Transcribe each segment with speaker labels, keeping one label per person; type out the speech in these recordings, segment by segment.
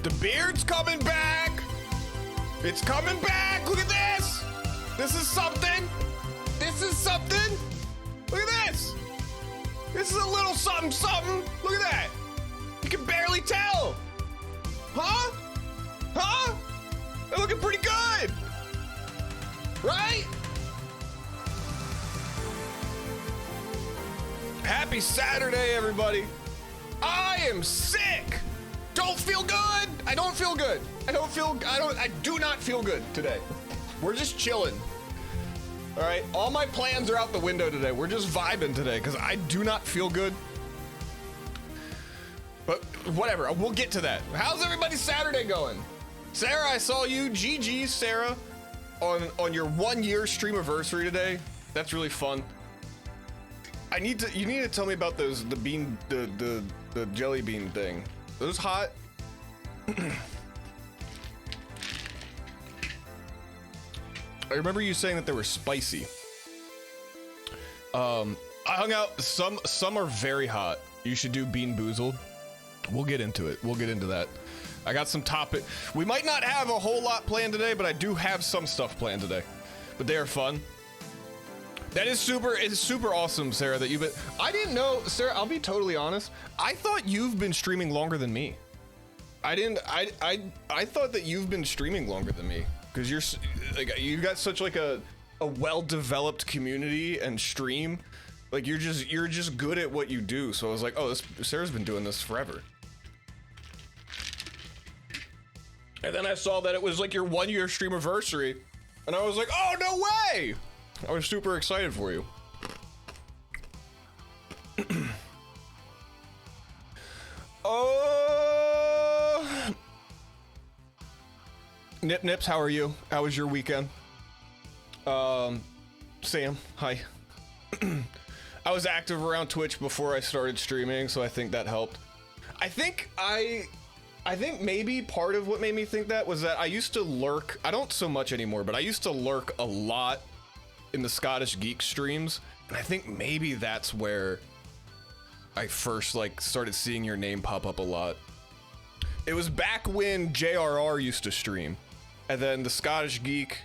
Speaker 1: The beard's coming back. It's coming back. Look at this. This is something. This is something. Look at this. This is a little something something. Look at that. You can barely tell. Huh? Huh? They're looking pretty good. Right? Happy Saturday, everybody. I am sick. Don't feel good. I don't feel good. I do not feel good today. We're just chilling. All right, all my plans are out the window today. We're just vibing today because I do not feel good. But whatever, we'll get to that. How's everybody's Saturday going? Sarah, I saw you. GG, Sarah, on your 1 year streamiversary today. That's really fun. You need to tell me about those, the jelly bean thing. Those hot? I remember you saying that they were spicy. I hung out, some are very hot. You should do Bean Boozled. We'll get into it. We'll get into that. I got some topic. We might not have a whole lot planned today, but I do have some stuff planned today. But they are fun. That is super awesome, Sarah, that you've been, I didn't know, Sarah, I'll be totally honest. I thought you've been streaming longer than me. I thought that you've been streaming longer than me. Because you've got such like a well-developed community and stream. Like you're just good at what you do. So I was like, oh, Sarah's been doing this forever. And then I saw that it was like your 1 year streamiversary, and I was like, oh, no way! I was super excited for you. Oh, Nip Nips, how are you? How was your weekend? Sam, hi. I was active around Twitch before I started streaming, so I think that helped. I think maybe part of what made me think that was that I used to lurk. I don't so much anymore, but I used to lurk a lot in the Scottish Geek streams, and I think maybe that's where I first like started seeing your name pop up a lot. It was back when JRR used to stream, and then the Scottish Geek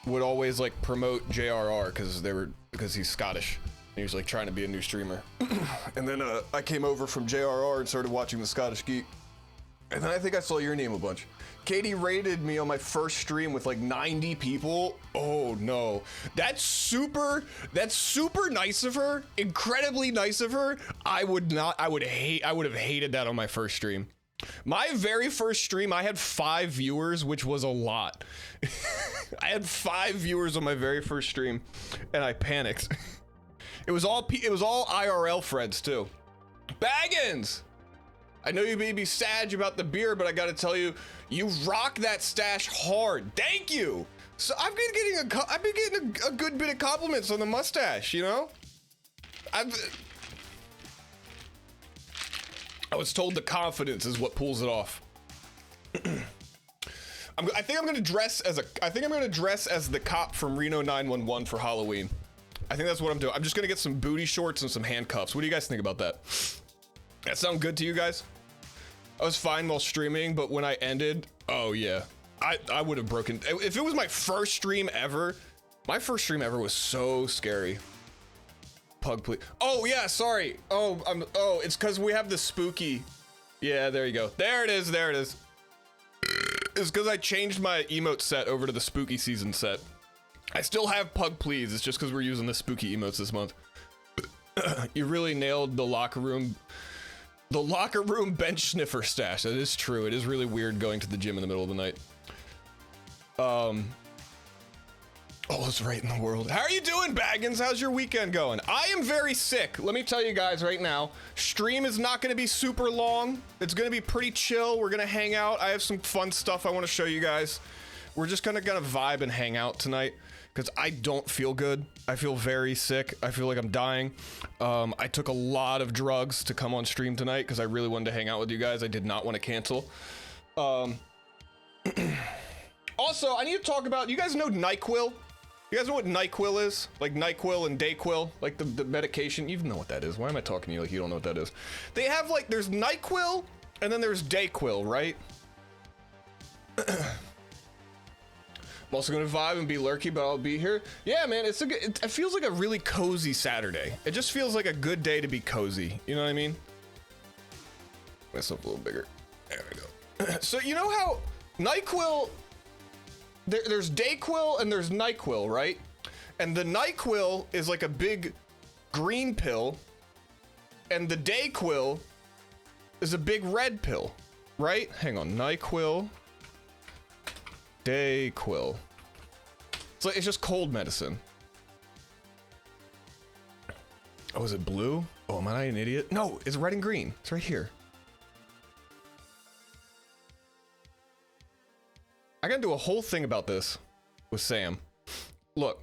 Speaker 1: would always like promote JRR because he's Scottish. He was like trying to be a new streamer. And then I came over from JRR and started watching the Scottish Geek. And then I think I saw your name a bunch. Katie rated me on my first stream with like 90 people. Oh no. That's super nice of her. Incredibly nice of her. I would have hated that on my first stream. My very first stream, I had 5 viewers, which was a lot. I had 5 viewers on my very first stream, and I panicked. It was all IRL friends too. Baggins! I know you may be sad about the beer, but I gotta tell you, you rock that stash hard. Thank you. So I've been getting a good bit of compliments on the mustache, you know? I was told the confidence is what pulls it off. I think I'm gonna dress as the cop from Reno 911 for Halloween. I think that's what I'm doing. I'm just gonna get some booty shorts and some handcuffs. What do you guys think about that? That sound good to you guys? I was fine while streaming, but when I ended, oh yeah, I would have broken. If it was my first stream ever was so scary. Pug, please. Oh yeah, sorry. Oh, it's because we have the spooky. Yeah, there you go. There it is. It's because I changed my emote set over to the spooky season set. I still have Pug Please. It's just because we're using the spooky emotes this month. You really nailed the locker room bench sniffer stash. That is true. It is really weird going to the gym in the middle of the night. All is right in the world. How are you doing, Baggins? How's your weekend going? I am very sick. Let me tell you guys right now, stream is not going to be super long. It's going to be pretty chill. We're going to hang out. I have some fun stuff I want to show you guys. We're just gonna vibe and hang out tonight because I don't feel good. I feel very sick. I feel like I'm dying. I took a lot of drugs to come on stream tonight because I really wanted to hang out with you guys. I did not want to cancel. Also, I need to talk about, you guys know NyQuil? You guys know what NyQuil is? Like NyQuil and Dayquil, like the medication. You know what that is. Why am I talking to you like you don't know what that is? They have like, there's NyQuil and then there's Dayquil, right? I'm also gonna vibe and be lurky, but I'll be here. Yeah, man, it's a good, it feels like a really cozy Saturday. It just feels like a good day to be cozy. You know what I mean? Myself a little bigger. There we go. So you know how NyQuil, there's Dayquil and there's NyQuil, right? And the NyQuil is like a big green pill, and the Dayquil is a big red pill, right? Hang on, NyQuil. Dayquil. It's just cold medicine. Oh, is it blue? Oh, am I an idiot? No, it's red and green. It's right here. I gotta do a whole thing about this with Sam. Look.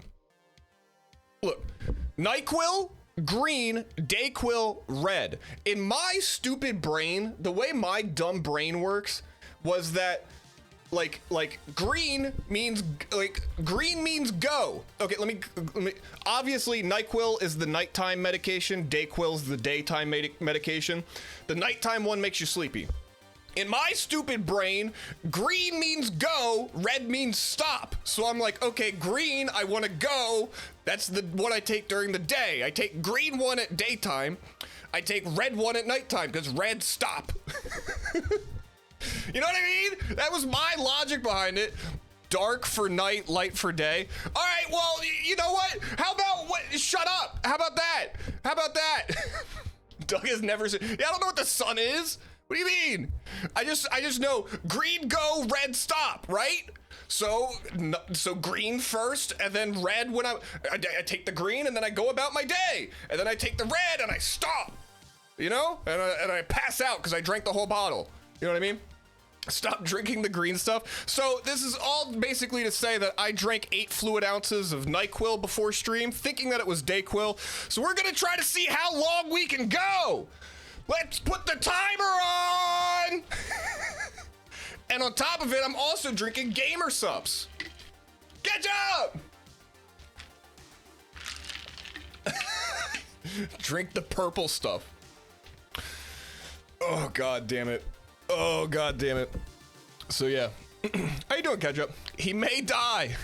Speaker 1: NyQuil, green, Dayquil, red. In my stupid brain, the way my dumb brain works was that like green means go. Okay, let me obviously NyQuil is the nighttime medication, Dayquil is the daytime medication. The nighttime one makes you sleepy. In my stupid brain, green means go, red means stop. So I'm like, okay, green, I want to go. That's the one I take during the day. I take green one at daytime. I take red one at nighttime because red stop. You know what I mean? That was my logic behind it. Dark for night, light for day. All right, well, you know what? How about what? Shut up. How about that? Doug has never said, yeah, I don't know what the sun is. What do you mean? I just know green go, red stop, right? So green first, and then red when I take the green, and then I go about my day, and then I take the red, and I stop, you know, and I pass out because I drank the whole bottle. You know what I mean? Stop drinking the green stuff. So this is all basically to say that I drank 8 fluid ounces of NyQuil before stream, thinking that it was Dayquil. So we're gonna try to see how long we can go. Let's put the timer on. And on top of it, I'm also drinking Gamer Sups. Catch up. Drink the purple stuff. Oh, God damn it. Oh, God damn it. So, yeah. How you doing, Ketchup? He may die.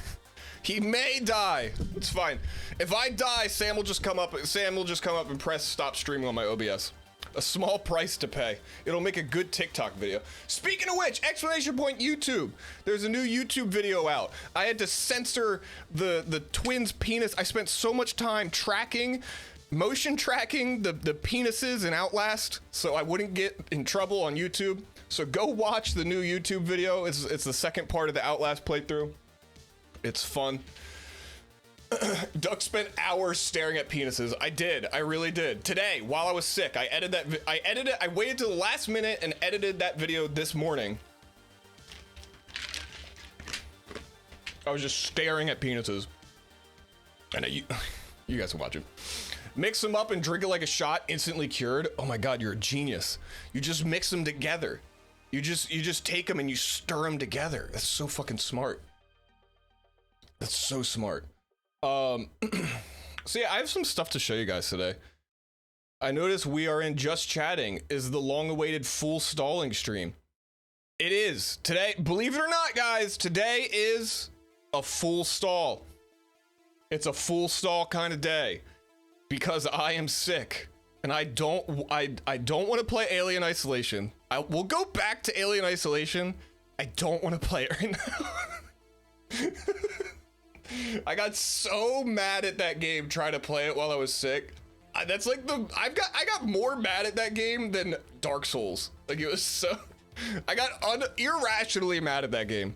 Speaker 1: He may die. It's fine. If I die, Sam will just come up and press stop streaming on my OBS. A small price to pay. It'll make a good TikTok video. Speaking of which, exclamation point YouTube. There's a new YouTube video out. I had to censor the twins' penis. I spent so much time motion tracking the penises in Outlast so I wouldn't get in trouble on YouTube. So go watch the new YouTube video. It's the second part of the Outlast playthrough. It's fun. Duck spent hours staring at penises. I did. I really did. Today, while I was sick, I waited till the last minute and edited that video this morning. I was just staring at penises. And you guys can watch it. Mix them up and drink it like a shot, instantly cured. Oh my God, you're a genius. You just mix them together. You just take them and you stir them together. That's so fucking smart. That's so smart. So yeah, I have some stuff to show you guys today. I noticed we are in Just Chatting is the long-awaited full stalling stream. It is today. Believe it or not, guys, today is a full stall. It's a full stall kind of day because I am sick and I don't want to play Alien Isolation. We'll go back to Alien Isolation. I don't want to play it right now. I got so mad at that game trying to play it while I was sick. That's like I got more mad at that game than Dark Souls. Like, it was so, I got irrationally mad at that game.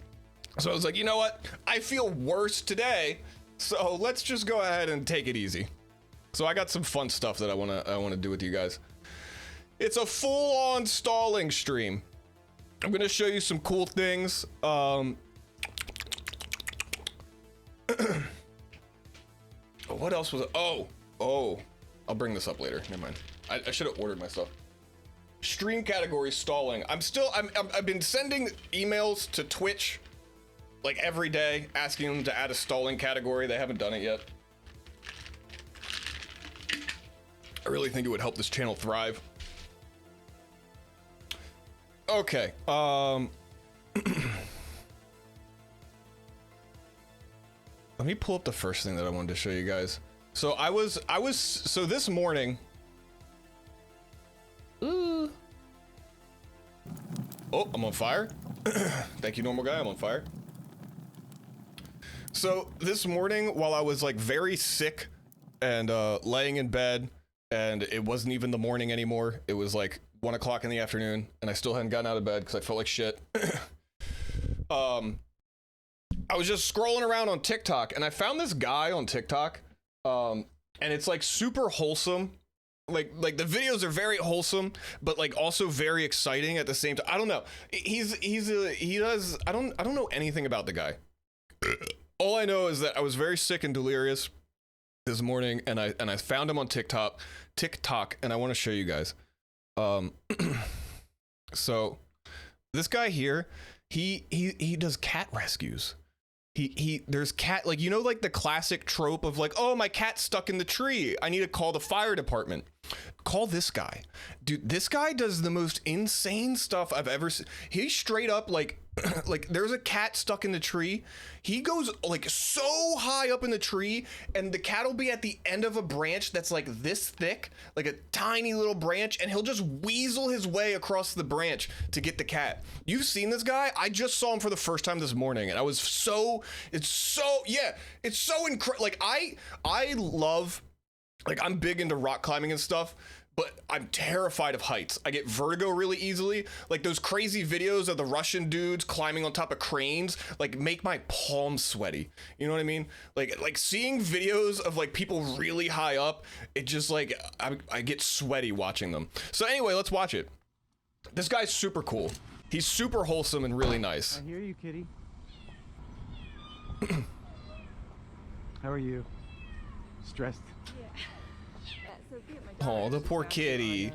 Speaker 1: So I was like, you know what? I feel worse today. So let's just go ahead and take it easy. So I got some fun stuff that I wanna do with you guys. It's a full-on stalling stream. I'm gonna show you some cool things. What else was it? Oh, I'll bring this up later. Never mind. I should have ordered my stuff. Stream category stalling. I've been sending emails to Twitch like every day asking them to add a stalling category. They haven't done it yet. I really think it would help this channel thrive. Okay. let me pull up the first thing that I wanted to show you guys. So so this morning. Oh, I'm on fire. Thank you, normal guy. I'm on fire. So this morning, while I was like very sick and laying in bed, and it wasn't even the morning anymore, it was like 1 o'clock in the afternoon, and I still hadn't gotten out of bed because I felt like shit. I was just scrolling around on TikTok, and I found this guy on TikTok, and it's like super wholesome. Like the videos are very wholesome, but like also very exciting at the same time. I don't know. He does. I don't know anything about the guy. All I know is that I was very sick and delirious this morning, and I found him on TikTok, and I want to show you guys. So this guy here, he does cat rescues. There's cat, like, you know, like the classic trope of like, oh, my cat's stuck in the tree, I need to call the fire department. Call this guy. Dude, this guy does the most insane stuff I've ever seen. He straight up like like there's a cat stuck in the tree. He goes like so high up in the tree, and the cat will be at the end of a branch that's like this thick, like a tiny little branch, and he'll just weasel his way across the branch to get the cat. You've seen this guy? I just saw him for the first time this morning, and I was it's so incredible. Like I love, like, I'm big into rock climbing and stuff, but I'm terrified of heights. I get vertigo really easily. Like those crazy videos of the Russian dudes climbing on top of cranes, like, make my palms sweaty. You know what I mean? Like seeing videos of like people really high up, it just like, I get sweaty watching them. So anyway, let's watch it. This guy's super cool. He's super wholesome and really nice.
Speaker 2: I hear you, kitty. How are you? Stressed?
Speaker 1: Oh, the poor kitty.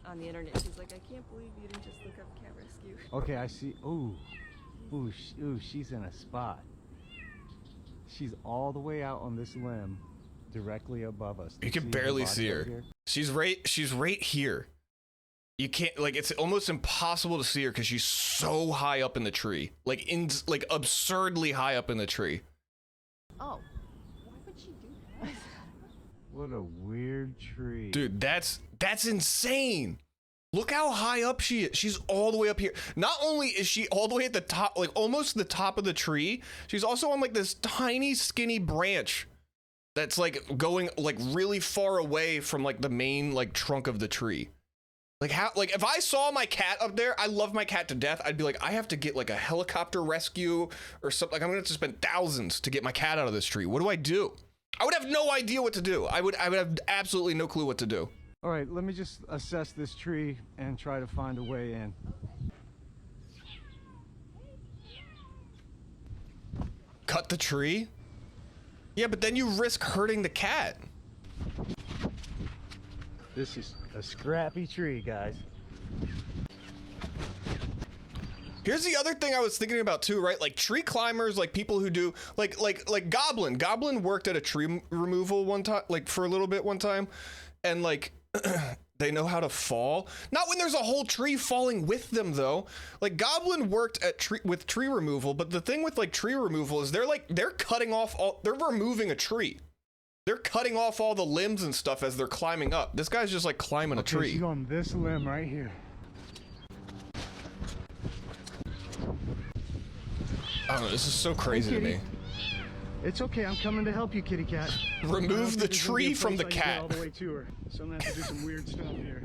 Speaker 3: On the internet, she's like, I can't believe you didn't just look up cat rescue.
Speaker 2: Okay, I see. Ooh, she's in a spot. She's all the way out on this limb, directly above us.
Speaker 1: You can barely see her. She's right here. You can't, like, it's almost impossible to see her because she's so high up in the tree, like absurdly high up in the tree.
Speaker 3: Oh, why would she do that?
Speaker 2: What a weird tree.
Speaker 1: Dude, that's insane. Look how high up she is. She's all the way up here. Not only is she all the way at the top, like almost the top of the tree, she's also on like this tiny skinny branch that's like going like really far away from like the main like trunk of the tree. Like, how, like, if I saw my cat up there, I love my cat to death, I'd be like, I have to get like a helicopter rescue or something. Like, I'm gonna have to spend thousands to get my cat out of this tree. What do I do? I would have no idea what to do. I would have absolutely no clue what to do.
Speaker 2: All right, let me just assess this tree and try to find a way in.
Speaker 1: Cut the tree? Yeah, but then you risk hurting the cat.
Speaker 2: This is a scrappy tree, guys.
Speaker 1: Here's the other thing I was thinking about too, right? Like tree climbers, like people who do like Goblin. Goblin worked at a tree removal one time, like for a little bit one time, and like they know how to fall. Not when there's a whole tree falling with them though. Like Goblin worked at with tree removal, but the thing with like tree removal is they're cutting off they're removing a tree. They're cutting off all the limbs and stuff as they're climbing up. This guy's just like climbing a tree.
Speaker 2: She's on this limb right here.
Speaker 1: I don't know, this is so crazy to me.
Speaker 2: It's okay, I'm coming to help you, kitty cat.
Speaker 1: Remove the tree from the cat.
Speaker 2: All the way to her, so I'm gonna have to do some weird stuff here.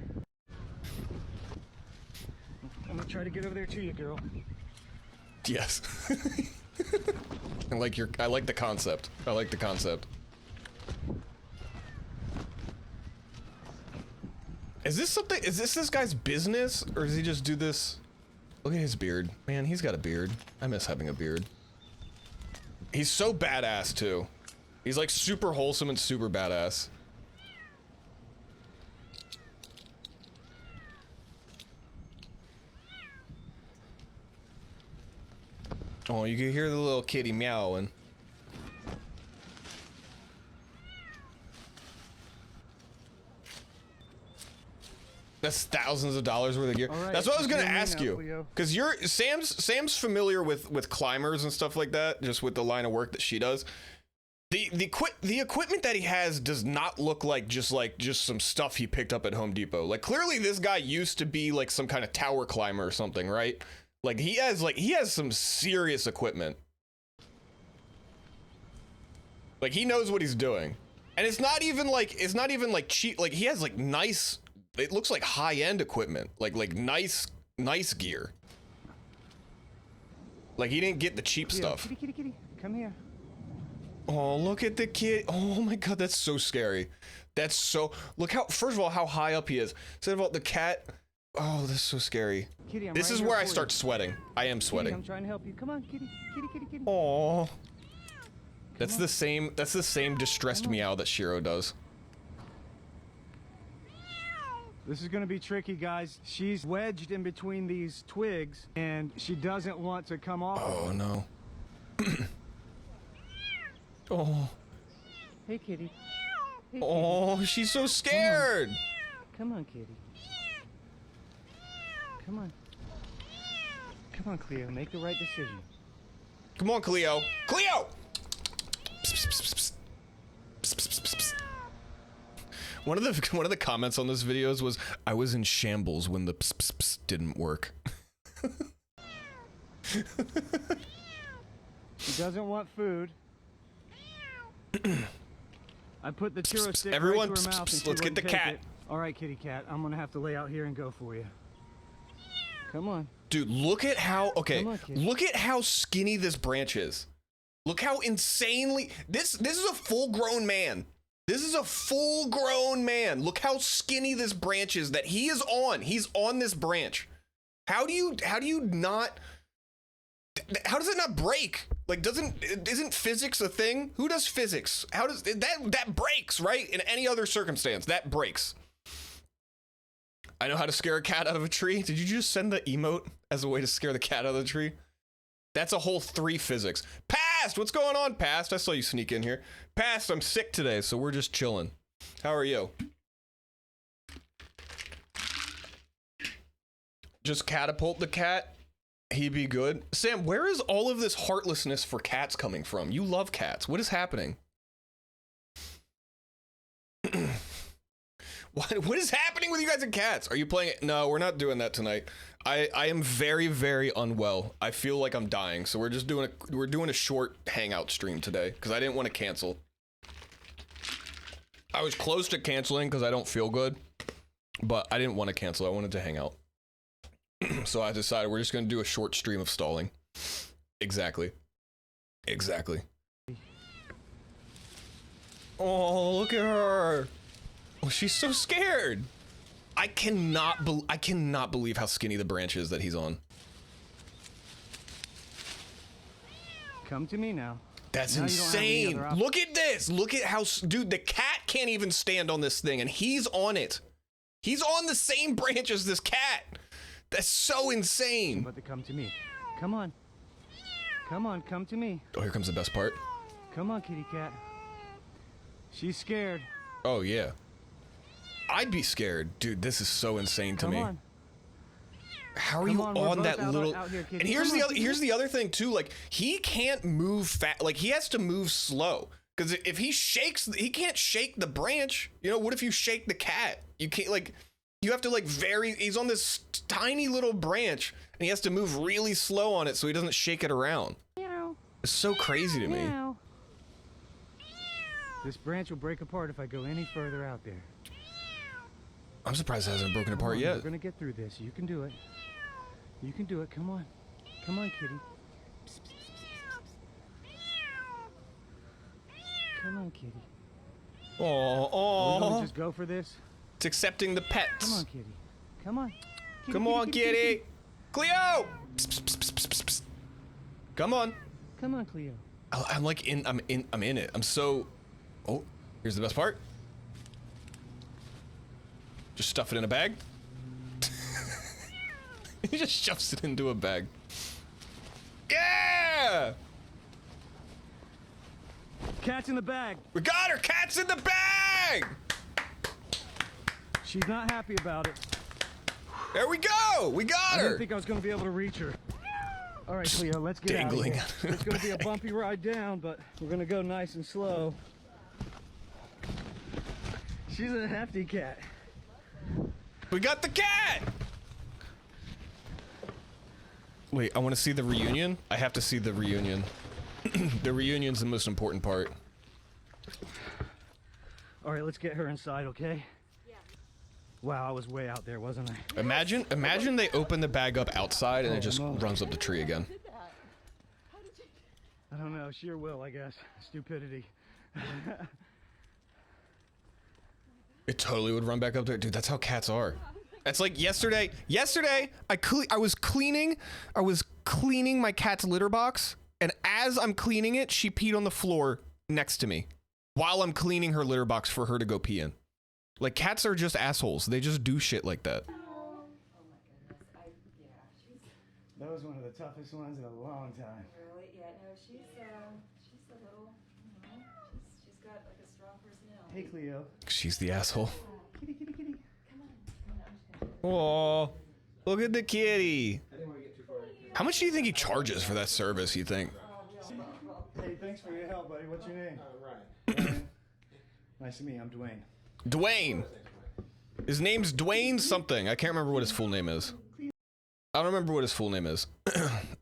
Speaker 2: I'm gonna try to get over there to you, girl.
Speaker 1: Yes. I like the concept. I like the concept. Is this guy's business, or does he just do this? Look at his beard. Man, he's got a beard. I miss having a beard. He's so badass too. He's like super wholesome and super badass. Oh, you can hear the little kitty meowing. That's thousands of dollars worth of gear.
Speaker 2: All right,
Speaker 1: That's what I was gonna
Speaker 2: zoom in
Speaker 1: ask
Speaker 2: now,
Speaker 1: you,
Speaker 2: Leo.
Speaker 1: because Sam's familiar with climbers and stuff like that, just with the line of work that she does. The equipment that he has does not look like just some stuff he picked up at Home Depot. Like, clearly this guy used to be like some kind of tower climber or something, right? Like he has some serious equipment. Like, he knows what he's doing. And it's not even like cheap. Like, he has like nice, it looks like high-end equipment. Like nice gear. Like, he didn't get the cheap stuff.
Speaker 2: Kitty, come here.
Speaker 1: Oh, look at the kid. Oh my god, that's so scary. That's so, look how, first of all, how high up he is. Second of all, the cat. Oh, that's so scary.
Speaker 2: Kitty, I'm
Speaker 1: This
Speaker 2: right
Speaker 1: is
Speaker 2: here
Speaker 1: where I
Speaker 2: for you.
Speaker 1: start sweating. I am
Speaker 2: Kitty,
Speaker 1: sweating.
Speaker 2: I'm trying to help you. Come on, kitty.
Speaker 1: Oh. That's the same distressed meow that Shiro does.
Speaker 2: This is gonna be tricky, guys. She's wedged in between these twigs, and she doesn't want to come off.
Speaker 1: Oh no. Oh.
Speaker 2: Hey, kitty. Hey,
Speaker 1: Oh, she's so scared.
Speaker 2: Come on, kitty. Come on. Come on, Cleo. Make the right decision.
Speaker 1: Come on, Cleo. Cleo! Psst, psst, psst, psst. Psst, psst, psst. One of the comments on this videos was, I was in shambles when the psst, psst, psst didn't work.
Speaker 2: She doesn't want food. I put the churro stick
Speaker 1: Everyone,
Speaker 2: right to her mouth, and she
Speaker 1: let's get
Speaker 2: wouldn't
Speaker 1: the
Speaker 2: take
Speaker 1: cat.
Speaker 2: it. All right, kitty cat. I'm gonna have to lay out here and go for you. Come on.
Speaker 1: Dude, look at how, okay,
Speaker 2: Come on, kid.
Speaker 1: look at how skinny this branch is. Look how insanely, this is a full-grown man. This is a full-grown man. Look how skinny this branch is that he is on. He's on this branch. How do you not, how does it not break? Like, isn't physics a thing? Who does physics? How does, that breaks, right? In any other circumstance, that breaks. I know how to scare a cat out of a tree. Did you just send the emote as a way to scare the cat out of the tree? That's a whole 3 physics. Past! What's going on, Past? I saw you sneak in here. Past, I'm sick today, so we're just chilling. How are you? Just catapult the cat. He'd be good. Sam, where is all of this heartlessness for cats coming from? You love cats. What is happening? What is happening with you guys and cats? Are you playing it? No, we're not doing that tonight. I am very, very unwell. I feel like I'm dying, so we're doing a short hangout stream today because I didn't want to cancel. I was close to canceling because I don't feel good, but I didn't want to cancel. I wanted to hang out. So I decided we're just going to do a short stream of stalling. Exactly. Oh, look at her. Oh, she's so scared. I cannot believe how skinny the branch is that he's on.
Speaker 2: Come to me now.
Speaker 1: That's
Speaker 2: Now you don't have any
Speaker 1: insane.
Speaker 2: other option.
Speaker 1: Look at this. Look at how, dude, the cat can't even stand on this thing and he's on it. He's on the same branch as this cat. That's so insane.
Speaker 2: But to come to me. Come on. Come on, come to me.
Speaker 1: Oh, here comes the best part.
Speaker 2: Come on, kitty cat. She's scared.
Speaker 1: Oh, yeah. I'd be scared. Dude, this is so insane to
Speaker 2: Come
Speaker 1: me.
Speaker 2: on.
Speaker 1: How are
Speaker 2: Come
Speaker 1: you
Speaker 2: on, we're
Speaker 1: on
Speaker 2: both
Speaker 1: that
Speaker 2: out
Speaker 1: little?
Speaker 2: here, kitty.
Speaker 1: And here's
Speaker 2: Come
Speaker 1: the
Speaker 2: on,
Speaker 1: other.
Speaker 2: kitty.
Speaker 1: Here's the other thing too. Like, he can't move fast. Like, he has to move slow. Because if he shakes, he can't shake the branch. You know, what if you shake the cat? You can't, like, you have to like he's on this tiny little branch and he has to move really slow on it so he doesn't shake it around.
Speaker 2: Meow.
Speaker 1: It's so crazy to me.
Speaker 2: Meow. This branch will break apart if I go any further out there.
Speaker 1: I'm surprised it hasn't broken apart
Speaker 2: Come on,
Speaker 1: yet.
Speaker 2: We're gonna get through this. You can do it. You can do it. Come on. Come on, kitty. Psst, psst, psst, psst, psst. Come on, kitty.
Speaker 1: Oh,
Speaker 2: We're
Speaker 1: oh.
Speaker 2: gonna just go for this.
Speaker 1: It's accepting the pets.
Speaker 2: Come on, kitty. Come on. Kitty,
Speaker 1: Come on, kitty. Cleo! Psst, psst, psst, psst, psst, psst. Come on.
Speaker 2: Come on, Cleo.
Speaker 1: I'm like I'm in it. I'm so. Oh, here's the best part. Just stuff it in a bag. He just shoves it into a bag. Yeah!
Speaker 2: Cat's in the bag.
Speaker 1: We got her! Cat's in the bag!
Speaker 2: She's not happy about it.
Speaker 1: There we go. We got
Speaker 2: I
Speaker 1: her.
Speaker 2: didn't think I was gonna be able to reach her. All right, Cleo, let's get
Speaker 1: Dangling.
Speaker 2: out of here. It's gonna be a bumpy ride down, but we're gonna go nice and slow. She's a hefty cat.
Speaker 1: We got the cat. Wait, I want to see the reunion. I have to see the reunion. The reunion's the most important part.
Speaker 2: All right, let's get her inside, okay? Yeah. Wow, I was way out there, wasn't I?
Speaker 1: Imagine they open the bag up outside and it just runs up the tree again.
Speaker 2: I don't know, sheer will, I guess. Stupidity.
Speaker 1: It totally would run back up there. Dude, that's how cats are. That's like yesterday I was cleaning my cat's litter box, and as I'm cleaning it, she peed on the floor next to me while I'm cleaning her litter box for her to go pee in. Like, cats are just assholes. They just do shit like that.
Speaker 3: Oh my goodness.
Speaker 2: That was one of the toughest ones in a long time.
Speaker 3: Really? Yeah, no, she's a little, you know, she's got like a strong personality.
Speaker 2: Hey, Cleo.
Speaker 1: She's the asshole.
Speaker 2: Kitty, kitty, kitty.
Speaker 3: Come on, I'm just gonna
Speaker 1: Aw, look at the kitty. How much do you think he charges for that service, you think?
Speaker 2: Hey, thanks for your help, buddy. What's your name? Ryan. Nice to meet you. I'm Dwayne.
Speaker 1: Dwayne. His name's Dwayne something. I can't remember what his full name is. I don't remember what his full name is.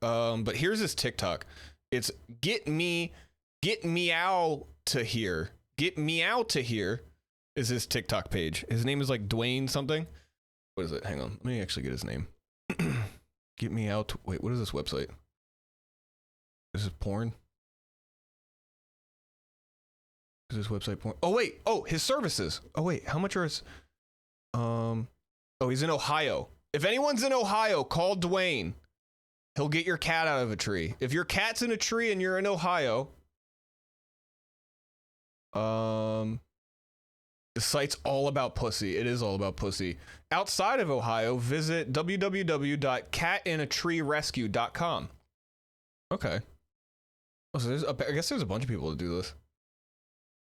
Speaker 1: But here's his TikTok. It's get meow to here. Get meow to here is his TikTok page. His name is like Dwayne something. What is it? Hang on. Let me actually get his name. Get me out. Wait, what is this website? This is porn? Is this website porn? Oh, wait. Oh, his services. Oh, wait. How much are his... Oh, he's in Ohio. If anyone's in Ohio, call Dwayne. He'll get your cat out of a tree. If your cat's in a tree and you're in Ohio... The site's all about pussy. It is all about pussy. Outside of Ohio, visit www.catinatreerescue.com. Okay. Oh, so I guess there's a bunch of people that do this.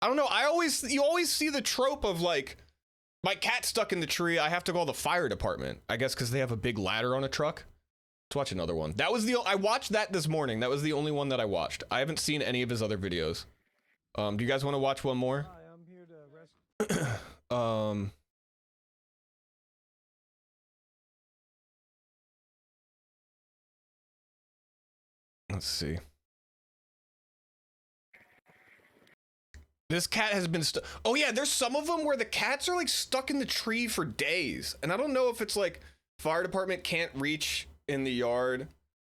Speaker 1: I don't know. You always see the trope of like, my cat's stuck in the tree. I have to call the fire department. I guess because they have a big ladder on a truck. Let's watch another one. I watched that this morning. That was the only one that I watched. I haven't seen any of his other videos. Do you guys want to watch one more?
Speaker 2: Hi, I'm here to rescue.
Speaker 1: Let's see. This cat has been stuck. Oh yeah, there's some of them where the cats are like stuck in the tree for days. And I don't know if it's like fire department can't reach in the yard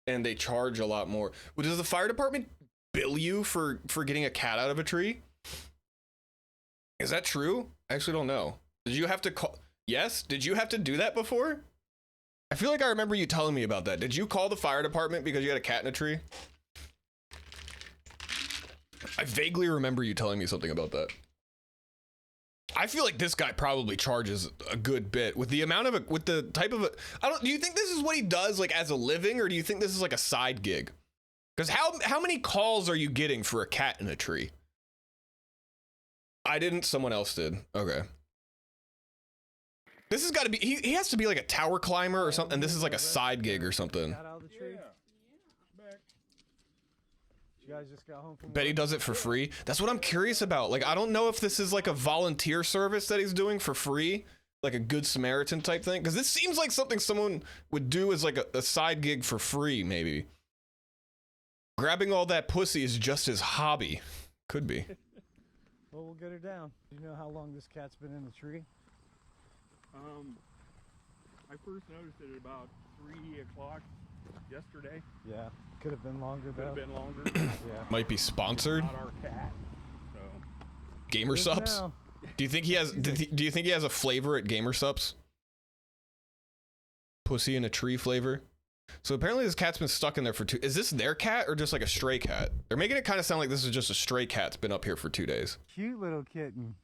Speaker 1: and they charge a lot more. Well, does the fire department bill you for getting a cat out of a tree? Is that true? I actually don't know. Did you have to call? Yes? Did you have to do that before? I feel like I remember you telling me about that. Did you call the fire department because you had a cat in a tree? I vaguely remember you telling me something about that. I feel like this guy probably charges a good bit with the amount of with the type of do you think this is what he does like as a living, or do you think this is like a side gig? Because how many calls are you getting for a cat in a tree? I didn't, someone else did. Okay. This has got to be, he has to be like a tower climber or something. This is like a side gig or something.
Speaker 2: Got out of the tree? Back. You guys just got home from
Speaker 1: Bet he does it for free. That's what I'm curious about. Like, I don't know if this is like a volunteer service that he's doing for free, like a Good Samaritan type thing. Because this seems like something someone would do as like a side gig for free, maybe. Grabbing all that pussy is just his hobby. Could be.
Speaker 2: Well, we'll get her down. Do you know how long this cat's been in the tree?
Speaker 4: I first noticed it at about 3 o'clock yesterday.
Speaker 2: Yeah, could have been longer though.
Speaker 4: Could have been longer.
Speaker 2: Yeah.
Speaker 1: Might be sponsored.
Speaker 4: Not our cat. So
Speaker 1: Gamer
Speaker 2: Good
Speaker 1: Subs.
Speaker 2: now.
Speaker 1: Do you think he has? Do you think he has a flavor at Gamer Subs? Pussy in a tree flavor. So apparently this cat's been stuck in there for 2. Is this their cat or just like a stray cat? They're making it kind of sound like this is just a stray cat that's been up here for 2 days.
Speaker 2: Cute little kitten.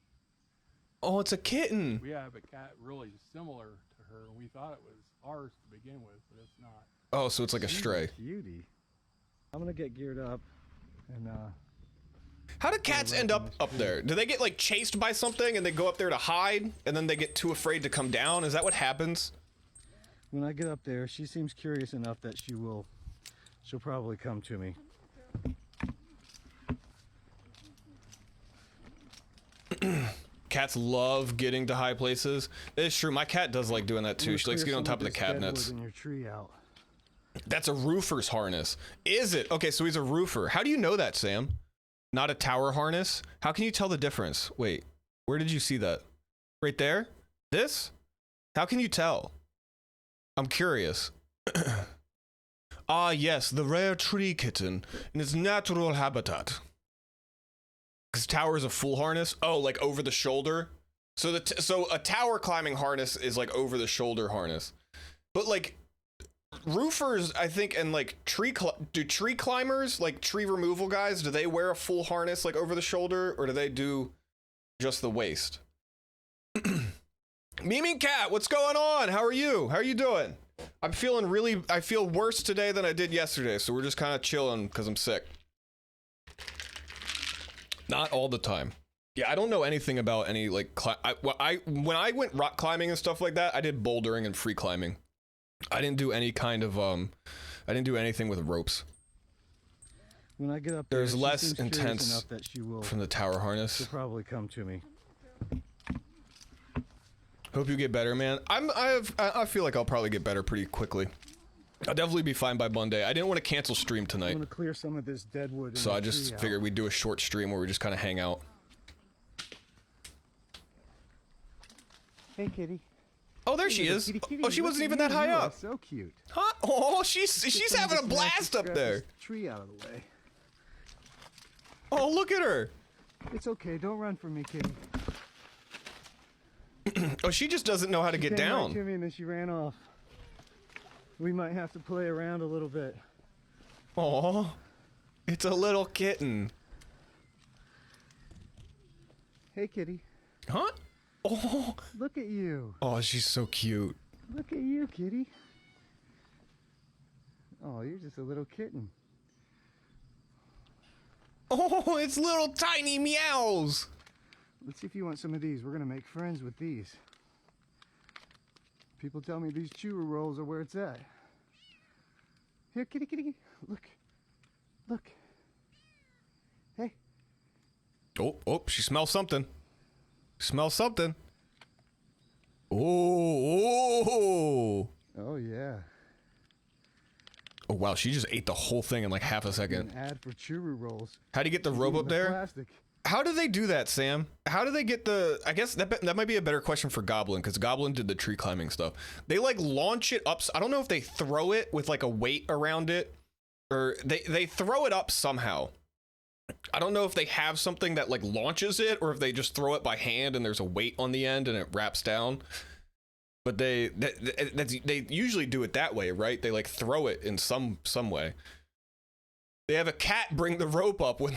Speaker 1: Oh, it's a kitten.
Speaker 4: we have a cat really similar to her. We thought it was ours to begin with, but it's not.
Speaker 1: Oh, so it's like a stray.
Speaker 2: Cutie. I'm gonna get geared up and
Speaker 1: How do cats end up there? Do they get like chased by something and they go up there to hide and then they get too afraid to come down? Is that what happens?
Speaker 2: When I get up there, she seems curious enough that she'll probably come to me.
Speaker 1: Cats love getting to high places. It's true. My cat does like doing that too. She likes getting on top of the cabinets.
Speaker 2: In your tree out.
Speaker 1: That's a roofer's harness. Is it? Okay, so he's a roofer. How do you know that, Sam? Not a tower harness? How can you tell the difference? Wait, where did you see that? Right there? This? How can you tell? I'm curious. Ah, yes, the rare tree kitten in its natural habitat. Because tower is a full harness. Oh, like over the shoulder. So so a tower climbing harness is like over the shoulder harness. But like roofers, I think, and like do tree climbers, like tree removal guys, do they wear a full harness like over the shoulder, or do they do just the waist? Mimi Cat, what's going on? How are you? How are you doing? I feel worse today than I did yesterday, so we're just kind of chilling because I'm sick. Not all the time. Yeah, I don't know anything about any like when I went rock climbing and stuff like that, I did bouldering and free climbing. I didn't do any kind of I didn't do anything with ropes.
Speaker 2: When I get up there,
Speaker 1: there's less intense
Speaker 2: that she will,
Speaker 1: from the tower harness.
Speaker 2: She'll probably come to me.
Speaker 1: Hope you get better, man. I feel like I'll probably get better pretty quickly. I'll definitely be fine by Monday. I didn't want to cancel stream tonight.
Speaker 2: I want to clear some of this dead wood.
Speaker 1: So I just figured we'd do a short stream where we just kind of hang out.
Speaker 2: Hey, kitty.
Speaker 1: Oh, there she is. Oh, she wasn't even that high up.
Speaker 2: So cute.
Speaker 1: Huh? Oh, she's having a blast up there.
Speaker 2: Tree out of the way.
Speaker 1: Oh, look at her.
Speaker 2: It's okay. Don't run from me, kitty.
Speaker 1: Oh, she just doesn't know how to get down.
Speaker 2: Right to me and then she ran off. We might have to play around a little bit.
Speaker 1: Oh, it's a little kitten.
Speaker 2: Hey, kitty.
Speaker 1: Huh? Oh.
Speaker 2: Look at you.
Speaker 1: Oh, she's so cute.
Speaker 2: Look at you, kitty. Oh, you're just a little kitten.
Speaker 1: Oh, it's little tiny meows.
Speaker 2: Let's see if you want some of these. We're gonna make friends with these. People tell me these churro rolls are where it's at. Here, kitty, kitty, kitty. Look. Look. Hey.
Speaker 1: Oh, she smells something. Smells something. Oh.
Speaker 2: Oh, yeah.
Speaker 1: Oh, wow, she just ate the whole thing in like half a second.
Speaker 2: An ad for churro rolls.
Speaker 1: How do you get the rope up there?
Speaker 2: Plastic.
Speaker 1: How do they do that, Sam? How do they get the... I guess that might be a better question for Goblin, because Goblin did the tree climbing stuff. They like launch it up. I don't know if they throw it with like a weight around it, or they throw it up somehow. I don't know if they have something that like launches it, or if they just throw it by hand and there's a weight on the end and it wraps down. But they usually do it that way, right? They like throw it in some way. They have a cat bring the rope up when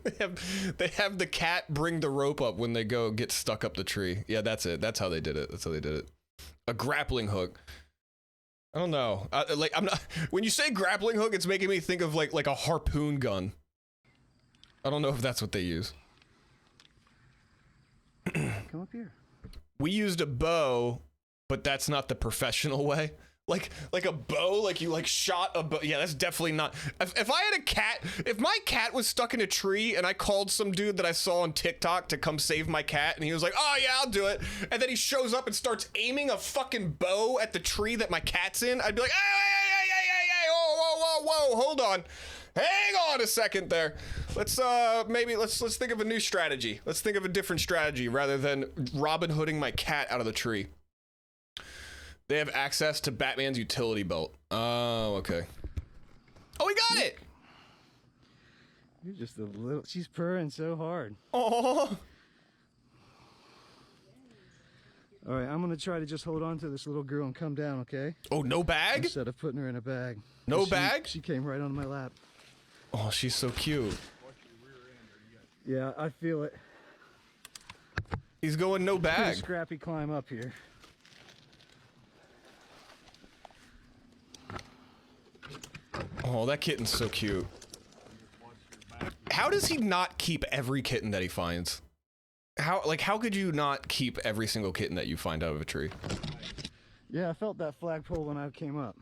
Speaker 1: they have the cat bring the rope up when they go get stuck up the tree. Yeah, that's it. That's how they did it. That's how they did it. A grappling hook. I don't know. Like I'm not. When you say grappling hook, it's making me think of like a harpoon gun. I don't know if that's what they use.
Speaker 2: Come up here.
Speaker 1: We used a bow, but that's not the professional way. Like a bow, like you like shot a bow. Yeah, that's definitely not. If I had a cat, if my cat was stuck in a tree and I called some dude that I saw on TikTok to come save my cat, and he was like, oh yeah, I'll do it. And then he shows up and starts aiming a fucking bow at the tree that my cat's in, I'd be like, hey, whoa, hold on. Hang on a second there. Let's maybe let's think of a new strategy. Let's think of a different strategy rather than Robin Hooding my cat out of the tree. They have access to Batman's utility belt. Oh, okay. Oh, we got it!
Speaker 2: You're just a little... She's purring so hard.
Speaker 1: Oh.
Speaker 2: All right, I'm going to try to just hold on to this little girl and come down, okay?
Speaker 1: Oh, no bag?
Speaker 2: Instead of putting her in a bag.
Speaker 1: No bag?
Speaker 2: She came right onto my lap.
Speaker 1: Oh, she's so cute.
Speaker 2: Yeah, I feel it.
Speaker 1: He's going no bag.
Speaker 2: Pretty scrappy climb up here.
Speaker 1: Oh, that kitten's so cute. How does he not keep every kitten that he finds? How could you not keep every single kitten that you find out of a tree?
Speaker 2: Yeah, I felt that flagpole when I came up.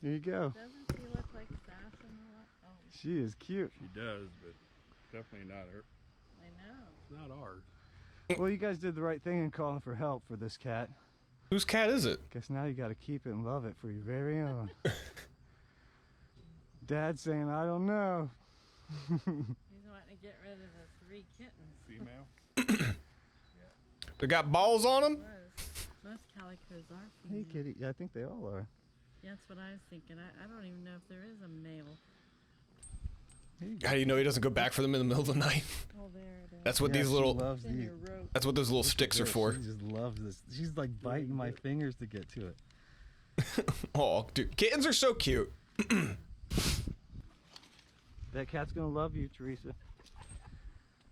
Speaker 2: There you go.
Speaker 5: Doesn't she look like Sass in the lot? Oh,
Speaker 2: She is cute.
Speaker 4: She does, but definitely not her.
Speaker 5: I know.
Speaker 4: It's not ours.
Speaker 2: Well, you guys did the right thing in calling for help for this cat.
Speaker 1: Whose cat is it?
Speaker 2: Guess now you got to keep it and love it for your very own. Dad's saying, I don't know.
Speaker 5: He's wanting to get rid of the 3 kittens.
Speaker 4: Female?
Speaker 1: They got balls on them?
Speaker 5: Most calicos are
Speaker 2: Hey,
Speaker 5: female.
Speaker 2: kitty. Yeah, I think they all are.
Speaker 5: Yeah, that's what I was thinking. I don't even know if there is a male.
Speaker 1: How do you know he doesn't go back for them in the middle of the night?
Speaker 5: Oh, there it is.
Speaker 1: That's what
Speaker 2: Yeah,
Speaker 1: these
Speaker 2: she
Speaker 1: little.
Speaker 2: loves
Speaker 5: It's in
Speaker 2: these.
Speaker 5: your rope.
Speaker 1: That's what those little sticks are for.
Speaker 2: She just loves this. She's like biting my fingers to get to it.
Speaker 1: Oh, dude, kittens are so cute.
Speaker 2: That cat's gonna love you, Teresa.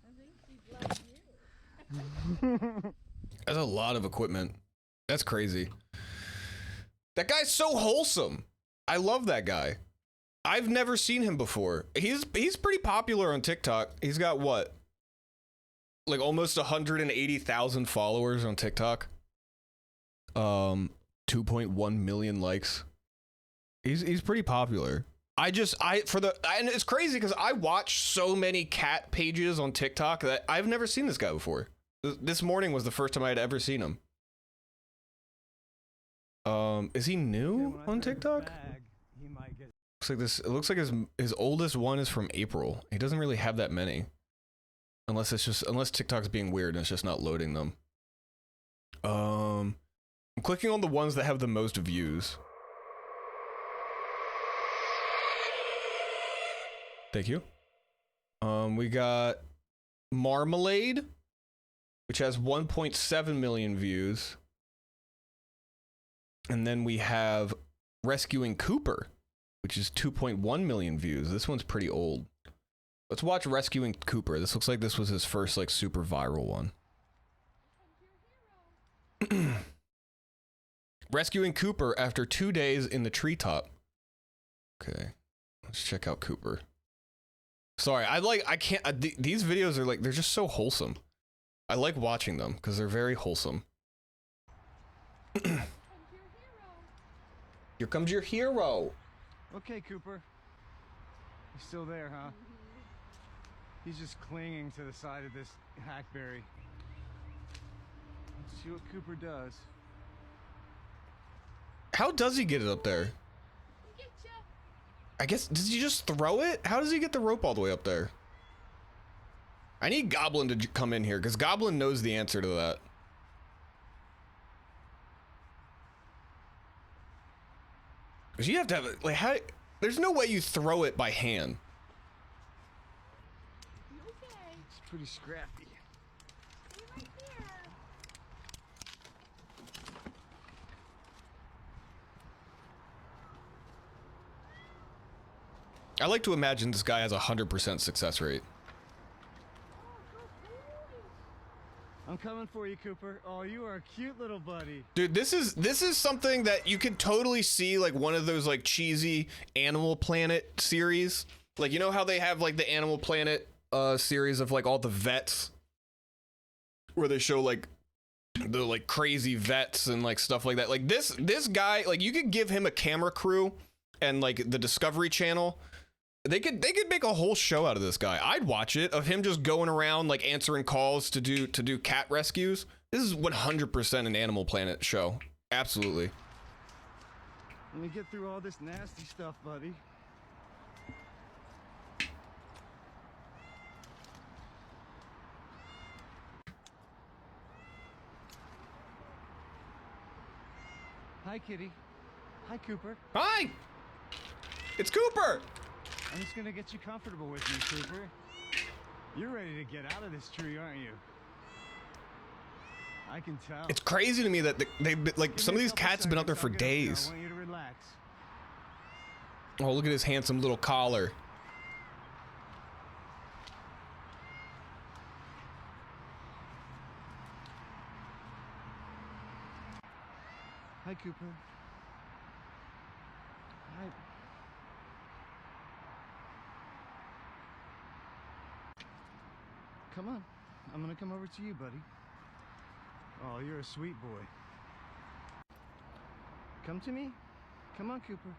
Speaker 5: I think she'd love you.
Speaker 1: That's a lot of equipment. That's crazy. That guy's so wholesome. I love that guy. I've never seen him before. He's pretty popular on TikTok. He's got what? Like almost 180,000 followers on TikTok. 2.1 million likes. He's pretty popular. And it's crazy because I watch so many cat pages on TikTok that I've never seen this guy before. This morning was the first time I had ever seen him. Is he new on TikTok?
Speaker 2: He might get...
Speaker 1: Looks like this. It looks like his oldest one is from April. He doesn't really have that many, unless TikTok's being weird and it's just not loading them. I'm clicking on the ones that have the most views. Thank you. We got Marmalade, which has 1.7 million views. And then we have Rescuing Cooper, which is 2.1 million views. This one's pretty old. Let's watch Rescuing Cooper. This looks like this was his first like super viral one. Rescuing Cooper after 2 days in the treetop. Okay, let's check out Cooper. Sorry, I can't, these videos are like, they're just so wholesome. I like watching them because they're very wholesome. Here comes your hero.
Speaker 2: Okay, Cooper. He's still there, huh? He's just clinging to the side of this hackberry. Let's see what Cooper does.
Speaker 1: How does he get it up there? I guess, does he just throw it? How does he get the rope all the way up there? I need Goblin to come in here because Goblin knows the answer to that. Because you have to have it, like, how, there's no way you throw it by hand.
Speaker 2: It's pretty scrappy.
Speaker 1: I like to imagine this guy has a 100% success rate.
Speaker 2: I'm coming for you, Cooper. Oh, you are a cute little buddy.
Speaker 1: Dude, this is something that you can totally see like one of those like cheesy Animal Planet series. Like, you know how they have like the Animal Planet series of like all the vets where they show like the like crazy vets and like stuff like that. Like this guy, like you could give him a camera crew and like the Discovery Channel. They could make a whole show out of this guy. I'd watch it, of him just going around like answering calls to do cat rescues. This is 100% an Animal Planet show. Absolutely.
Speaker 2: Let me get through all this nasty stuff, buddy. Hi, kitty. Hi, Cooper.
Speaker 1: Hi! It's Cooper!
Speaker 2: I'm just gonna get you comfortable with me, Cooper. You're ready to get out of this tree, aren't you? I can tell.
Speaker 1: It's crazy to me that they like some of these cats have been up there for days.
Speaker 2: I want you to relax.
Speaker 1: Oh, look at his handsome little collar.
Speaker 2: Hi, Cooper. Hi. come on. I'm gonna come over to you, buddy. Oh, you're a sweet boy. Come to me. Come on, Cooper.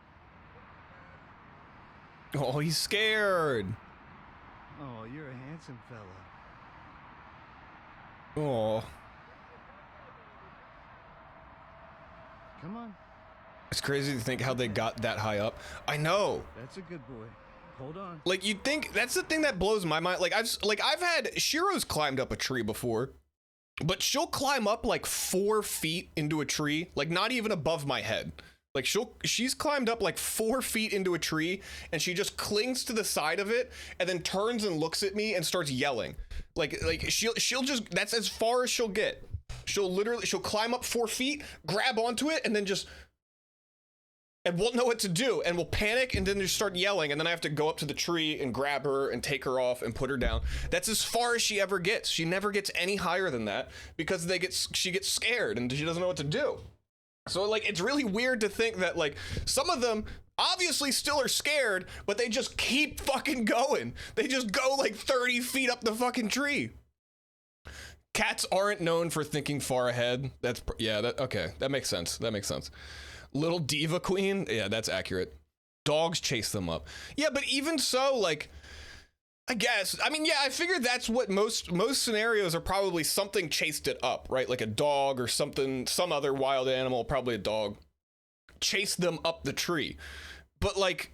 Speaker 1: Oh, he's scared.
Speaker 2: Oh, you're a handsome fella.
Speaker 1: Oh,
Speaker 2: Come on.
Speaker 1: it's crazy to think how they got that high up. I know.
Speaker 2: That's a good boy. Hold on.
Speaker 1: Like, you'd think that's the thing that blows my mind. Like I've had Shiro's climbed up a tree before, but she'll climb up like 4 feet into a tree, like not even above my head. Like she's climbed up like 4 feet into a tree, and she just clings to the side of it and then turns and looks at me and starts yelling. Like she'll just, that's as far as she'll get. She'll climb up 4 feet, grab onto it, and then just, and won't know what to do, and will panic, and then just start yelling, and then I have to go up to the tree and grab her and take her off and put her down. That's as far as she ever gets. She never gets any higher than that because she gets scared and she doesn't know what to do. So like, it's really weird to think that like some of them obviously still are scared, but they just keep fucking going. They just go like 30 feet up the fucking tree. Cats aren't known for thinking far ahead. Okay, that makes sense. Little diva queen, yeah, that's accurate. Dogs chase them up. Yeah, but even so, like, I guess, I mean, yeah, I figured that's what most scenarios are, probably something chased it up, right? Like a dog or something, some other wild animal, probably a dog, chased them up the tree. But like,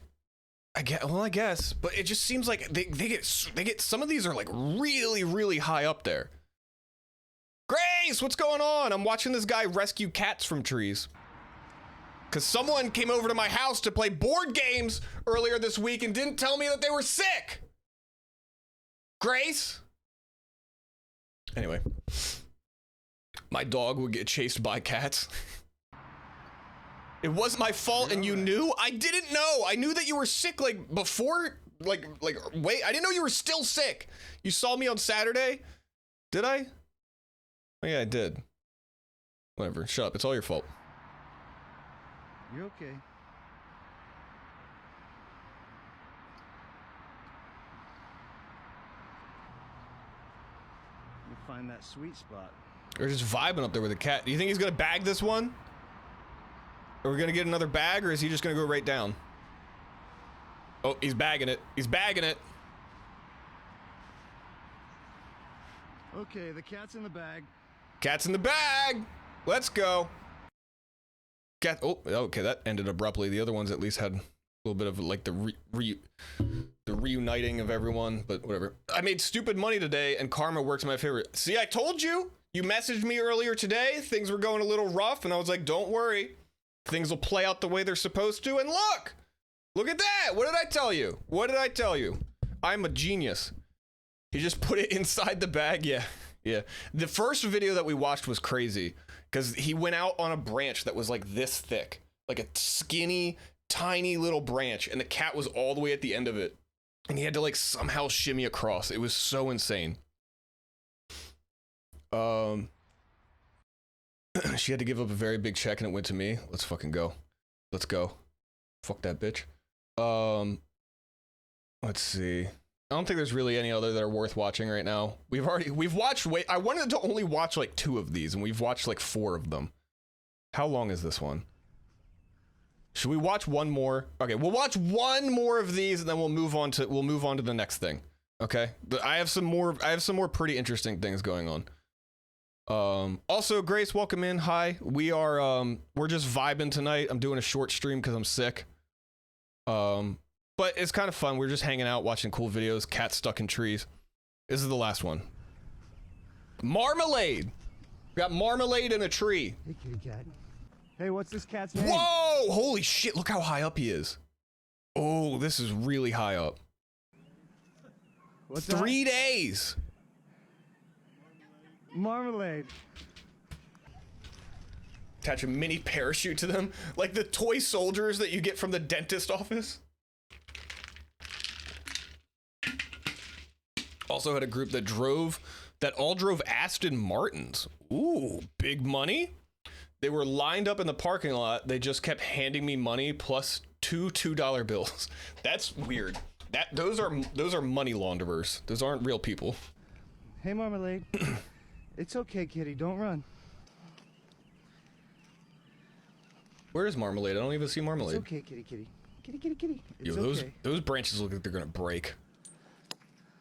Speaker 1: I guess, but it just seems like they get, some of these are like really, really high up there. Grace, what's going on? I'm watching this guy rescue cats from trees. Because someone came over to my house to play board games earlier this week and didn't tell me that they were sick. Grace? Anyway. My dog would get chased by cats. It was my fault and you knew? I didn't know. I knew that you were sick like before, wait, I didn't know you were still sick. You saw me on Saturday? Did I? Oh yeah, I did. Whatever, shut up. It's all your fault.
Speaker 2: You're okay. You'll find that sweet spot.
Speaker 1: We're just vibing up there with a cat. Do you think he's gonna bag this one? Are we gonna get another bag, or is he just gonna go right down? Oh, he's bagging it. He's bagging it.
Speaker 2: Okay, the cat's in the bag.
Speaker 1: Cat's in the bag. Let's go. Cat. Oh, okay, that ended abruptly. The other ones at least had a little bit of like the reuniting of everyone, but whatever. I made stupid money today, and karma works in my favor. See, I told you. You messaged me earlier today. Things were going a little rough, and I was like, don't worry. Things will play out the way they're supposed to. And look at that. What did I tell you? What did I tell you? I'm a genius. He just put it inside the bag. Yeah. The first video that we watched was crazy because he went out on a branch that was like this thick, like a skinny, tiny little branch, and the cat was all the way at the end of it, and he had to like somehow shimmy across. It was so insane. She had to give up a very big check and it went to me. Let's fucking go. Let's go. Fuck that bitch. Let's see. I don't think there's really any other that are worth watching right now. We've watched, I wanted to only watch like 2 of these, and we've watched like 4 of them. How long is this one? Should we watch one more? Okay, we'll watch one more of these, and then we'll move on to the next thing. Okay? I have some more pretty interesting things going on. Also, Grace, welcome in. Hi. We're just vibing tonight. I'm doing a short stream because I'm sick. But it's kind of fun. We're just hanging out, watching cool videos, cats stuck in trees. This is the last one. Marmalade. We got marmalade in a tree.
Speaker 2: Hey, kitty cat. Hey, what's this cat's name?
Speaker 1: Whoa! Holy shit, look how high up he is. Oh, this is really high up.
Speaker 2: What's
Speaker 1: 3 days.
Speaker 2: Marmalade.
Speaker 1: Attach a mini parachute to them, like the toy soldiers that you get from the dentist office. Also had a group that all drove Aston Martins. Ooh, big money. They were lined up in the parking lot. They just kept handing me money plus 2 $2 bills. That's weird. Those are money launderers. Those aren't real people.
Speaker 2: Hey, Marmalade. It's okay, kitty. Don't run.
Speaker 1: Where is Marmalade? I don't even see Marmalade.
Speaker 2: It's okay, kitty, kitty. Kitty, kitty, kitty. It's
Speaker 1: Yo,
Speaker 2: okay.
Speaker 1: those branches look like they're gonna break.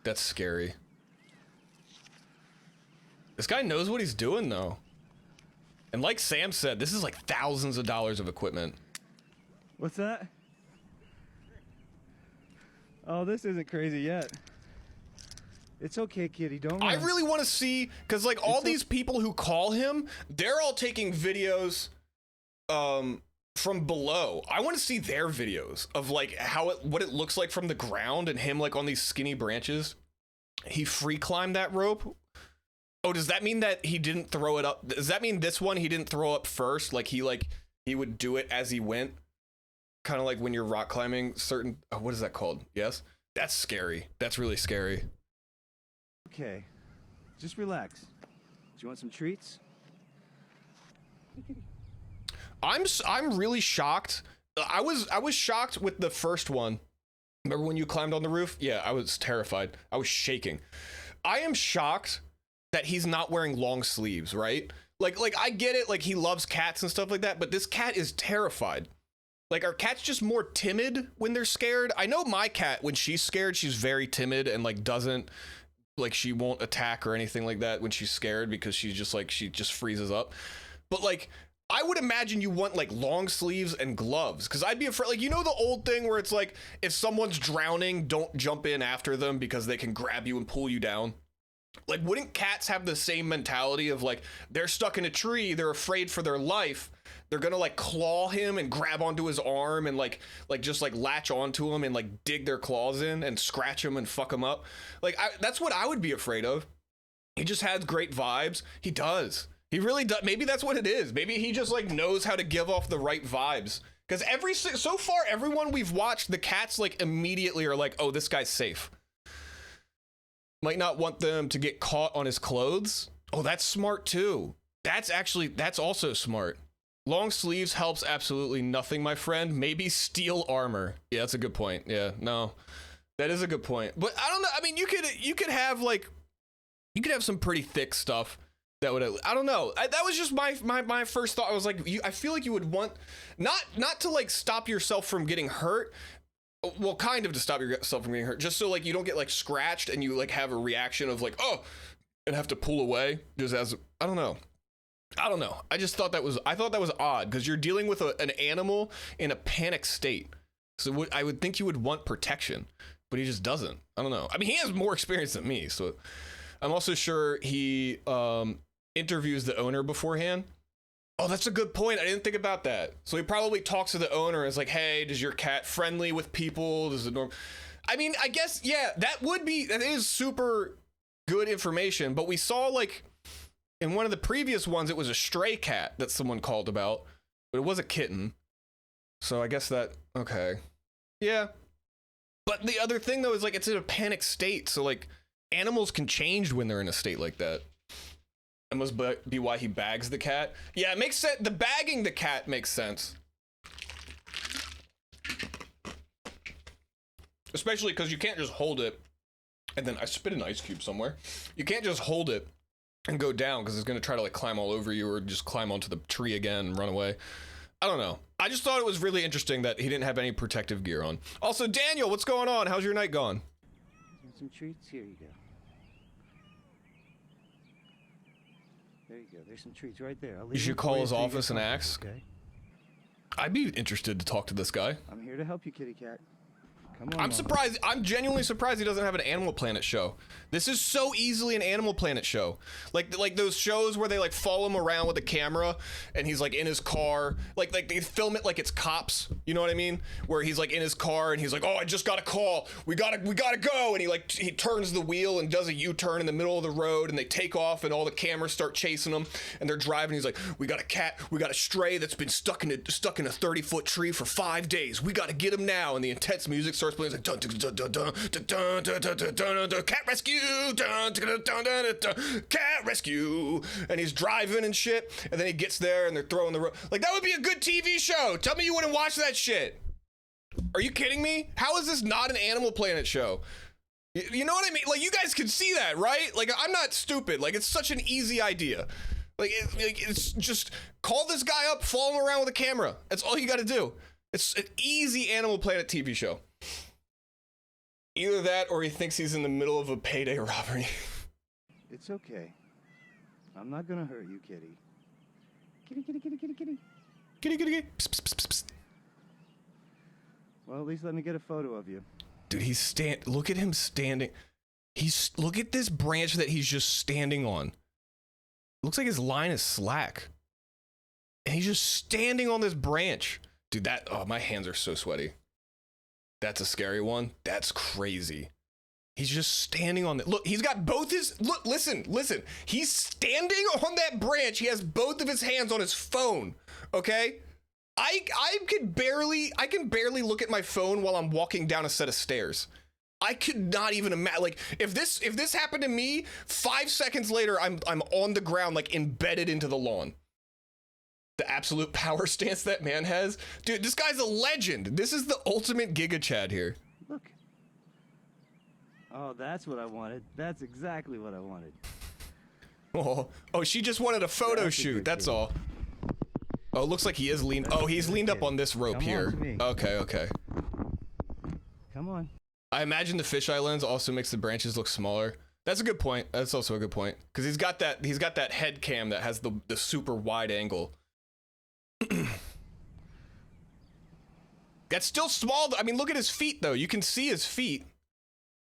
Speaker 1: That's scary. This guy knows what he's doing, though. And like Sam said, this is like thousands of dollars of equipment.
Speaker 2: What's that? Oh, this isn't crazy yet. It's okay, kitty. Don't run.
Speaker 1: I really want to see, because like all these people who call him, they're all taking videos from below. I want to see their videos of like what it looks like from the ground and him like on these skinny branches. He free climbed that rope. Oh, does that mean that he didn't throw it up? Does that mean this one he didn't throw up first? Like he would do it as he went? Kind of like when you're rock climbing certain, what is that called? Yes? That's scary. That's really scary.
Speaker 2: Okay. Just relax. Do you want some treats?
Speaker 1: I'm really shocked. I was shocked with the first one. Remember when you climbed on the roof? Yeah, I was terrified. I was shaking. I am shocked that he's not wearing long sleeves, right? Like I get it, like he loves cats and stuff like that, but this cat is terrified. Like, are cats just more timid when they're scared? I know my cat, when she's scared, she's very timid and like doesn't, like she won't attack or anything like that when she's scared because she's just like, she just freezes up. But like, I would imagine you want like long sleeves and gloves, because I'd be afraid, like, you know, the old thing where it's like, if someone's drowning, don't jump in after them because they can grab you and pull you down. Like, wouldn't cats have the same mentality of like, they're stuck in a tree, they're afraid for their life, they're gonna like claw him and grab onto his arm and like just like latch onto him and like dig their claws in and scratch him and fuck him up? Like, that's what I would be afraid of. He just has great vibes. He does. He really does. Maybe that's what it is. Maybe he just like knows how to give off the right vibes. Because so far, everyone we've watched, the cats like immediately are like, oh, this guy's safe. Might not want them to get caught on his clothes. Oh, that's smart too. That's also smart. Long sleeves helps absolutely nothing, my friend. Maybe steel armor. Yeah, that's a good point. Yeah, no, that is a good point. But I don't know. I mean, you could have like, you could have some pretty thick stuff that would, I don't know. That was just my first thought. I was like, I feel like you would want, not to like stop yourself from getting hurt. Well, kind of to stop yourself from getting hurt, just so like you don't get like scratched and you like have a reaction of like, oh, and have to pull away just as, I don't know. I just thought that was odd, because you're dealing with an animal in a panic state. So I would think you would want protection, but he just doesn't. I don't know. I mean, he has more experience than me, so I'm also sure he interviews the owner beforehand. Oh, that's a good point. I didn't think about that. So he probably talks to the owner and is like, hey, does your cat friendly with people? Does it I mean, I guess, yeah, that is super good information, but we saw like in one of the previous ones, it was a stray cat that someone called about, but it was a kitten. So I guess that, okay. Yeah. But the other thing though is like, it's in a panic state. So like animals can change when they're in a state like that. That must be why he bags the cat. Yeah, it makes sense. The bagging the cat makes sense. Especially because you can't just hold it. And then I spit an ice cube somewhere. You can't just hold it and go down, because it's going to try to like climb all over you or just climb onto the tree again and run away. I don't know. I just thought it was really interesting that he didn't have any protective gear on. Also, Daniel, what's going on? How's your night gone?
Speaker 2: Some treats. Here you go. There you go. There's some treats right there.
Speaker 1: You should call his office and ask.
Speaker 2: Okay.
Speaker 1: I'd be interested to talk to this guy.
Speaker 2: I'm here to help you, kitty cat. Come on,
Speaker 1: I'm surprised. I'm genuinely surprised he doesn't have an Animal Planet show. This is so easily an Animal Planet show. Like those shows where they like follow him around with a camera and he's like in his car. Like they film it like it's Cops. You know what I mean? Where he's like in his car and he's like, oh, I just got a call. We gotta go. And he turns the wheel and does a U-turn in the middle of the road, and they take off and all the cameras start chasing them and they're driving. He's like, we got a cat. We got a stray that's been stuck in a 30-foot tree for 5 days. We gotta get him now. And the intense music starts playing. It's like dun dun dun dun dun dun dun dun dun dun, cat rescue, dun dun dun dun dun, cat rescue, and he's driving and shit, and then he gets there and they're throwing the rope. Like, that would be a good TV show. Tell me you wouldn't watch that shit. Are you kidding me? How is this not an Animal Planet show? You know what I mean? Like, you guys can see that, right? Like, I'm not stupid. Like, it's such an easy idea. It's just call this guy up, follow him around with a camera. That's all you got to do. It's an easy Animal Planet TV show. Either that or he thinks he's in the middle of a payday robbery.
Speaker 2: It's okay. I'm not gonna hurt you, kitty. Kitty, kitty, kitty, kitty, kitty.
Speaker 1: Kitty, kitty, kitty. Psst, psst, psst, psst.
Speaker 2: Well, at least let me get a photo of you.
Speaker 1: Dude, look at him standing. Look at this branch that he's just standing on. Looks like his line is slack. And he's just standing on this branch. Dude, oh, my hands are so sweaty. That's a scary one. That's crazy. He's just standing on it. Look, he's got both his, look, listen. He's standing on that branch. He has both of his hands on his phone. Okay? I can barely look at my phone while I'm walking down a set of stairs. I could not even imagine, like, if this happened to me, 5 seconds later, I'm on the ground, like, embedded into the lawn. The absolute power stance that man has. Dude, this guy's a legend. This is the ultimate Giga Chad here.
Speaker 2: Look. Oh, that's what I wanted. That's exactly what I wanted.
Speaker 1: Oh, she just wanted a photo shoot. That's all. Oh, it looks like he is leaned. Oh, he's leaned up on this rope here. Okay.
Speaker 2: Come on.
Speaker 1: I imagine the fisheye lens also makes the branches look smaller. That's a good point. That's also a good point. Because he's got that head cam that has the super wide angle. That's still small. I mean, look at his feet though. You can see his feet.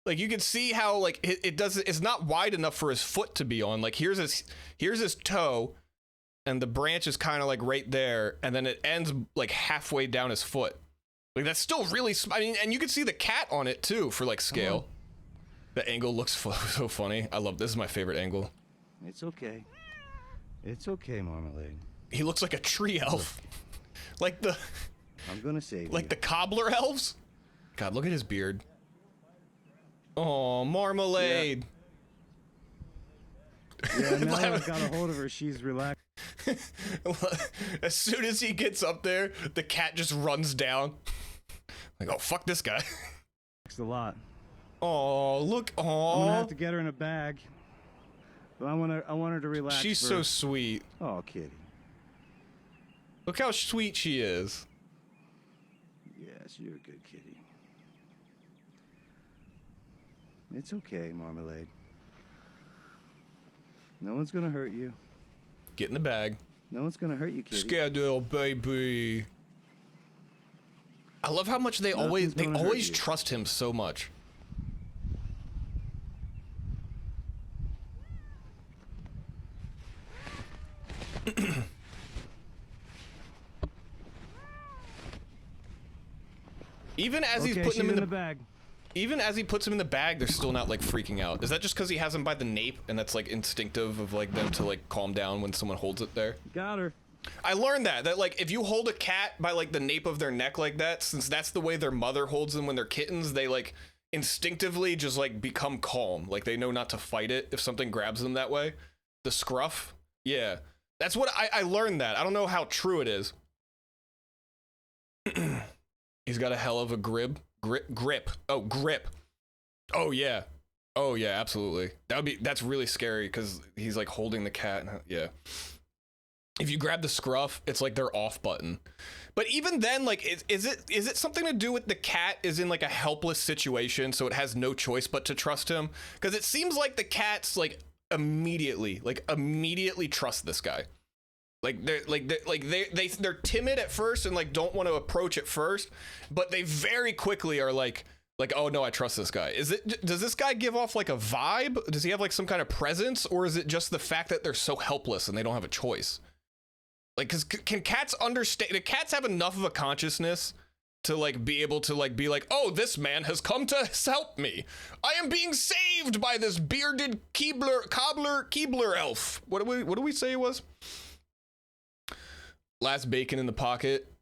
Speaker 1: Like, you can see how, like, it's not wide enough for his foot to be on. Like, here's his toe, and the branch is kind of like right there, and then it ends like halfway down his foot. Like, that's still really, I mean, and you can see the cat on it too for like scale. The angle looks so funny. I love this. Is my favorite angle.
Speaker 2: It's okay. It's okay, Marmalade.
Speaker 1: He looks like a tree elf. Like
Speaker 2: I'm gonna save
Speaker 1: like
Speaker 2: you.
Speaker 1: the cobbler elves. God, look at his beard. Oh, Marmalade.
Speaker 2: Yeah, now that I've got a hold of her, she's relaxed.
Speaker 1: As soon as he gets up there, the cat just runs down. Like, oh, fuck this guy.
Speaker 2: Thanks a lot.
Speaker 1: Oh, look. Oh,
Speaker 2: I'm gonna have to get her in a bag. But I want her to relax.
Speaker 1: She's
Speaker 2: first.
Speaker 1: so sweet.
Speaker 2: Oh, kitty.
Speaker 1: Look how sweet she is.
Speaker 2: Yes, you're a good kitty. It's okay, Marmalade. No one's gonna hurt you.
Speaker 1: Get in the bag.
Speaker 2: No one's gonna hurt you, kitty.
Speaker 1: Scared little baby. I love how much they always trust him so much. Even as he's putting him in the
Speaker 2: bag.
Speaker 1: Even as he puts him in the bag, they're still not like freaking out. Is that just because he has him by the nape and that's like instinctive of like them to like calm down when someone holds it there?
Speaker 2: Got her.
Speaker 1: I learned that like if you hold a cat by like the nape of their neck like that, since that's the way their mother holds them when they're kittens, they like instinctively just like become calm. Like they know not to fight it if something grabs them that way. The scruff. Yeah. That's what I learned that. I don't know how true it is. He's got a hell of a grip. Oh, grip. Oh yeah. Oh yeah, absolutely. That's really scary because he's like holding the cat. Yeah. If you grab the scruff, it's like their off button. But even then, like, is it something to do with the cat is in like a helpless situation, so it has no choice but to trust him? Because it seems like the cat's like immediately trust this guy. They're timid at first and like don't want to approach at first, but they very quickly are like, oh no, I trust this guy. Does this guy give off like a vibe? Does he have like some kind of presence, or is it just the fact that they're so helpless and they don't have a choice? Like, can cats understand? Do cats have enough of a consciousness to like be able to like be like, oh, this man has come to help me. I am being saved by this bearded Keebler elf. What do we say it was? Last bacon in the pocket.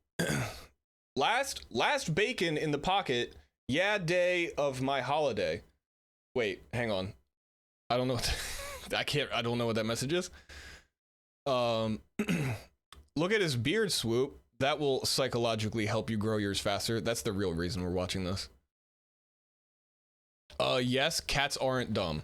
Speaker 1: last bacon in the pocket. Yeah, day of my holiday. Wait, hang on. I don't know. I don't know what that message is. Look at his beard swoop. That will psychologically help you grow yours faster. That's the real reason we're watching this. Yes, cats aren't dumb.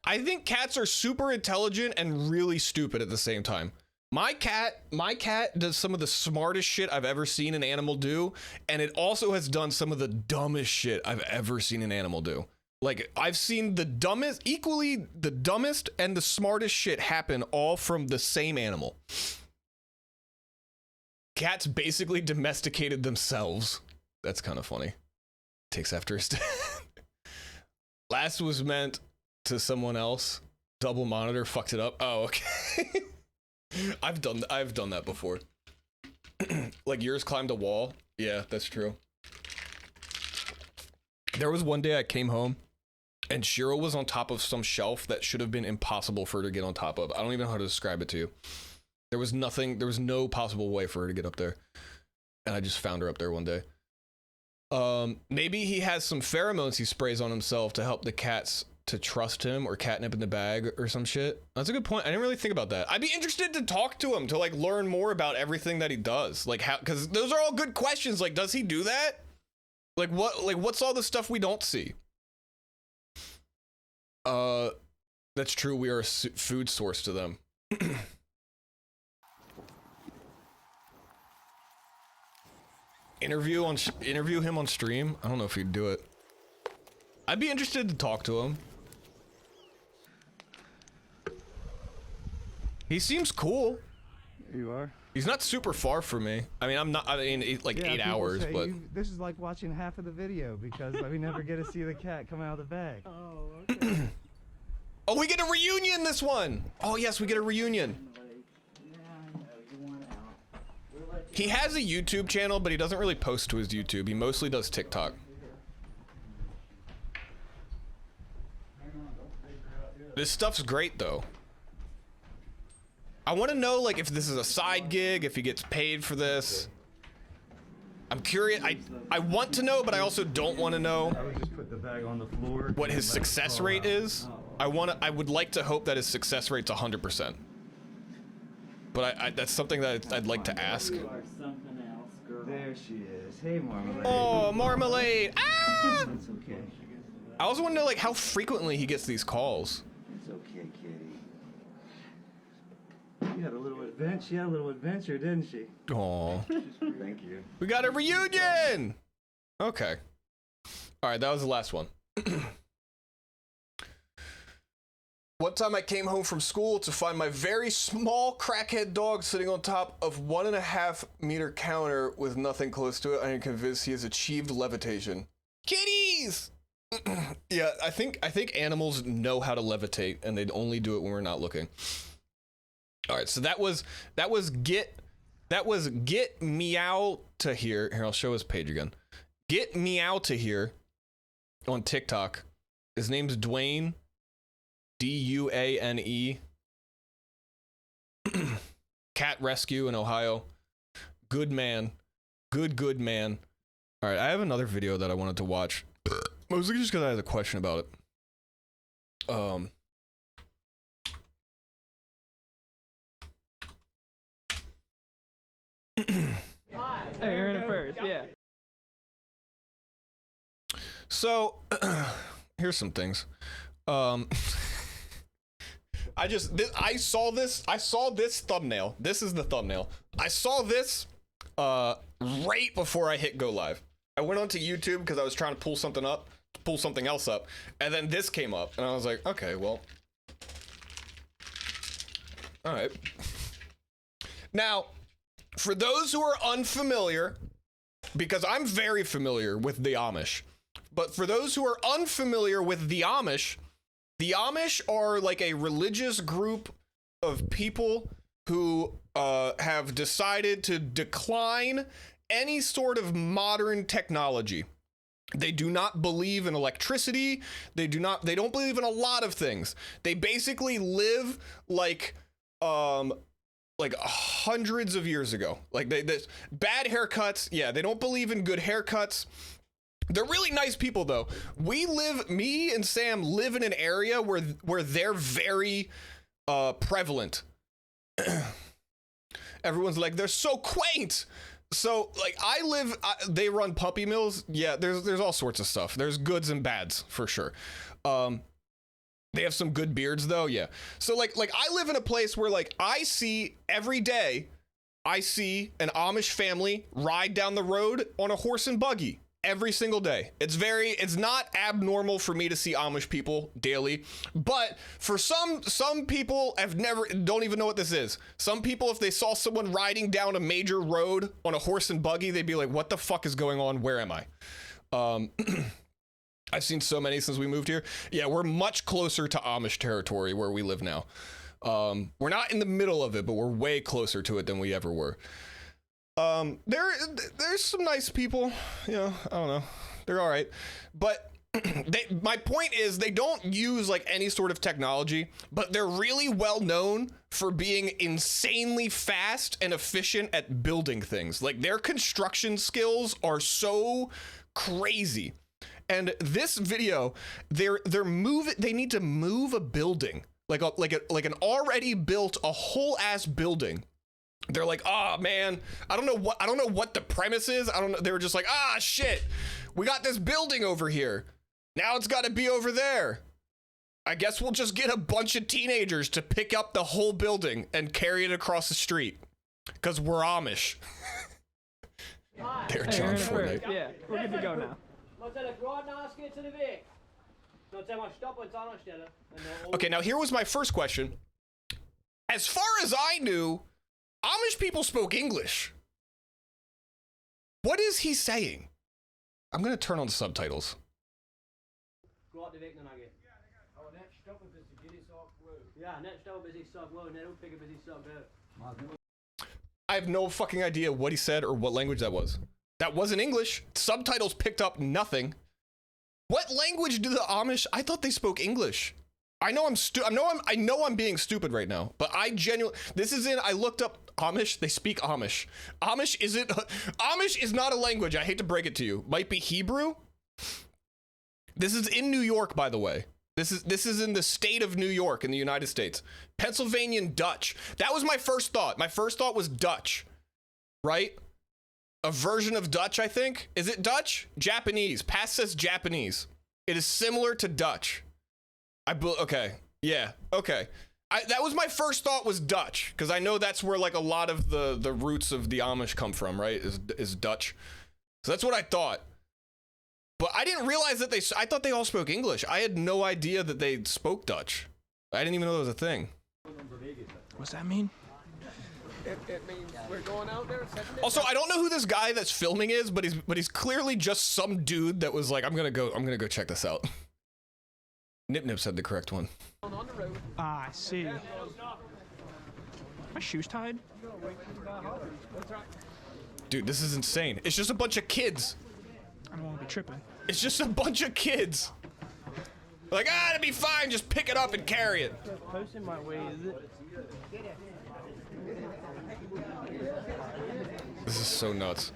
Speaker 1: I think cats are super intelligent and really stupid at the same time. My cat does some of the smartest shit I've ever seen an animal do, and it also has done some of the dumbest shit I've ever seen an animal do. Like, I've seen the dumbest and the smartest shit happen all from the same animal. Cats basically domesticated themselves. That's kind of funny. Takes after his death. Last was meant to someone else. Double monitor fucked it up. Oh, okay. I've done that before. Like yours climbed a wall. Yeah, that's true. There was one day I came home and Shiro was on top of some shelf that should have been impossible for her to get on top of. I don't even know how to describe it to you. There was no possible way for her to get up there. And I just found her up there one day. Maybe he has some pheromones he sprays on himself to help the cats to trust him, or catnip in the bag or some shit. That's a good point. I didn't really think about that. I'd be interested to talk to him to like learn more about everything that he does. Like how, because those are all good questions. Like, does he do that? Like what's all the stuff we don't see? That's true. We are a food source to them. Interview him on stream. I don't know if he'd do it. I'd be interested to talk to him. He seems cool.
Speaker 2: You are?
Speaker 1: He's not super far from me. I mean, like
Speaker 2: Yeah,
Speaker 1: 8
Speaker 2: people
Speaker 1: hours,
Speaker 2: say
Speaker 1: but
Speaker 2: this is like watching half of the video because we never get to see the cat come out of the bag.
Speaker 5: Oh, okay.
Speaker 1: oh, we get a reunion this one. Oh yes, we get a reunion. He has a YouTube channel, but he doesn't really post to his YouTube. He mostly does TikTok. This stuff's great though. I want to know like if this is a side gig, if he gets paid for this. I'm curious. I want to know, but I also don't want to know
Speaker 2: I would just put the bag on the floor.
Speaker 1: what his success rate is. I would like to hope that his success rate's 100%. But that's something that I'd like to ask.
Speaker 2: There she is. Hey, Marmalade.
Speaker 1: Oh, Marmalade! Ah!
Speaker 2: It's okay.
Speaker 1: I also want to know like how frequently he gets these calls.
Speaker 2: It's okay, kitty. She had a little adventure. She had a little adventure, didn't she?
Speaker 1: Aw.
Speaker 2: Thank you.
Speaker 1: We got a reunion! Okay. Alright, that was the last one. One time I came home from school to find my very small crackhead dog sitting on top of 1.5 meter counter with nothing close to it. I am convinced he has achieved levitation. Kitties! Yeah, I think animals know how to levitate and they'd only do it when we're not looking. All right, so that was get meow to here. Here, I'll show his page again. Get meow to here on TikTok. His name's Dwayne, Duane. Cat rescue in Ohio. Good man, good man. All right, I have another video that I wanted to watch. Mostly just because I had a question about it.
Speaker 6: Hey, you're in it first, yeah.
Speaker 1: So, here's some things. I saw this thumbnail. This is the thumbnail. I saw this right before I hit go live. I went onto YouTube because I was trying to pull something else up, and then this came up, and I was like, okay, well, all right. Now, for those who are unfamiliar, because I'm very familiar with the Amish, but for those who are unfamiliar with the Amish are like a religious group of people who have decided to decline any sort of modern technology. They do not believe in electricity. They don't believe in a lot of things. They basically live like hundreds of years ago. Like they bad haircuts. Yeah, they don't believe in good haircuts. They're really nice people though. Me and Sam live in an area where they're very prevalent. Everyone's like, they're so quaint. So like they run puppy mills. Yeah, there's all sorts of stuff. There's goods and bads for sure. They have some good beards though. Yeah. So like I live in a place where like I see every day, I see an Amish family ride down the road on a horse and buggy every single day. It's not abnormal for me to see Amish people daily, but for some people don't even know what this is. Some people, if they saw someone riding down a major road on a horse and buggy, they'd be like, what the fuck is going on? Where am I? I've seen so many since we moved here. Yeah, we're much closer to Amish territory where we live now. We're not in the middle of it, but we're way closer to it than we ever were. There's some nice people, you know, I don't know. They're all right. But my point is they don't use like any sort of technology, but they're really well known for being insanely fast and efficient at building things. Like their construction skills are so crazy. And this video, they need to move a building, like an already built, a whole ass building. They're like, oh man, I don't know what the premise is. I don't know. They were just like, shit, we got this building over here. Now it's got to be over there. I guess we'll just get a bunch of teenagers to pick up the whole building and carry it across the street. Because we're Amish. They're John Fortnite.
Speaker 6: Yeah, we're good to go now.
Speaker 1: Okay, now here was my first question. As far as I knew, Amish people spoke English. What is he saying? I'm going to turn on the subtitles. I have no fucking idea what he said or what language that was. That wasn't English. Subtitles picked up nothing. What language do the Amish? I thought they spoke English. I know I'm being stupid right now, but I looked up Amish. They speak Amish. Amish is not a language. I hate to break it to you. Might be Hebrew. This is in New York, by the way. This is in the state of New York in the United States. Pennsylvanian Dutch. That was my first thought. My first thought was Dutch, right? A version of Dutch, I think. Is it Dutch? Japanese. Past says Japanese. It is similar to Dutch. Okay. Yeah. Okay. That was my first thought was Dutch, because I know that's where like a lot of the roots of the Amish come from, right? Is Dutch. So that's what I thought. But I didn't realize that I thought they all spoke English. I had no idea that they spoke Dutch. I didn't even know it was a thing.
Speaker 6: What's that mean?
Speaker 7: It means we're going out there.
Speaker 1: Also, I don't know who this guy that's filming is, but he's clearly just some dude that was like, I'm gonna go check this out. Nip Nip said the correct one.
Speaker 6: I see. My shoes tied?
Speaker 1: Dude, this is insane. It's just a bunch of kids.
Speaker 6: I don't want to be tripping.
Speaker 1: It's just a bunch of kids. Like, it'll be fine. Just pick it up and carry it.
Speaker 6: Posting my way, is it?
Speaker 1: This is so nuts.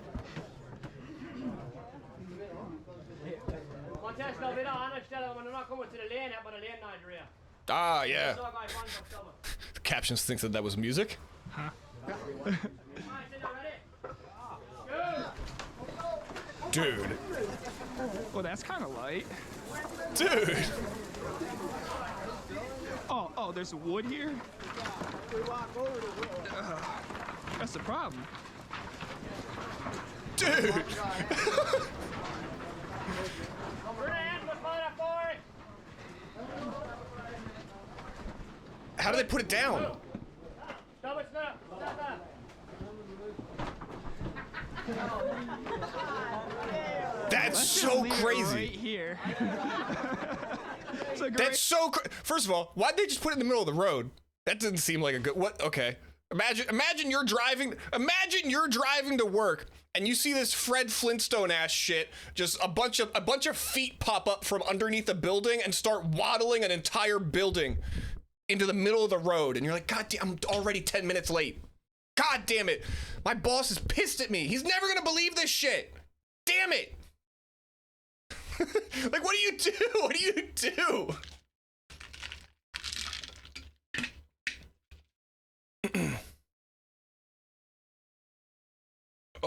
Speaker 1: Ah, yeah. The captions thinks that was music.
Speaker 6: Huh?
Speaker 1: Dude.
Speaker 6: Well, that's kind of light.
Speaker 1: Dude.
Speaker 6: Oh, there's wood here? That's the problem.
Speaker 1: Dude. How do they put it down? That's so crazy.
Speaker 6: Right here.
Speaker 1: That's so First of all, why'd they just put it in the middle of the road? That didn't seem like a good okay. Imagine you're driving to work and you see this Fred Flintstone ass shit, just a bunch of feet pop up from underneath a building and start waddling an entire building into the middle of the road, and you're like, God damn, I'm already 10 minutes late. God damn it. My boss is pissed at me. He's never gonna believe this shit. Damn it. Like, what do you do? What do you do?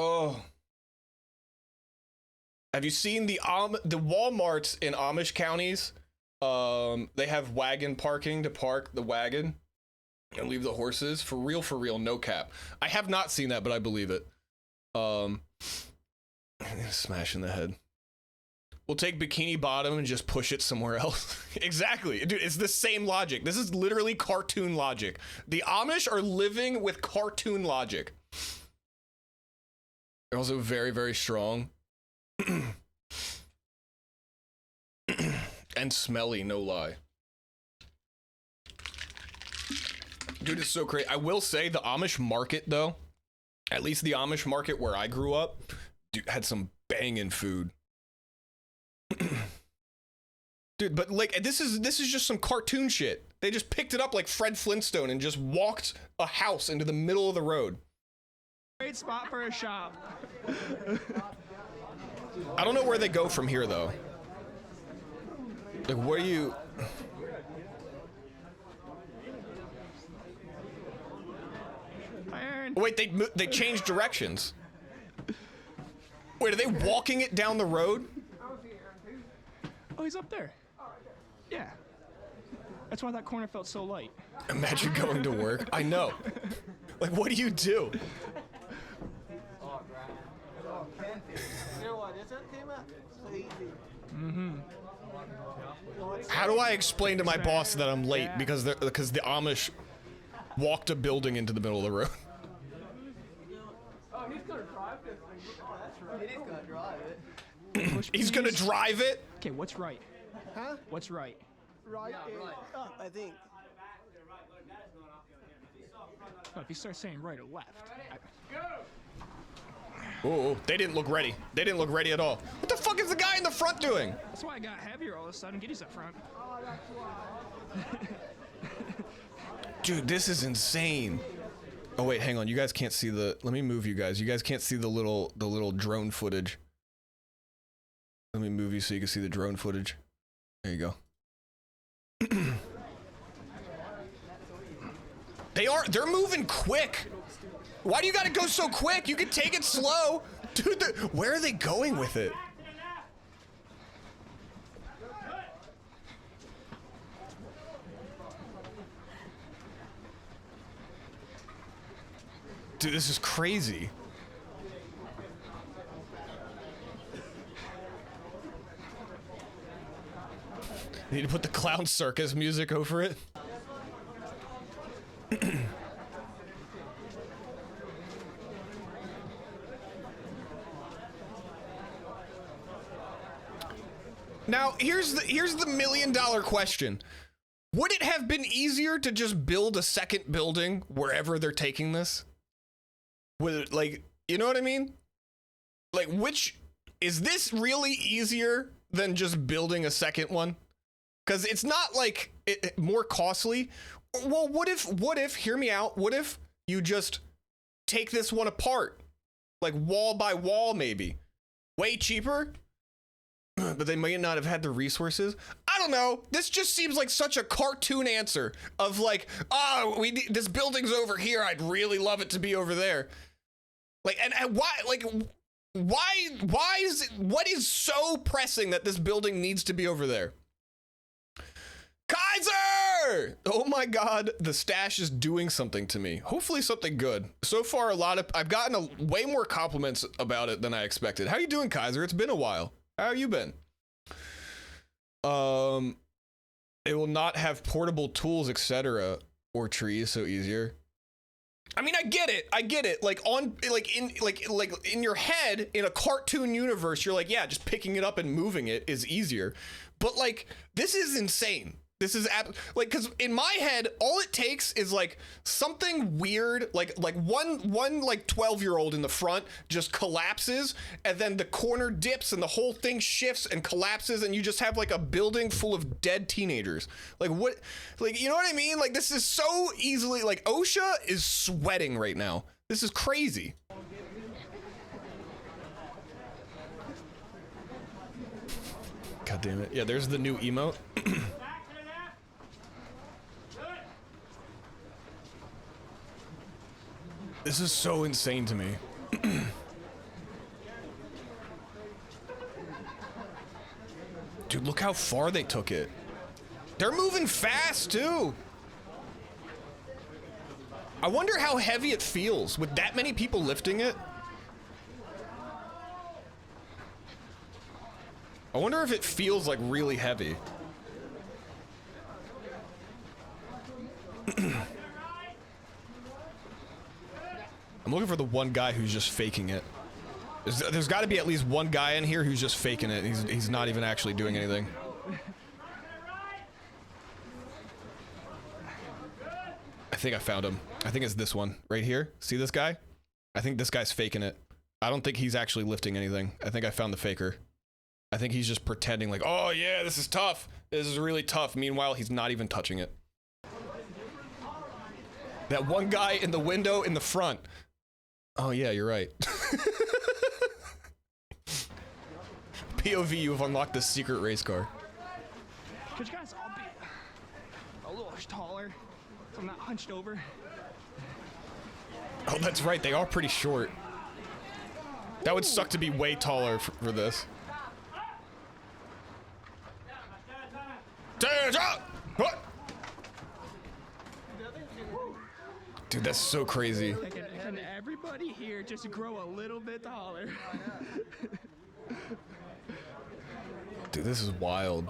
Speaker 1: Oh. Have you seen the Walmarts in Amish counties? They have wagon parking to park the wagon and leave the horses. For real, no cap. I have not seen that, but I believe it. Smash in the head. We'll take Bikini Bottom and just push it somewhere else. Exactly. Dude, it's the same logic. This is literally cartoon logic. The Amish are living with cartoon logic. They're also very, very strong. And smelly, no lie. Dude, it's so crazy. I will say the Amish market, though, at least the Amish market where I grew up, dude, had some banging food. Dude, but like this is just some cartoon shit. They just picked it up like Fred Flintstone and just walked a house into the middle of the road.
Speaker 6: Great spot for a shop.
Speaker 1: I don't know where they go from here, though. Like, where do you...
Speaker 6: Iron.
Speaker 1: Wait, they changed directions. Wait, are they walking it down the road?
Speaker 6: Oh, he's up there. Yeah. That's why that corner felt so light.
Speaker 1: Imagine going to work. I know. Like, what do you do? How do I explain to my boss that I'm late because the Amish walked a building into the middle of the road?
Speaker 7: Oh, he's gonna drive this thing. Oh, that's right. He's gonna drive it.
Speaker 1: He's gonna drive it?
Speaker 6: Okay, what's right?
Speaker 7: Huh?
Speaker 6: What's right?
Speaker 7: Right. Up, I think.
Speaker 6: Oh, if you start saying right or left.
Speaker 1: Oh, they didn't look ready. They didn't look ready at all. What the fuck is the guy in the front doing?
Speaker 6: That's why I got heavier all of a sudden. Giddy's up front.
Speaker 1: Dude, this is insane. Oh wait, hang on. You guys can't see the. Let me move you guys. You guys can't see the little drone footage. Let me move you so you can see the drone footage. There you go. They're moving quick. Why do you gotta go so quick? You can take it slow. Dude, where are they going with it? Dude, this is crazy. Need to put the clown circus music over it. Now, here's the $1 million question. Would it have been easier to just build a second building wherever they're taking this? Would it, like, you know what I mean? Like, is this really easier than just building a second one? Because it's not like more costly. Well, what if, hear me out, what if you just take this one apart? Like wall by wall, maybe. Way cheaper? But they may not have had the resources. I don't know. This just seems like such a cartoon answer of like, oh, this building's over here. I'd really love it to be over there. Like, and why, like, why is it, what is so pressing that this building needs to be over there? Kaiser! Oh my God, the stash is doing something to me. Hopefully something good. So far, I've gotten way more compliments about it than I expected. How you doing, Kaiser? It's been a while. How have you been? It will not have portable tools, etc., or trees, so easier. I mean, I get it. Like in your head, in a cartoon universe, you're like, yeah, just picking it up and moving it is easier. But like, this is insane. This is like, because in my head, all it takes is like something weird, like one like 12-year-old in the front just collapses, and then the corner dips, and the whole thing shifts and collapses, and you just have like a building full of dead teenagers. Like what? Like, you know what I mean? Like, this is so easily, like, OSHA is sweating right now. This is crazy. God damn it! Yeah, there's the new emote. This is so insane to me. Dude, look how far they took it. They're moving fast, too. I wonder how heavy it feels with that many people lifting it. I wonder if it feels like really heavy. I'm looking for the one guy who's just faking it. There's got to be at least one guy in here who's just faking it. He's not even actually doing anything. I think I found him. I think it's this one right here. See this guy? I think this guy's faking it. I don't think he's actually lifting anything. I think I found the faker. I think he's just pretending like, oh yeah, this is tough. This is really tough. Meanwhile, he's not even touching it. That one guy in the window in the front. Oh yeah, you're right. POV, you have unlocked the secret race car.
Speaker 6: Could you guys all be a little taller so I'm not hunched over?
Speaker 1: Oh, that's right. They are pretty short. That would suck to be way taller for this. What? Dude, that's so crazy.
Speaker 6: Can everybody here just grow a little bit taller?
Speaker 1: Dude, this is wild.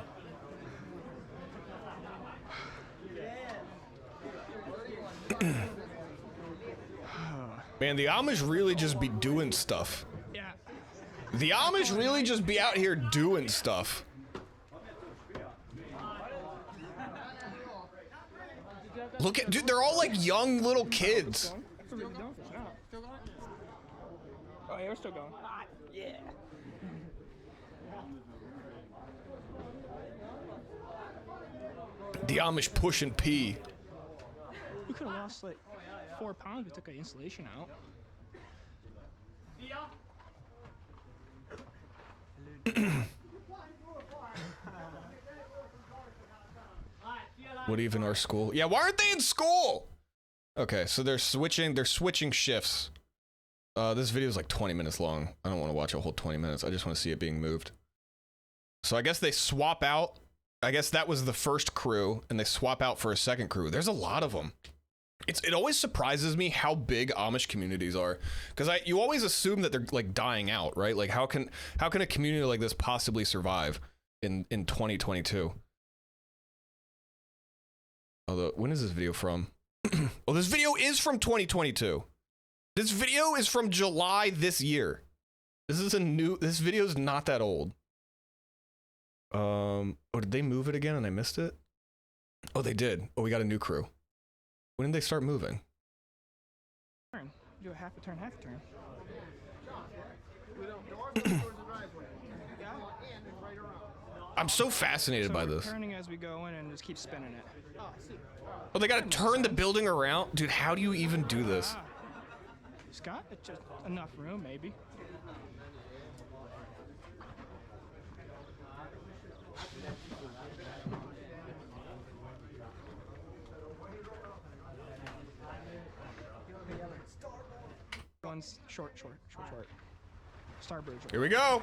Speaker 1: Man, the Amish really just be doing stuff.
Speaker 6: Yeah.
Speaker 1: The Amish really just be out here doing stuff. Look at, dude, they're all like young little kids.
Speaker 6: Oh, yeah, we're still going. Yeah.
Speaker 1: The Amish push and pee.
Speaker 6: We could have lost like 4 pounds. We took our insulation out.
Speaker 1: What even our school? Yeah, why aren't they in school? Okay, so they're switching shifts. This video is like 20 minutes long. I don't want to watch a whole 20 minutes. I just want to see it being moved. So I guess they swap out. I guess that was the first crew, and they swap out for a second crew. There's a lot of them. It always surprises me how big Amish communities are, because you always assume that they're like dying out, right? Like how can a community like this possibly survive in 2022? Although, when is this video from? Oh, this video is from 2022. This video is from July this year. This video is not that old. Oh, did they move it again and I missed it? Oh, they did. Oh, we got a new crew. When did they start moving?
Speaker 6: Turn. Do a half a turn, half a turn.
Speaker 1: I'm so fascinated by
Speaker 6: we're
Speaker 1: this.
Speaker 6: turning as we go in and just keep spinning it.
Speaker 1: Oh, they gotta turn the building around? Dude, how do you even do this?
Speaker 6: Scott, it's just enough room, maybe. One's short. Starbridge.
Speaker 1: Here we go.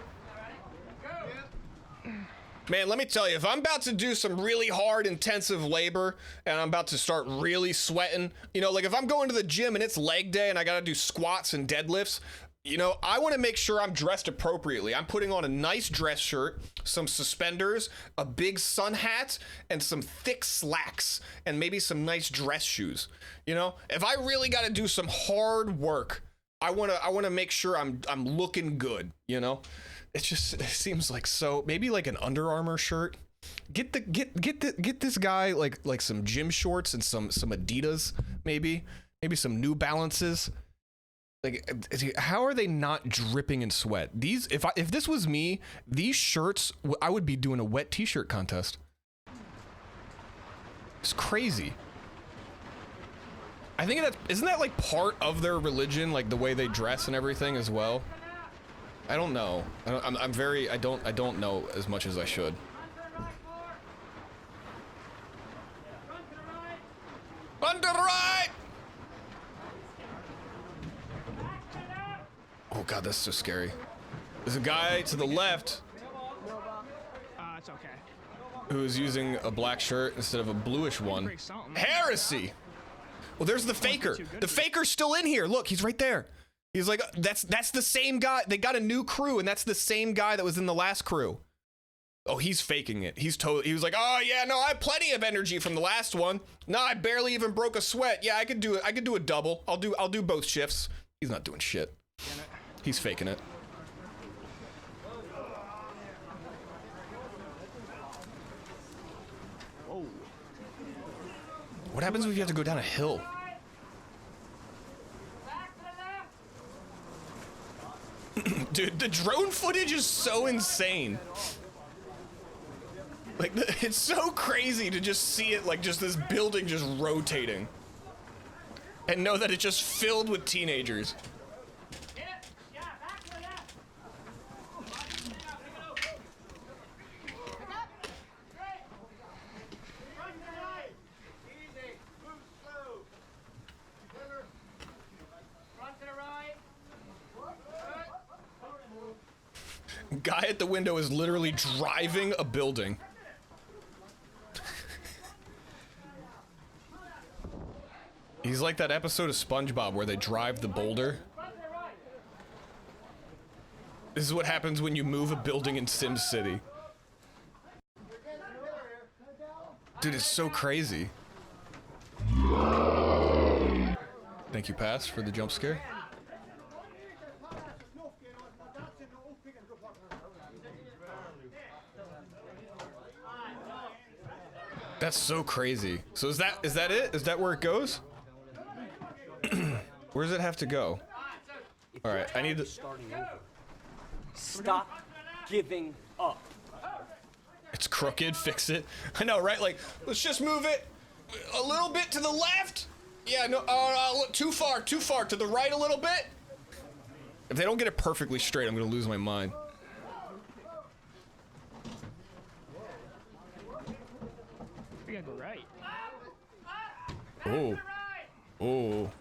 Speaker 1: Man, let me tell you, if I'm about to do some really hard, intensive labor and I'm about to start really sweating, you know, like if I'm going to the gym and it's leg day and I gotta do squats and deadlifts, you know, I want to make sure I'm dressed appropriately. I'm putting on a nice dress shirt, some suspenders, a big sun hat, and some thick slacks, and maybe some nice dress shoes. You know, if I really got to do some hard work, I want to make sure I'm looking good, you know? It seems like so, maybe like an Under Armour shirt. Get this guy like some gym shorts and some Adidas, maybe some New Balances. Like, how are they not dripping in sweat? These, if this was me, these shirts, I would be doing a wet t-shirt contest. It's crazy. I think isn't that like part of their religion, like the way they dress and everything as well? I don't know. I don't know as much as I should. On the right! Oh god, that's so scary. There's a guy to the left.
Speaker 6: It's okay.
Speaker 1: who is using a black shirt instead of a bluish one.
Speaker 6: Break something.
Speaker 1: Heresy! Well, there's the faker. The faker's still in here. Look, he's right there. He's like, that's the same guy. They got a new crew, and that's the same guy that was in the last crew. Oh, he's faking it. He was like, oh yeah, no, I have plenty of energy from the last one. No, I barely even broke a sweat. Yeah, I could do it. I could do a double. I'll do both shifts. He's not doing shit. He's faking it.
Speaker 6: Whoa.
Speaker 1: What happens if you have to go down a hill? Dude, the drone footage is so insane. Like, it's so crazy to just see it, like, just this building just rotating. And know that it's just filled with teenagers. Guy at the window is literally driving a building. He's like that episode of SpongeBob where they drive the boulder. This is what happens when you move a building in Sim City. Dude, it's so crazy. Thank you, Pass, for the jump scare. That's so crazy. So is that it? Is that where it goes? Where does it have to go? All right, I need to...
Speaker 8: Stop giving up.
Speaker 1: It's crooked, fix it. I know, right? Like, let's just move it a little bit to the left. Yeah, no, too far, to the right a little bit. If they don't get it perfectly straight, I'm gonna lose my mind.
Speaker 6: We gotta go right.
Speaker 1: Oh. Oh.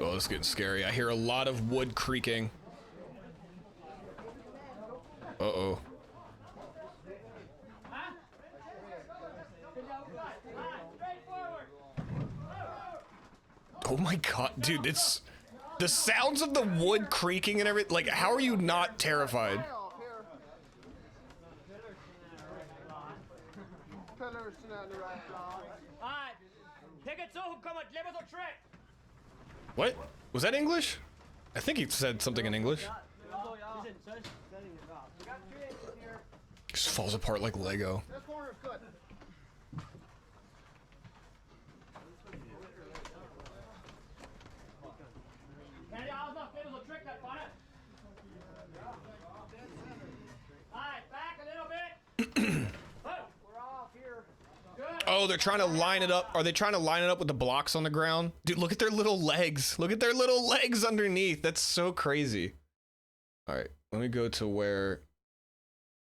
Speaker 1: Oh, this is getting scary. I hear a lot of wood creaking. Uh-oh. Oh my god, dude, it's... The sounds of the wood creaking and everything, like, how are you not terrified? What? Was that English? I think he said something in English. Just falls apart like Lego. Oh, they're trying to line it up. Are they trying to line it up with the blocks on the ground? Dude, look at their little legs. Look at their little legs underneath. That's so crazy. All right, let me go to where,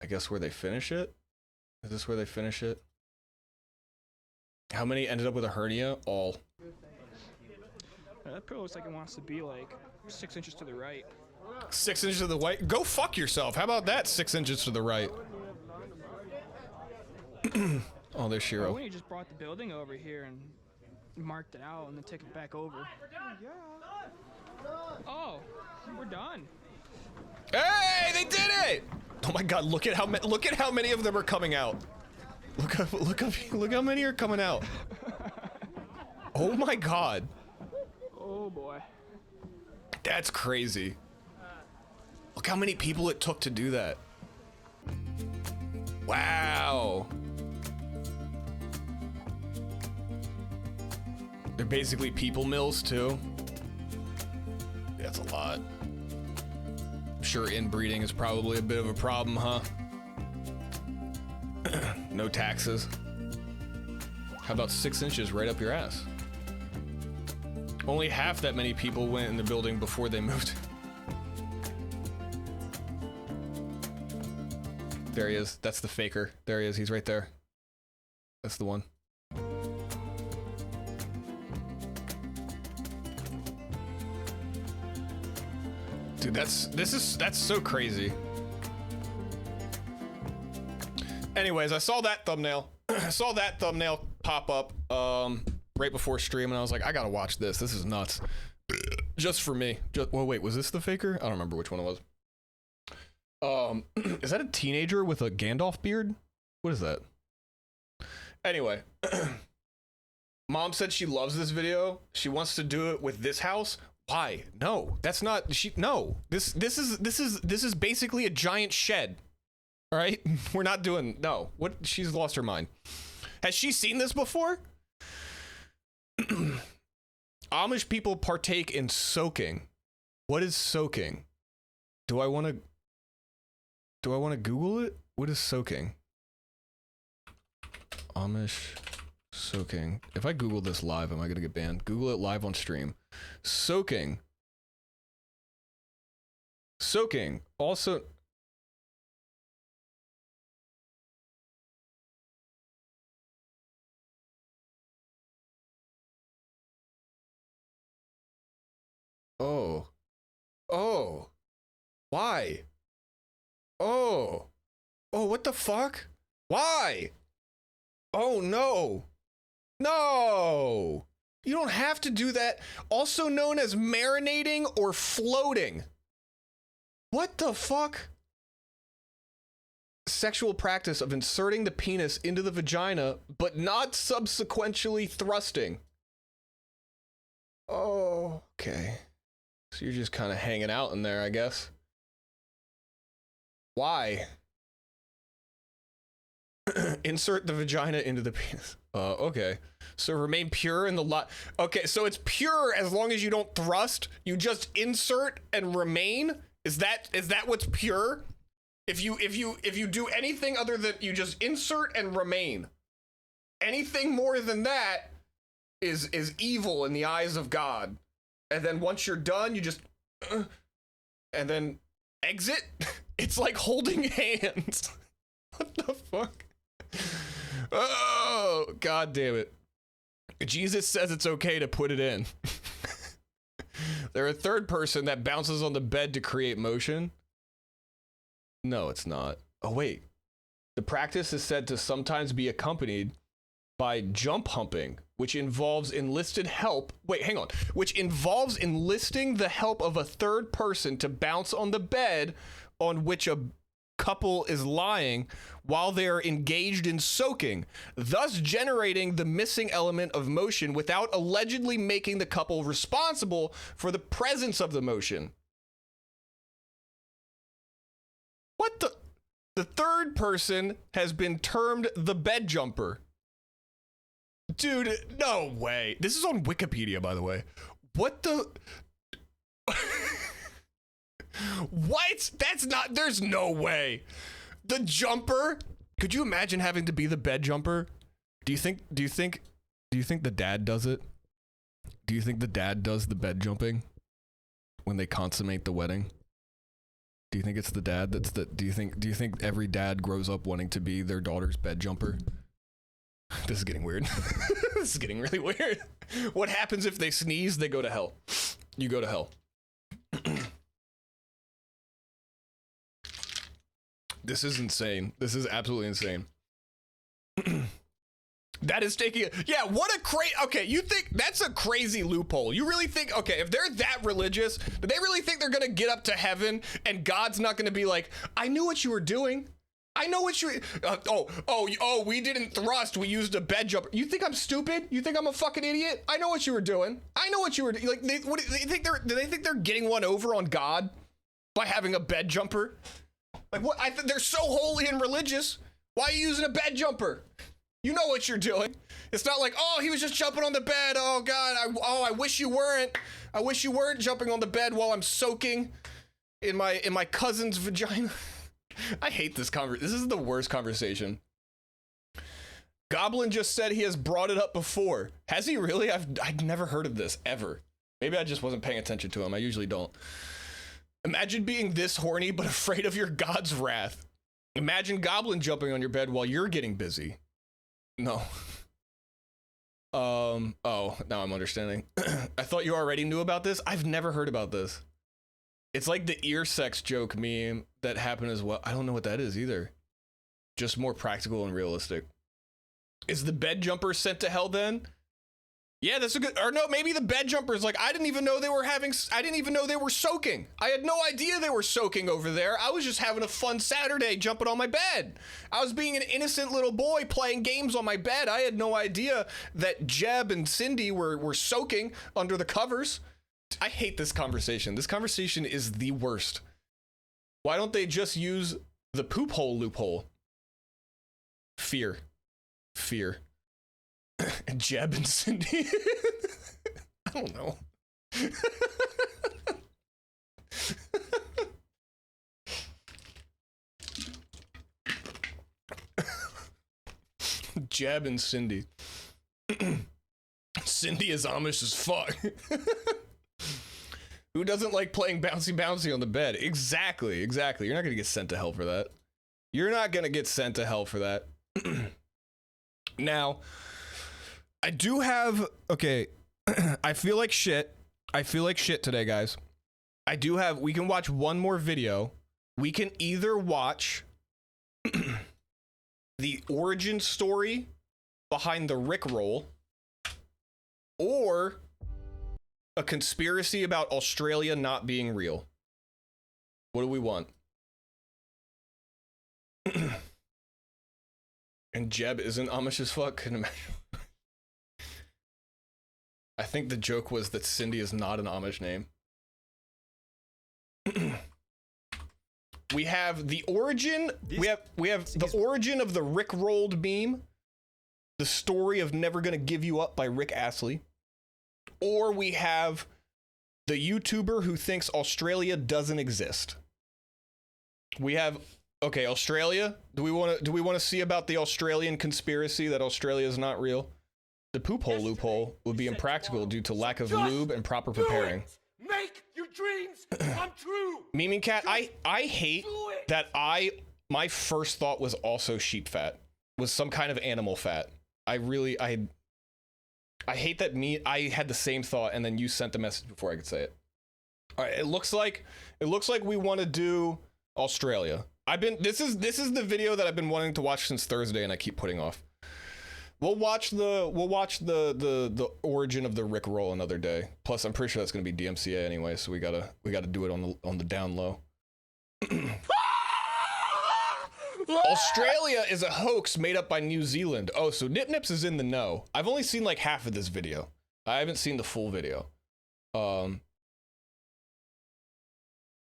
Speaker 1: I guess where they finish it. Is this where they finish it? How many ended up with a hernia? All.
Speaker 6: That pillow looks like it wants to be like 6 inches to the right.
Speaker 1: 6 inches to the right? Go fuck yourself. How about that? 6 inches to the right. Oh, there's Shiro.
Speaker 6: When you just brought the building over here and marked it out and then take it back over. Yeah. Oh, we're done.
Speaker 1: Hey, they did it! Oh my god, look at how many of them are coming out. Look how many are coming out. Oh my god.
Speaker 6: Oh boy.
Speaker 1: That's crazy. Look how many people it took to do that. Wow. They're basically people mills too. That's a lot. I'm sure inbreeding is probably a bit of a problem, huh? No taxes. How about 6 inches right up your ass? Only half that many people went in the building before they moved. There he is. That's the faker. There he is. He's right there. That's the one. Dude, that's so crazy. Anyways, I saw that thumbnail. I saw that thumbnail pop up right before stream, and I was like, I gotta watch this. This is nuts. Just for me. Well, wait, was this the faker? I don't remember which one it was. Is that a teenager with a Gandalf beard? What is that? Anyway, Mom said she loves this video. She wants to do it with this house. Why? No, that's not. No. This is basically a giant shed. All right, we're not doing. No, what? She's lost her mind. Has she seen this before? Amish people partake in soaking. What is soaking? Do I want to Google it? What is soaking? Amish soaking. If I Google this live, am I gonna get banned? Google it live on stream. Soaking. Soaking. Also. Oh. Oh. Why? Oh. Oh, what the fuck? Why? Oh, no. No. You don't have to do that. Also known as marinating or floating. What the fuck? Sexual practice of inserting the penis into the vagina, but not subsequently thrusting. Oh, okay. So you're just kind of hanging out in there, I guess. Why? Insert the vagina into the penis. Okay. So remain pure in the lot. Okay, so it's pure as long as you don't thrust. You just insert and remain. Is that what's pure? If you do anything other than you just insert and remain, anything more than that is evil in the eyes of God. And then once you're done, you just and then exit. It's like holding hands. What the fuck? Oh, God damn it. Jesus says it's okay to put it in. They're a third person that bounces on the bed to create motion. No, it's not. Oh, wait. The practice is said to sometimes be accompanied by jump humping, which involves enlisted help. Wait, hang on. Which involves enlisting the help of a third person to bounce on the bed on which a couple is lying while they are engaged in soaking, thus generating the missing element of motion without allegedly making the couple responsible for the presence of the motion. What the? The third person has been termed the bed jumper. Dude, no way. This is on Wikipedia, by the way. What the? What? That's not, there's no way. The jumper? Could you imagine having to be the bed jumper? Do you think the dad does it? Do you think the dad does the bed jumping when they consummate the wedding? Do you think it's the dad that's the, do you think every dad grows up wanting to be their daughter's bed jumper? This is getting weird. This is getting really weird. What happens if they sneeze? They go to hell. You go to hell. This is insane. This is absolutely insane. That is taking it. Yeah, what a crazy. Okay, you think that's a crazy loophole? You really think, okay, if they're that religious, do they really think they're gonna get up to heaven and God's not gonna be like, I knew what you were doing. I know what you. We didn't thrust. We used a bed jumper. You think I'm stupid? You think I'm a fucking idiot? I know what you were doing. I know what you were like. What do they think do they think they're getting one over on God by having a bed jumper? Like what? They're so holy and religious. Why are you using a bed jumper? You know what you're doing. It's not like, oh, he was just jumping on the bed. Oh God. I wish you weren't. I wish you weren't jumping on the bed while I'm soaking in my cousin's vagina. I hate this conversation. This is the worst conversation. Goblin just said he has brought it up before. Has he really? I've never heard of this ever. Maybe I just wasn't paying attention to him. I usually don't. Imagine being this horny but afraid of your God's wrath. Imagine Goblin jumping on your bed while you're getting busy. No. Oh, now I'm understanding. I thought you already knew about this. I've never heard about this. It's like the ear sex joke meme that happened as well. I don't know what that is either. just more practical and realistic. Is the bed jumper sent to hell then? Yeah, that's a good, or no, maybe the bed jumpers, like, I didn't even know they were soaking. I had no idea they were soaking over there. I was just having a fun Saturday jumping on my bed. I was being an innocent little boy playing games on my bed. I had no idea that Jeb and Cindy were soaking under the covers. I hate this conversation. This conversation is the worst. Why don't they just use the poop hole loophole? Fear. Jeb and Cindy. I don't know. Jeb and Cindy. Cindy is Amish as fuck. Who doesn't like playing bouncy bouncy on the bed? Exactly. You're not gonna get sent to hell for that. Now, I do have, okay, I feel like shit today, guys. We can watch one more video. We can either watch the origin story behind the Rickroll, or a conspiracy about Australia not being real. What do we want? And Jeb isn't Amish as fuck. Can imagine. I think the joke was that Cindy is not an Amish name. We have the origin. We have the origin of the Rickrolled meme. The story of Never Gonna Give You Up by Rick Astley. Or we have the YouTuber who thinks Australia doesn't exist. We have, okay, Australia. Do we want to see about the Australian conspiracy that Australia is not real? The poop hole loophole would be impractical due to lack of lube and proper preparing.
Speaker 8: Make your dreams come true.
Speaker 1: Mimi Cat, I hate that my first thought was also sheep fat, was some kind of animal fat. I hate that I had the same thought and then you sent the message before I could say it. All right, it looks like we want to do Australia. This is the video that I've been wanting to watch since Thursday and I keep putting off. We'll watch the origin of the Rickroll another day. Plus, I'm pretty sure that's gonna be DMCA anyway, so we gotta do it on the down low. Australia is a hoax made up by New Zealand. Oh, so Nip Nips is in the know. I've only seen like half of this video. I haven't seen the full video.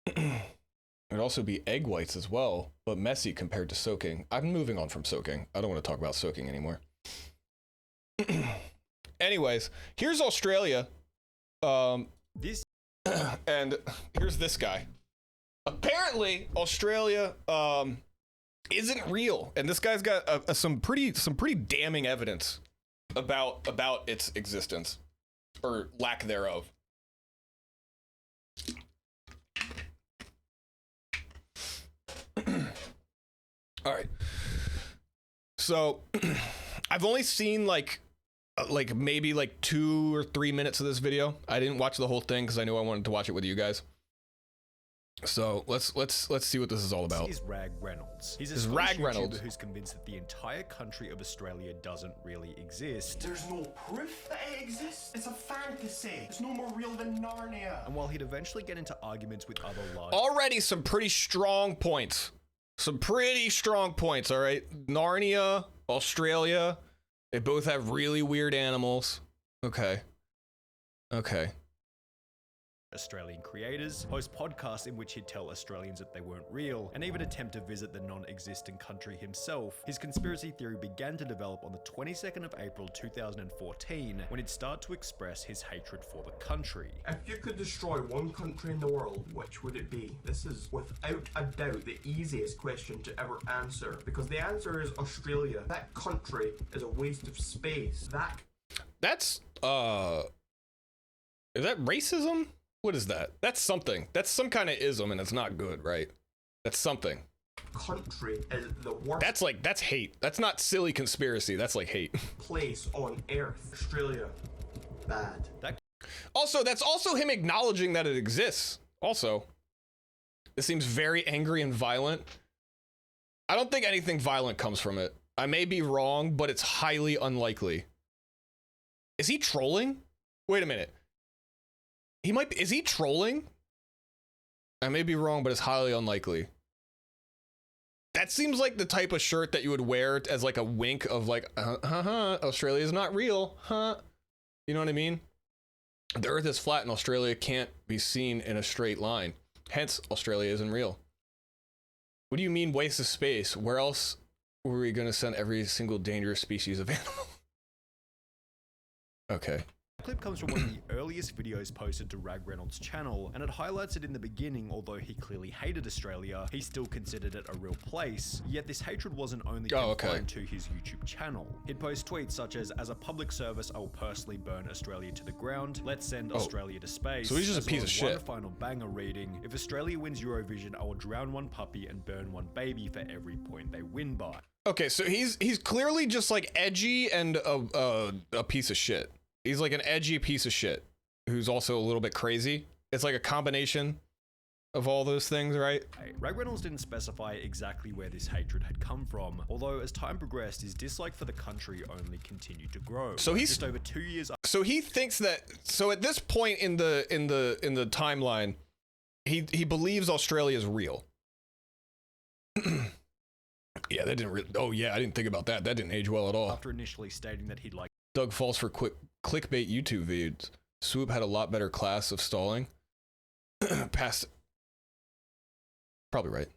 Speaker 1: It'd also be egg whites as well, but messy compared to soaking. I'm moving on from soaking. I don't want to talk about soaking anymore. Anyways, here's Australia. And here's this guy. Apparently, Australia isn't real, and this guy's got some pretty damning evidence about its existence or lack thereof. All right. So I've only seen like maybe like 2 or 3 minutes of this video. I didn't watch the whole thing because I knew I wanted to watch it with you guys. So let's see what this is all about.
Speaker 9: This is Rag Reynolds. He's a
Speaker 1: Rag
Speaker 9: YouTuber
Speaker 1: Reynolds
Speaker 9: who's convinced that the entire country of Australia doesn't really exist.
Speaker 10: There's no proof that it exists. It's a fantasy. It's no more real than Narnia.
Speaker 9: And while he'd eventually get into arguments with other large...
Speaker 1: Already some pretty strong points. All right? Narnia, Australia, they both have really weird animals. Okay.
Speaker 9: Australian creators, host podcasts in which he'd tell Australians that they weren't real, and even attempt to visit the non-existent country himself. His conspiracy theory began to develop on the 22nd of April 2014, when he'd start to express his hatred for the country.
Speaker 10: If you could destroy one country in the world, which would it be? This is without a doubt the easiest question to ever answer, because the answer is Australia. That country is a waste of space.
Speaker 1: That's is that racism? What is that? That's something. That's some kind of ism, and it's not good, right? That's something.
Speaker 10: Country is the worst.
Speaker 1: That's hate. That's not silly conspiracy. That's like hate.
Speaker 10: Place on Earth. Australia, bad.
Speaker 1: Also, that's also him acknowledging that it exists. Also, it seems very angry and violent. I don't think anything violent comes from it. I may be wrong, but it's highly unlikely. Is he trolling? Wait a minute. He might be, is he trolling? I may be wrong, but it's highly unlikely. That seems like the type of shirt that you would wear as like a wink of like, Australia is not real, huh? You know what I mean? The earth is flat and Australia can't be seen in a straight line. Hence, Australia isn't real. What do you mean waste of space? Where else were we going to send every single dangerous species of animal? Okay.
Speaker 9: The clip comes from one of the earliest videos posted to Rag Reynolds' channel, and it highlights it in the beginning. Although he clearly hated Australia, he still considered it a real place, yet this hatred wasn't only confined to his YouTube channel. He'd post tweets such as a public service, I will personally burn Australia to the ground, let's send Australia to space.
Speaker 1: So he's just a piece of shit.
Speaker 9: One final banger reading, if Australia wins Eurovision, I will drown one puppy and burn one baby for every point they win by.
Speaker 1: Okay, so he's clearly just like edgy and a piece of shit. He's like an edgy piece of shit who's also a little bit crazy. It's like a combination of all those things, right?
Speaker 9: Rag Reynolds didn't specify exactly where this hatred had come from, although as time progressed, his dislike for the country only continued to grow.
Speaker 1: So he's
Speaker 9: just over 2 years.
Speaker 1: So he thinks that. So at this point in the timeline, he believes Australia is real. Yeah, that didn't. Oh yeah, I didn't think about that. That didn't age well at all.
Speaker 9: After initially stating that he'd like.
Speaker 1: Doug falls for clickbait YouTube videos. Swoop had a lot better class of stalling. Past. Probably right.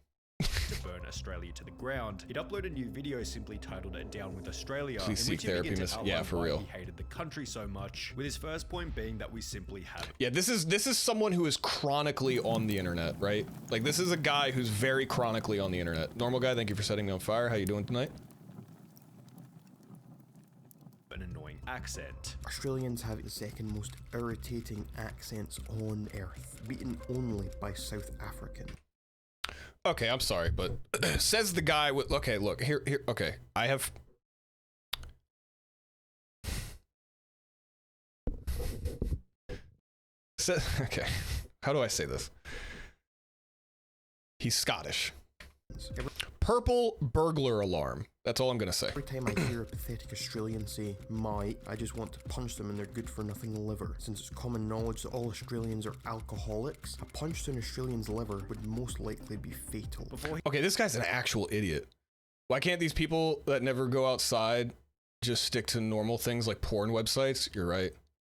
Speaker 9: To burn Australia to the ground, he'd upload a new video simply titled "Down with Australia," in
Speaker 1: Please
Speaker 9: which
Speaker 1: seek
Speaker 9: he
Speaker 1: therapy,
Speaker 9: began to outline
Speaker 1: for
Speaker 9: why
Speaker 1: real.
Speaker 9: he hated the country so much, with his first point being that we simply have.
Speaker 1: Yeah, this is someone who is chronically on the internet, right? Like this is a guy who's very chronically on the internet. Normal guy, thank you for setting me on fire. How you doing tonight?
Speaker 9: An annoying accent.
Speaker 11: Australians have the second most irritating accents on earth, beaten only by South African.
Speaker 1: Okay, I'm sorry, but says the guy with, okay, look, here, okay, I have, okay, how do I say this? He's Scottish. Purple burglar alarm. That's all I'm gonna say.
Speaker 11: Every time I hear a pathetic Australian say, "my," I just want to punch them in their good-for-nothing liver. Since it's common knowledge that all Australians are alcoholics, a punch to an Australian's liver would most likely be fatal.
Speaker 1: Okay, this guy's an actual idiot. Why can't these people that never go outside just stick to normal things like porn websites? You're right.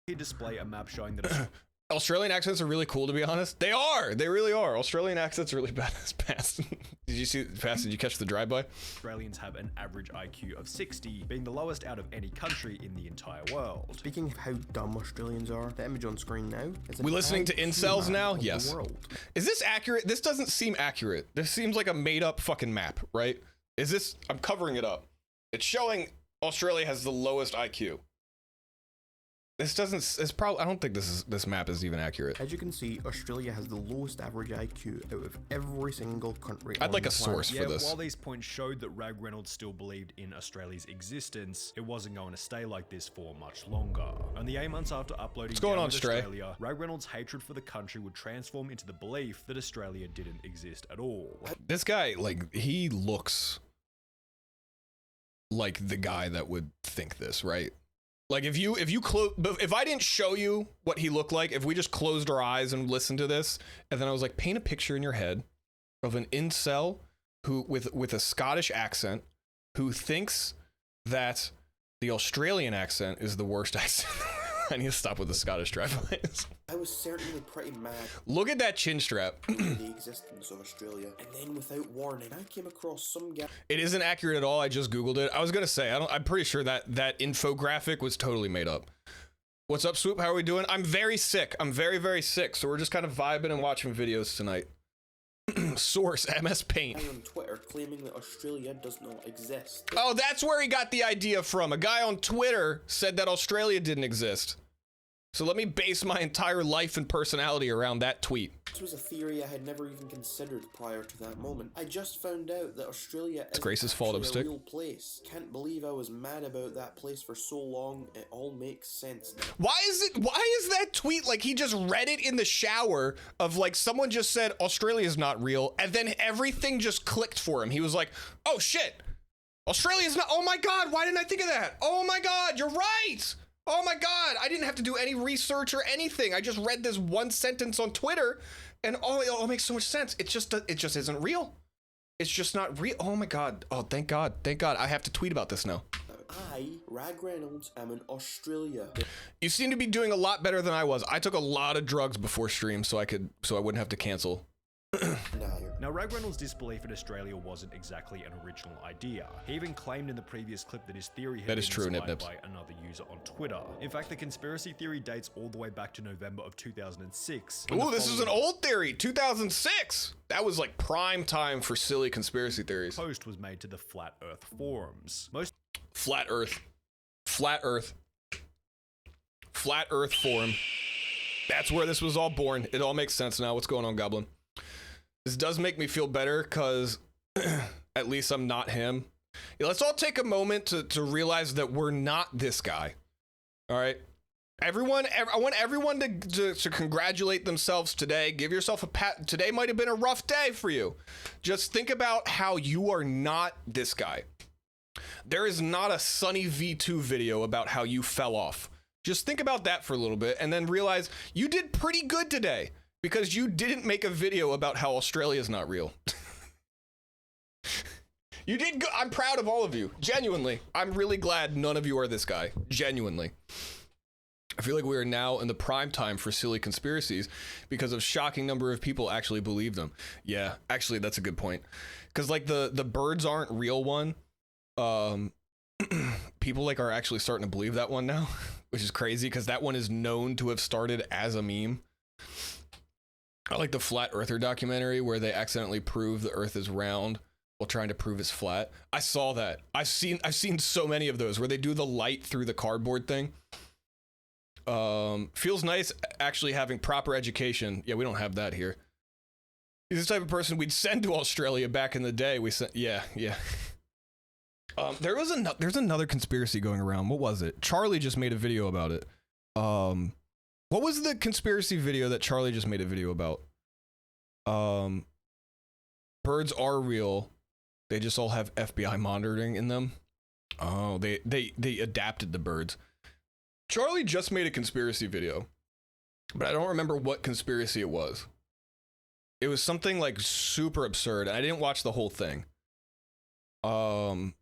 Speaker 9: He display a map showing that
Speaker 1: Australian accents are really cool, to be honest. They are. They really are. Australian accents are really bad. Fast. Did you see fast? Did you catch the drive-by?
Speaker 9: Australians have an average IQ of 60, being the lowest out of any country in the entire world.
Speaker 11: Speaking of how dumb Australians are, the image on screen now is
Speaker 1: we listening to incels now? Yes. Is this accurate? This doesn't seem accurate. This seems like a made-up fucking map, right? Is this? I'm covering it up. It's showing Australia has the lowest IQ. This doesn't, it's probably, I don't think this map is even accurate.
Speaker 11: As you can see, Australia has the lowest average IQ out of every single country.
Speaker 1: I'd like a source for this.
Speaker 9: While these points showed that Rag Reynolds still believed in Australia's existence, it wasn't going to stay like this for much longer. Only 8 months after uploading
Speaker 1: What's going on,
Speaker 9: Australia, Rag Reynolds' hatred for the country would transform into the belief that Australia didn't exist at all.
Speaker 1: This guy, like, he looks like the guy that would think this, right? Like if I didn't show you what he looked like, if we just closed our eyes and listened to this, and then I was like, paint a picture in your head of an incel who with a Scottish accent who thinks that the Australian accent is the worst accent. I need to stop with the Scottish drive-bys.
Speaker 11: I was certainly pretty mad.
Speaker 1: Look at that chin strap.
Speaker 11: The existence of Australia, and then without warning, I came across some guy.
Speaker 1: It isn't accurate at all. I just Googled it. I was gonna say, I'm pretty sure that infographic was totally made up. What's up, Swoop? How are we doing? I'm very sick. I'm very, very sick. So we're just kind of vibing and watching videos tonight. Source, MS Paint.
Speaker 11: On Twitter claiming that Australia does not exist.
Speaker 1: Oh, that's where he got the idea from. A guy on Twitter said that Australia didn't exist. So let me base my entire life and personality around that tweet.
Speaker 11: This was a theory I had never even considered prior to that moment. I just found out that Australia is
Speaker 1: Grace's fault,
Speaker 11: actually a
Speaker 1: stick.
Speaker 11: real place. Can't believe I was mad about that place for so long. It all makes sense now.
Speaker 1: Why is that tweet like he just read it in the shower of like someone just said Australia's not real and then everything just clicked for him. He was like, oh shit, Australia's not, oh my God, why didn't I think of that? Oh my God, you're right. Oh my God, I didn't have to do any research or anything. I just read this one sentence on Twitter and it all makes so much sense. It just isn't real. It's just not real. Oh my God. Oh, thank God. Thank God. I have to tweet about this now.
Speaker 11: I, Rag Reynolds, am in Australia.
Speaker 1: You seem to be doing a lot better than I was. I took a lot of drugs before stream so I wouldn't have to cancel.
Speaker 9: Now, Rag Reynolds' disbelief in Australia wasn't exactly an original idea. He even claimed in the previous clip that his theory had been inspired by another user on Twitter. In fact, the conspiracy theory dates all the way back to November of 2006.
Speaker 1: Ooh, this is an old theory, 2006. That was like prime time for silly conspiracy theories.
Speaker 9: Post was made to the Flat Earth forums.
Speaker 1: Flat Earth forum. That's where this was all born. It all makes sense now. What's going on, Goblin? This does make me feel better because at least I'm not him. Yeah, let's all take a moment to realize that we're not this guy. All right. I want everyone to congratulate themselves today. Give yourself a pat. Today might have been a rough day for you. Just think about how you are not this guy. There is not a Sunny V2 video about how you fell off. Just think about that for a little bit and then realize you did pretty good today. Because you didn't make a video about how Australia is not real. You did good. I'm proud of all of you. Genuinely. I'm really glad none of you are this guy. Genuinely. I feel like we are now in the prime time for silly conspiracies because a shocking number of people actually believe them. Yeah, actually, that's a good point. Because like the birds aren't real one. People like are actually starting to believe that one now, which is crazy because that one is known to have started as a meme. I like the Flat Earther documentary where they accidentally prove the Earth is round while trying to prove it's flat. I saw that. I've seen so many of those where they do the light through the cardboard thing. Feels nice actually having proper education. Yeah, we don't have that here. He's the type of person we'd send to Australia back in the day. We sent, yeah. There's another conspiracy going around. What was it? Charlie just made a video about it. What was the conspiracy video that Charlie just made a video about? Birds are real. They just all have FBI monitoring in them. Oh, they adapted the birds. Charlie just made a conspiracy video, but I don't remember what conspiracy it was. It was something like super absurd. I didn't watch the whole thing. Oh,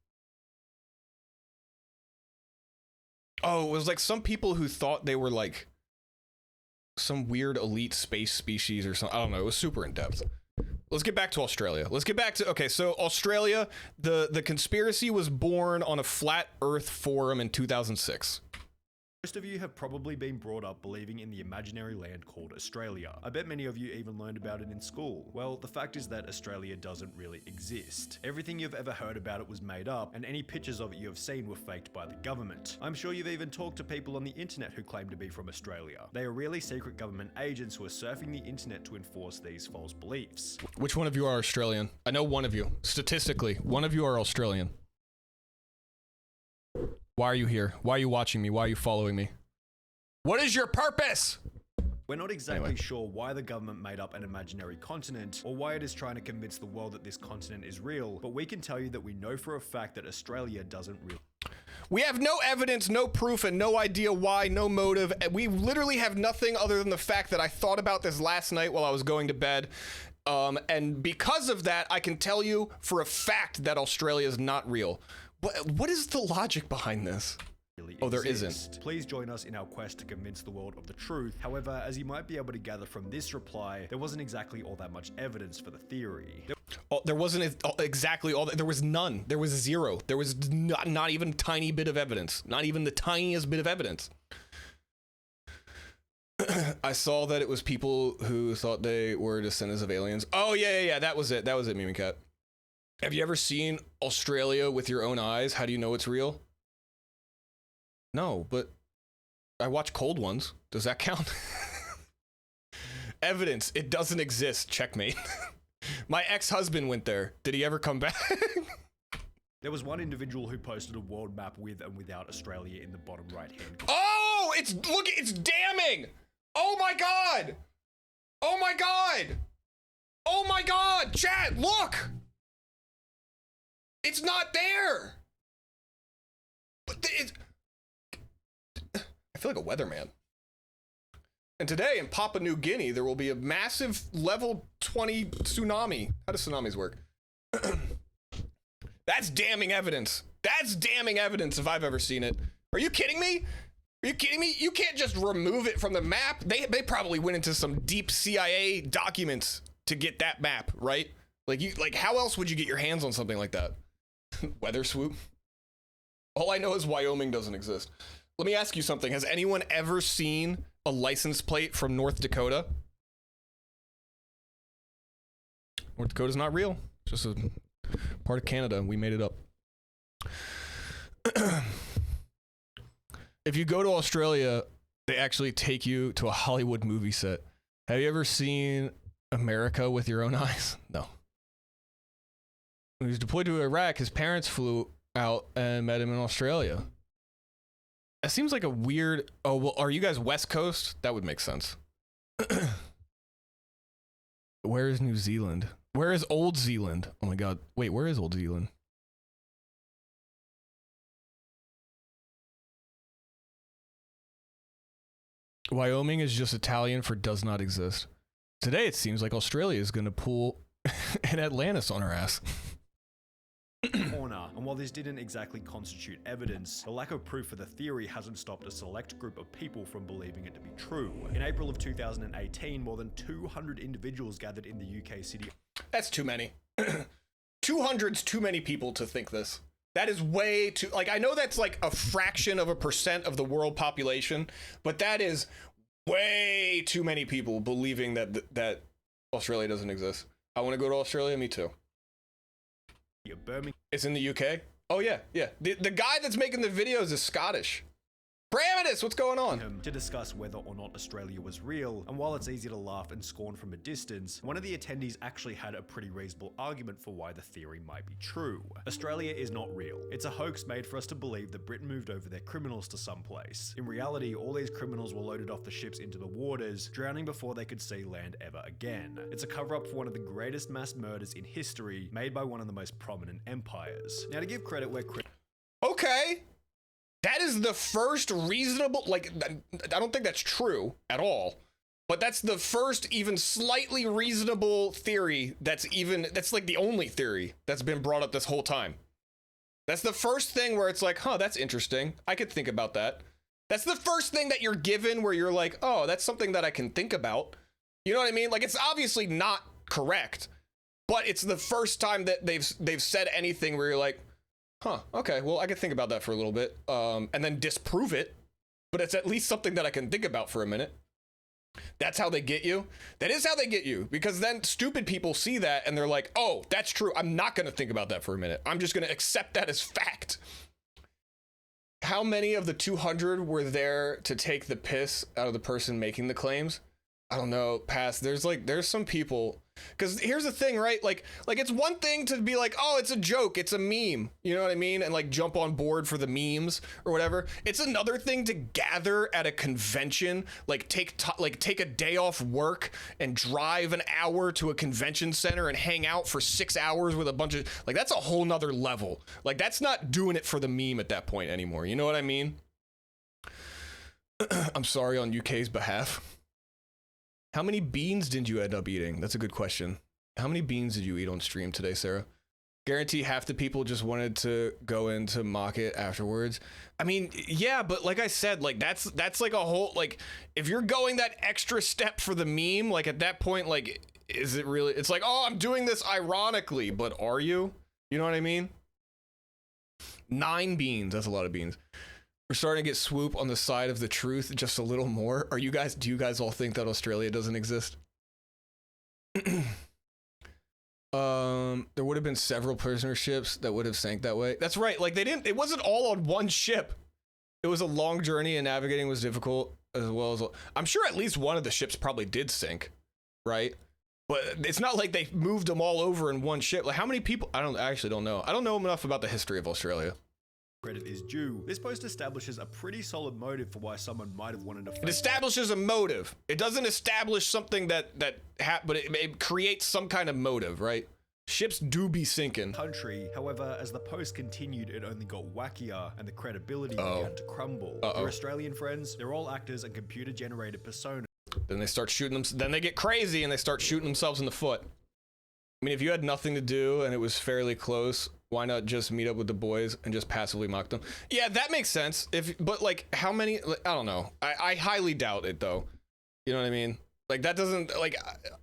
Speaker 1: it was like some people who thought they were like some weird elite space species or something. I don't know. It was super in depth. Let's get back to Australia. Okay, so Australia, the conspiracy was born on a Flat Earth forum in 2006.
Speaker 9: Most of you have probably been brought up believing in the imaginary land called Australia. I bet many of you even learned about it in school. Well, the fact is that Australia doesn't really exist. Everything you've ever heard about it was made up, and any pictures of it you have seen were faked by the government. I'm sure you've even talked to people on the internet who claim to be from Australia. They are really secret government agents who are surfing the internet to enforce these false beliefs.
Speaker 1: Which one of you are Australian? I know one of you. Statistically, one of you are Australian. Why are you here? Why are you watching me? Why are you following me? What is your purpose?
Speaker 9: We're not exactly sure why the government made up an imaginary continent, or why it is trying to convince the world that this continent is real, but we can tell you that we know for a fact that Australia doesn't really.
Speaker 1: We have no evidence, no proof, and no idea why, no motive. We literally have nothing other than the fact that I thought about this last night while I was going to bed. And because of that, I can tell you for a fact that Australia is not real. What is the logic behind this? Oh, there isn't.
Speaker 9: Please join us in our quest to convince the world of the truth. However, as you might be able to gather from this reply, there wasn't exactly all that much evidence for the theory.
Speaker 1: There wasn't exactly all that. There was none. There was zero. There was not even a tiny bit of evidence. Not even the tiniest bit of evidence. I saw that it was people who thought they were descendants of aliens. Oh, yeah. That was it. Mimi Cat. Have you ever seen Australia with your own eyes? How do you know it's real? No, but I watch cold ones. Does that count? Evidence. It doesn't exist. Checkmate. My ex-husband went there. Did he ever come back?
Speaker 9: There was one individual who posted a world map with and without Australia in the bottom right hand corner.
Speaker 1: Oh, it's damning. Oh my God. Oh my God. Oh my God. Chat, look. It's not there. But I feel like a weatherman. And today in Papua New Guinea, there will be a massive level 20 tsunami. How do tsunamis work? That's damning evidence. That's damning evidence if I've ever seen it. Are you kidding me? Are you kidding me? You can't just remove it from the map. They probably went into some deep CIA documents to get that map, right? Like how else would you get your hands on something like that? Weather swoop. All I know is Wyoming doesn't exist. Let me ask you something. Has anyone ever seen a license plate from North Dakota? North Dakota's not real. It's just a part of Canada. We made it up. If you go to Australia, they actually take you to a Hollywood movie set. Have you ever seen America with your own eyes? No. When he was deployed to Iraq, his parents flew out and met him in Australia. That seems like a weird... Oh, well, are you guys West Coast? That would make sense. Where is New Zealand? Where is Old Zealand? Oh my God. Wait, where is Old Zealand? Wyoming is just Italian for does not exist. Today it seems like Australia is going to pull an Atlantis on her ass.
Speaker 9: Corner, and while this didn't exactly constitute evidence, the lack of proof for the theory hasn't stopped a select group of people from believing it to be true. In April of 2018, more than 200 individuals gathered in the UK city.
Speaker 1: That's too many. 200's too many people to think this. That is way too, like, I know that's like a fraction of a percent of the world population, but that is way too many people believing that Australia doesn't exist. I want to go to Australia. Me too.
Speaker 9: Birmingham.
Speaker 1: It's in the UK. Oh yeah, yeah. The guy that's making the videos is Scottish. Bramitus, what's going on?
Speaker 9: To discuss whether or not Australia was real, and while it's easy to laugh and scorn from a distance, one of the attendees actually had a pretty reasonable argument for why the theory might be true. Australia is not real. It's a hoax made for us to believe that Britain moved over their criminals to some place. In reality, all these criminals were loaded off the ships into the waters, drowning before they could see land ever again. It's a cover-up for one of the greatest mass murders in history, made by one of the most prominent empires. Now, to give credit where credit...
Speaker 1: Okay. That is the first reasonable, like, I don't think that's true at all, but that's the first even slightly reasonable theory that's like the only theory that's been brought up this whole time. That's the first thing where it's like, huh, that's interesting. I could think about that. That's the first thing that you're given where you're like, oh, that's something that I can think about. You know what I mean? Like, it's obviously not correct, but it's the first time that they've said anything where you're like, huh, okay, well, I could think about that for a little bit, and then disprove it, but it's at least something that I can think about for a minute. That's how they get you. That is how they get you, because then stupid people see that and they're like, oh, that's true. I'm not going to think about that for a minute. I'm just going to accept that as fact. How many of the 200 were there to take the piss out of the person making the claims? I don't know, Pass. There's some people, because here's the thing, right? Like it's one thing to be like, oh, it's a joke, it's a meme, you know what I mean? And like jump on board for the memes or whatever. It's another thing to gather at a convention, like take a day off work and drive an hour to a convention center and hang out for 6 hours with a bunch of, like, that's a whole nother level. Like, that's not doing it for the meme at that point anymore. You know what I mean? I'm sorry on UK's behalf. How many beans did you end up eating? That's a good question. How many beans did you eat on stream today, Sarah? Guarantee half the people just wanted to go into mock it afterwards. I mean, yeah, but like I said, like that's like a whole, like, if you're going that extra step for the meme, like at that point, like, is it really, it's like, oh, I'm doing this ironically, but are you? You know what I mean? 9 beans, that's a lot of beans. We're starting to get swoop on the side of the truth just a little more. Do you guys all think that Australia doesn't exist? There would have been several prisoner ships that would have sank that way. That's right. Like it wasn't all on one ship. It was a long journey and navigating was difficult as well as... I'm sure at least one of the ships probably did sink, right? But it's not like they moved them all over in one ship. Like, how many people? I actually don't know. I don't know enough about the history of Australia.
Speaker 9: Credit is due. This post establishes a pretty solid motive for why someone might have wanted to...
Speaker 1: It establishes a motive. It doesn't establish something but it creates some kind of motive, right? Ships do be sinking.
Speaker 9: Country. However, as the post continued, it only got wackier and the credibility began to crumble. Your Australian friends, they're all actors and computer-generated personas.
Speaker 1: Then they start shooting them. Then they get crazy and they start shooting themselves in the foot. I mean, if you had nothing to do and it was fairly close, why not just meet up with the boys and just passively mock them? Yeah, that makes sense. But like, how many? I don't know. I highly doubt it though. You know what I mean? Like, that doesn't, like,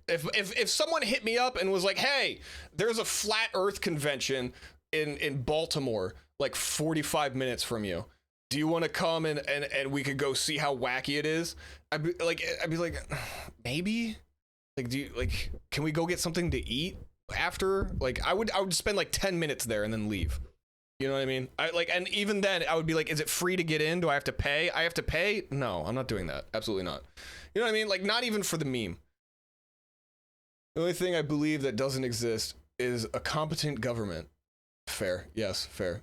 Speaker 1: if someone hit me up and was like, hey, there's a flat Earth convention in Baltimore, like 45 minutes from you. Do you want to come and we could go see how wacky it is? I'd be like, maybe. Like, can we go get something to eat after? Like, I would spend like 10 minutes there and then leave. You know what I mean? And even then I would be like, is it free to get in? Do I have to pay? I have to pay? No, I'm not doing that. Absolutely not. You know what I mean? Like, not even for the meme. The only thing I believe that doesn't exist is a competent government. Fair. Yes, fair.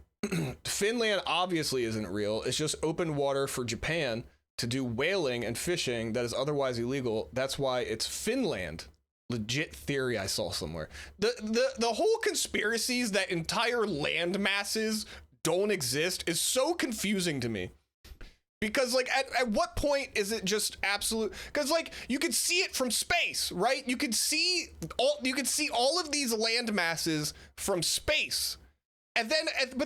Speaker 1: Finland obviously isn't real. It's just open water for Japan to do whaling and fishing that is otherwise illegal. That's why it's Finland. Legit theory I saw somewhere. The whole conspiracies that entire land masses don't exist is so confusing to me. Because like at what point is it just absolute? Because like you could see it from space, right? You could see all of these land masses from space. But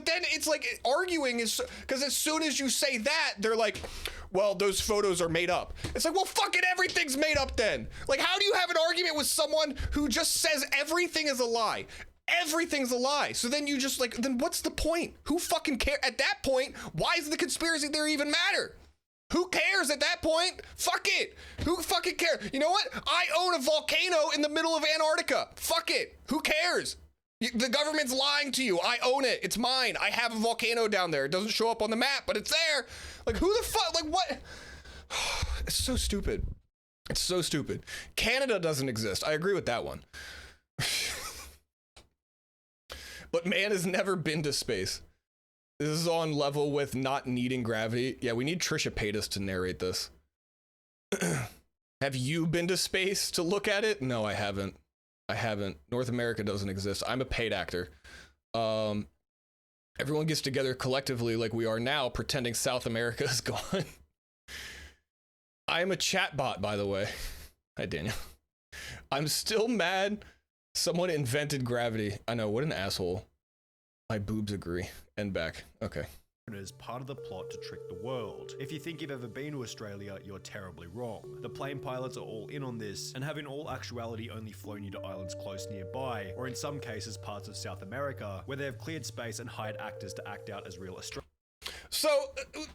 Speaker 1: then it's like arguing is because as soon as you say that, they're like, well, those photos are made up. It's like, well, fucking everything's made up then. Like, how do you have an argument with someone who just says everything is a lie? Everything's a lie. So then you just like, then what's the point? Who fucking care? At that point, why does the conspiracy theory even matter? Who cares at that point? Fuck it. Who fucking cares? You know what? I own a volcano in the middle of Antarctica. Fuck it. Who cares? The government's lying to you. I own it. It's mine. I have a volcano down there. It doesn't show up on the map, but it's there. Like, who the fuck? Like, what? It's so stupid. It's so stupid. Canada doesn't exist. I agree with that one. But man has never been to space. This is on level with not needing gravity. Yeah, we need Trisha Paytas to narrate this. Have you been to space to look at it? No, I haven't. I haven't. North America doesn't exist. I'm a paid actor. Everyone gets together collectively like we are now, pretending South America is gone. I am a chatbot, by the way. Hi, Daniel. I'm still mad someone invented gravity. I know, what an asshole. My boobs agree. And back. Okay.
Speaker 9: As part of the plot to trick the world. If you think you've ever been to Australia, you're terribly wrong. The plane pilots are all in on this and have in all actuality only flown you to islands close nearby, or in some cases parts of South America, where they have cleared space and hired actors to act out as real Australians.
Speaker 1: So,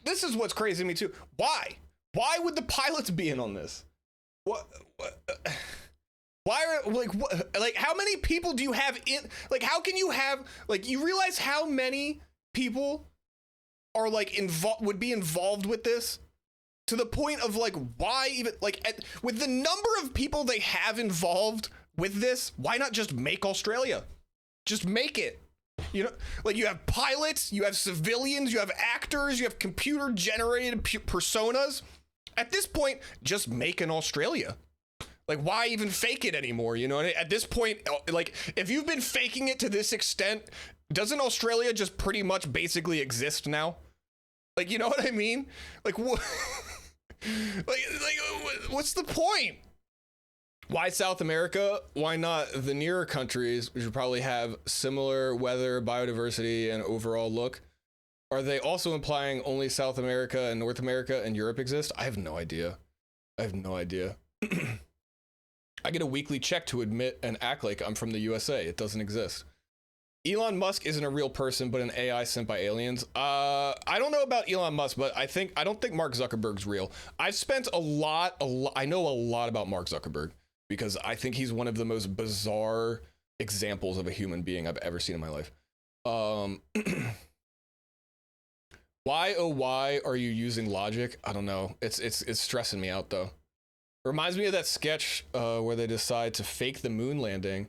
Speaker 1: this is what's crazy to me too. Why? Why would the pilots be in on this? What? Why are, like, what? Like, how many people do you have in? Like, how can you have, like, you realize how many people are like would be involved with this to the point of like, why even like with the number of people they have involved with this, why not just make Australia? Just make it. You know, like you have pilots, you have civilians, you have actors, you have computer generated personas. At this point, just make an Australia. Like, why even fake it anymore? You know, at this point, like if you've been faking it to this extent, doesn't Australia just pretty much basically exist now? Like, you know what I mean? Like, what? like, what's the point? Why South America? Why not the nearer countries, which would probably have similar weather, biodiversity, and overall look? Are they also implying only South America and North America and Europe exist? I have no idea. I have no idea. I get a weekly check to admit and act like I'm from the USA. It doesn't exist. Elon Musk isn't a real person, but an AI sent by aliens. I don't know about Elon Musk, but I don't think Mark Zuckerberg's real. I've spent I know a lot about Mark Zuckerberg because I think he's one of the most bizarre examples of a human being I've ever seen in my life. Why, oh why are you using logic? I don't know. It's stressing me out though. Reminds me of that sketch where they decide to fake the moon landing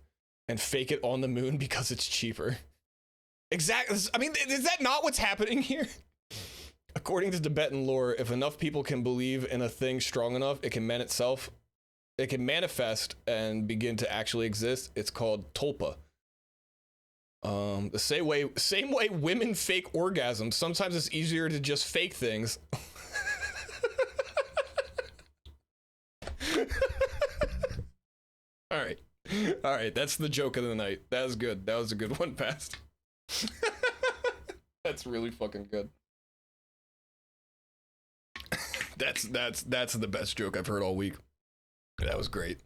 Speaker 1: and fake it on the moon because it's cheaper. Exactly. I mean, is that not what's happening here? According to Tibetan lore, if enough people can believe in a thing strong enough, it can manifest and begin to actually exist. It's called tulpa. The same way women fake orgasms. Sometimes it's easier to just fake things. All right. That's the joke of the night. That was good. That was a good one, Past. That's really fucking good. That's the best joke I've heard all week. That was great.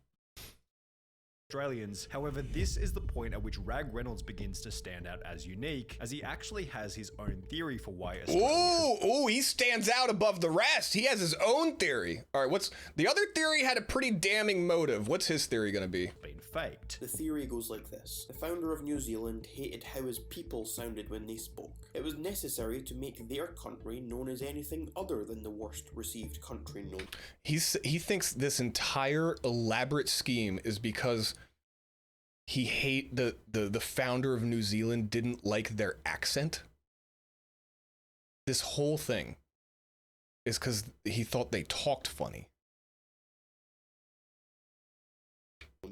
Speaker 9: Australians. However, this is the point at which Rag Reynolds begins to stand out as unique, as he actually has his own theory for why Australia...
Speaker 1: Ooh, he stands out above the rest. He has his own theory. All right, what's the other theory? Had a pretty damning motive. What's his theory gonna be?
Speaker 9: Been faked.
Speaker 11: The theory goes like this. The founder of New Zealand hated how his people sounded when they spoke. It was necessary to make their country known as anything other than the worst received country known.
Speaker 1: He thinks this entire elaborate scheme is because the founder of New Zealand didn't like their accent. This whole thing is because he thought they talked funny.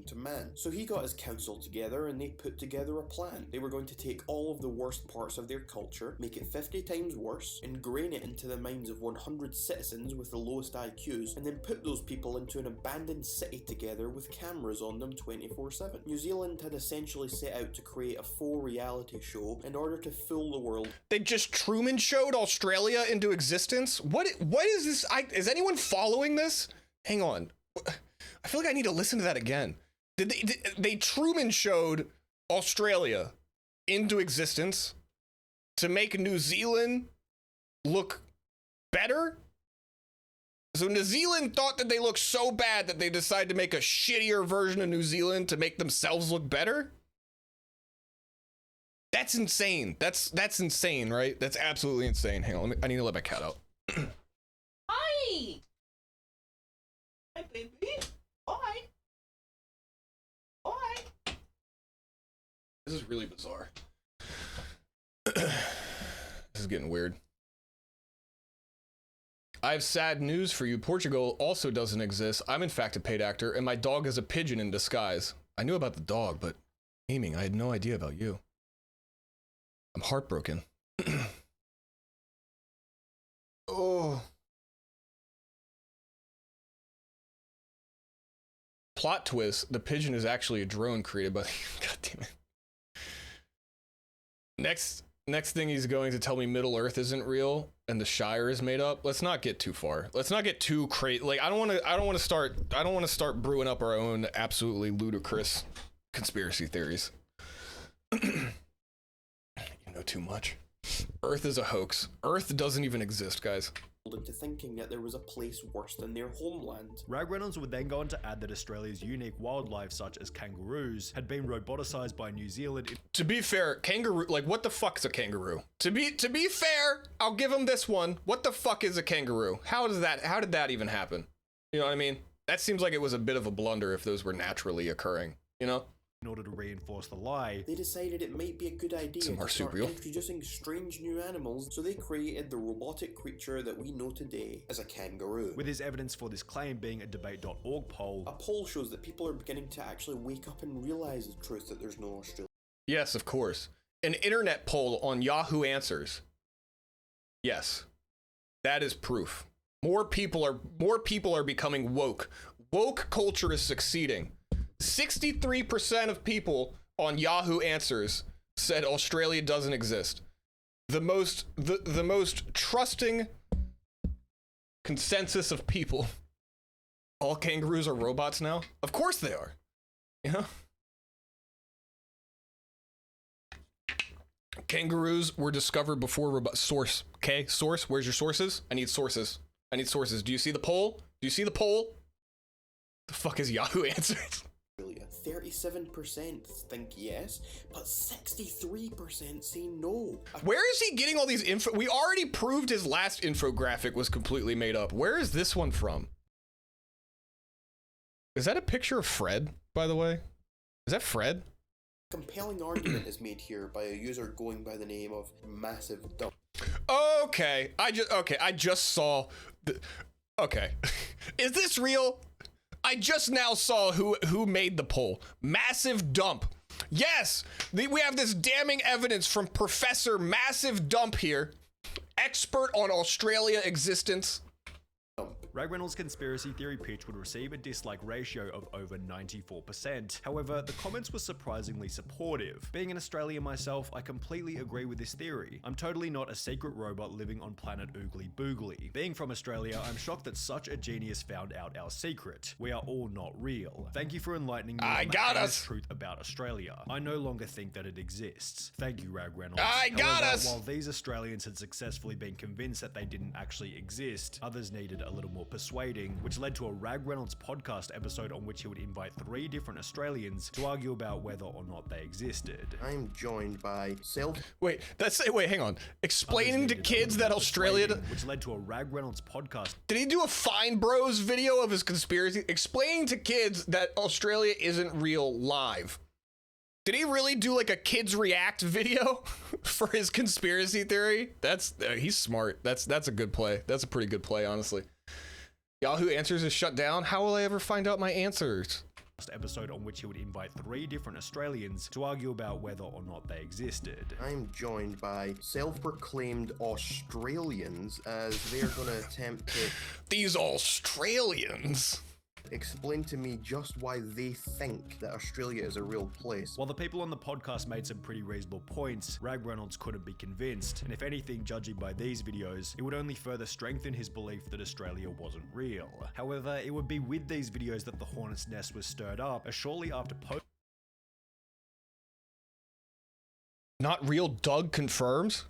Speaker 11: To man. So he got his council together and they put together a plan. They were going to take all of the worst parts of their culture, make it 50 times worse, ingrain it into the minds of 100 citizens with the lowest IQs, and then put those people into an abandoned city together with cameras on them 24/7. New Zealand had essentially set out to create a faux reality show in order to fool the world.
Speaker 1: They just Truman showed Australia into existence? What is this? Is anyone following this? Hang on. I feel like I need to listen to that again. Did they Truman showed Australia into existence to make New Zealand look better? So New Zealand thought that they looked so bad that they decided to make a shittier version of New Zealand to make themselves look better? That's insane. That's insane, right? That's absolutely insane. Hang on, I need to let my cat out.
Speaker 7: Hi! Hi, baby. Hi. Hi.
Speaker 1: This is really bizarre. This is getting weird. I have sad news for you. Portugal also doesn't exist. I'm in fact a paid actor, and my dog is a pigeon in disguise. I knew about the dog, but aiming, I had no idea about you. I'm heartbroken. Oh. Plot twist, the pigeon is actually a drone created by... God damn it. Next thing he's going to tell me Middle Earth isn't real and the Shire is made up. Let's not get too far. Let's not get too crazy. Like I don't want to start brewing up our own absolutely ludicrous conspiracy theories. You know too much. Earth is a hoax. Earth doesn't even exist, guys.
Speaker 11: Into thinking that there was a place worse than their homeland.
Speaker 9: Rag Reynolds would then go on to add that Australia's unique wildlife, such as kangaroos, had been roboticized by New Zealand.
Speaker 1: To be fair, kangaroo, like what the fuck is a kangaroo? To be fair, I'll give him this one. What the fuck is a kangaroo? How did that even happen? You know what I mean? That seems like it was a bit of a blunder if those were naturally occurring, you know?
Speaker 9: In order to reinforce the lie,
Speaker 11: they decided it might be a good idea to start introducing strange new animals, so they created the robotic creature that we know today as a kangaroo.
Speaker 9: With his evidence for this claim being a debate.org poll.
Speaker 11: A poll shows that people are beginning to actually wake up and realize the truth that there's no Australia.
Speaker 1: Yes, of course. An internet poll on Yahoo Answers. Yes. That is proof. More people are becoming woke. Woke culture is succeeding. 63% of people on Yahoo Answers said Australia doesn't exist. The most trusting consensus of people. All kangaroos are robots now? Of course they are. You know? Kangaroos were discovered before robots. Source. Okay, source. Where's your sources? I need sources. Do you see the poll? The fuck is Yahoo Answers?
Speaker 11: 37% think yes, but 63% say no.
Speaker 1: Where is he getting all these info? We already proved his last infographic was completely made up. Where is this one from? Is that a picture of Fred, by the way? Is that Fred?
Speaker 11: Compelling argument is made here by a user going by the name of Massive Dump.
Speaker 1: Okay, I just saw okay. Is this real? I just now saw who made the poll. Massive Dump. Yes, we have this damning evidence from Professor Massive Dump here, expert on Australia existence.
Speaker 9: Rag Reynolds' conspiracy theory pitch would receive a dislike ratio of over 94%. However, the comments were surprisingly supportive. Being an Australian myself, I completely agree with this theory. I'm totally not a secret robot living on planet Oogly Boogly. Being from Australia, I'm shocked that such a genius found out our secret. We are all not real. Thank you for enlightening me on the honest truth about Australia. I no longer think that it exists. Thank you, Rag Reynolds. While these Australians had successfully been convinced that they didn't actually exist, others needed a little more persuading, which led to a Rag Reynolds podcast episode on which he would invite 3 different Australians to argue about whether or not they existed.
Speaker 11: I'm joined by
Speaker 1: Wait, hang on. Explaining to kids that Australia...
Speaker 9: Which led to a Rag Reynolds podcast.
Speaker 1: Did he do a Fine Bros video of his conspiracy? Explaining to kids that Australia isn't real live. Did he really do like a kids react video for his conspiracy theory? He's smart. That's a good play. That's a pretty good play, honestly. Yahoo Answers is shut down. How will I ever find out my answers?
Speaker 9: Episode on which he would invite 3 different Australians to argue about whether or not they existed.
Speaker 11: I'm joined by self-proclaimed Australians as they're gonna attempt to...
Speaker 1: These Australians!
Speaker 11: Explain to me just why they think that Australia is a real place.
Speaker 9: While the people on the podcast made some pretty reasonable points, Rag Reynolds couldn't be convinced, and if anything, judging by these videos, it would only further strengthen his belief that Australia wasn't real. However, it would be with these videos that the hornet's nest was stirred up, as shortly after
Speaker 1: Not real Doug confirms?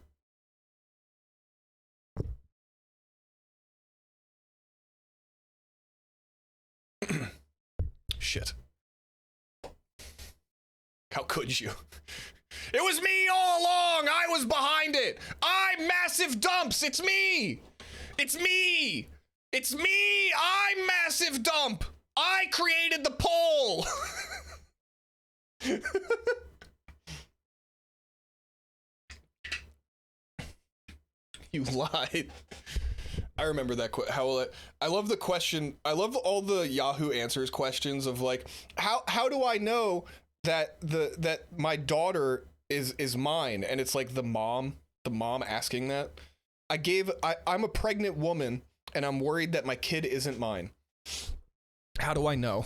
Speaker 1: Shit. How could you? It was me all along! I was behind it! I'm Massive Dumps! It's me! It's me! It's me! I'm Massive Dump! I created the poll! You lied. I remember that. I love the question. I love all the Yahoo Answers questions of like, how do I know that that my daughter is mine? And it's like the mom asking that. I'm a pregnant woman and I'm worried that my kid isn't mine. How do I know?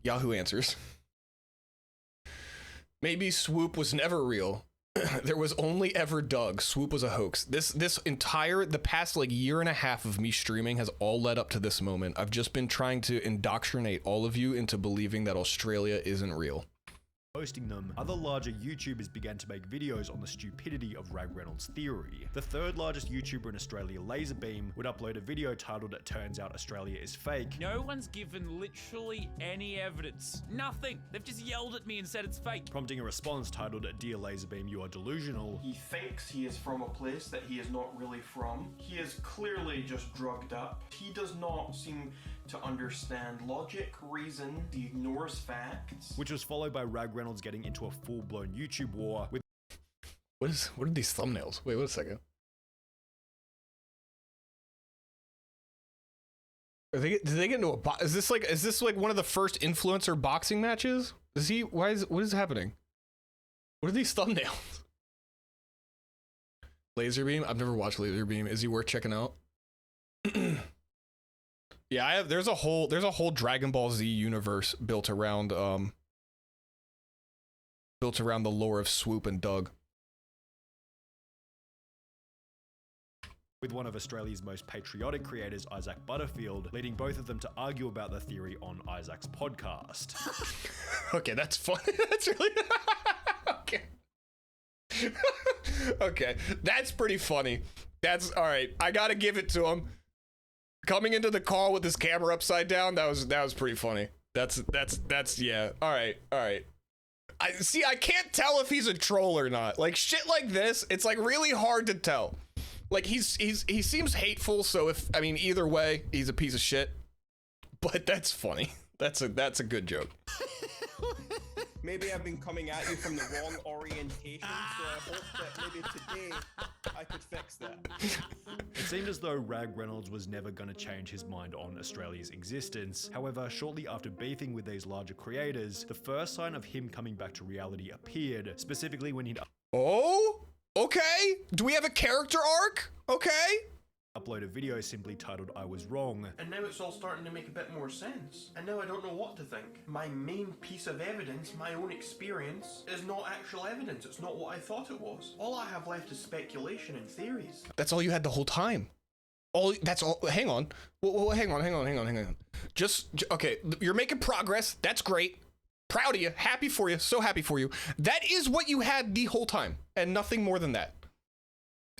Speaker 1: Yahoo Answers. Maybe Swoop was never real. There was only ever Doug. Swoop was a hoax. The past like year and a half of me streaming has all led up to this moment. I've just been trying to indoctrinate all of you into believing that Australia isn't real.
Speaker 9: Posting them, other larger YouTubers began to make videos on the stupidity of Rag Reynolds' theory. The 3rd largest YouTuber in Australia, Laserbeam, would upload a video titled "It Turns Out Australia is Fake."
Speaker 12: No one's given literally any evidence. Nothing. They've just yelled at me and said it's fake.
Speaker 9: Prompting a response titled, "Dear Laserbeam, you are delusional."
Speaker 10: He thinks he is from a place that he is not really from. He is clearly just drugged up. He does not seem to understand logic, reason. He ignores facts.
Speaker 9: Which was followed by Rag Reynolds getting into a full-blown YouTube war with...
Speaker 1: What are these thumbnails? Wait, wait a second. Did they get into a is this like one of the first influencer boxing matches? What is happening? What are these thumbnails? Laserbeam? I've never watched Laserbeam. Is he worth checking out? Yeah, there's a whole Dragon Ball Z universe built around the lore of Swoop and Doug.
Speaker 9: With one of Australia's most patriotic creators, Isaac Butterfield, leading both of them to argue about the theory on Isaac's podcast.
Speaker 1: Okay, that's funny. That's really okay. Okay, that's pretty funny. That's all right. I gotta give it to him. Coming into the call with his camera upside down, that was pretty funny. That's yeah. All right. I can't tell if he's a troll or not. Like shit like this, it's like really hard to tell. Like he seems hateful, so either way, he's a piece of shit. But that's funny. That's a good joke.
Speaker 10: Maybe I've been coming at you from the wrong orientation, so I hope that maybe today I could fix that.
Speaker 9: It seemed as though Rag Reynolds was never going to change his mind on Australia's existence. However, shortly after beefing with these larger creators, the first sign of him coming back to reality appeared, specifically when he'd
Speaker 1: okay. Do we have a character arc? Okay.
Speaker 9: upload a video simply titled I Was Wrong.
Speaker 10: And now it's all starting to make a bit more sense. And now I don't know what to think. My main piece of evidence, my own experience, is not actual evidence. It's not what I thought it was. All I have left is speculation and theories.
Speaker 1: That's all you had the whole time. That's all. Hang on. Hang on. Okay, you're making progress. That's great. Proud of you. Happy for you. So happy for you. That is what you had the whole time, and nothing more than that.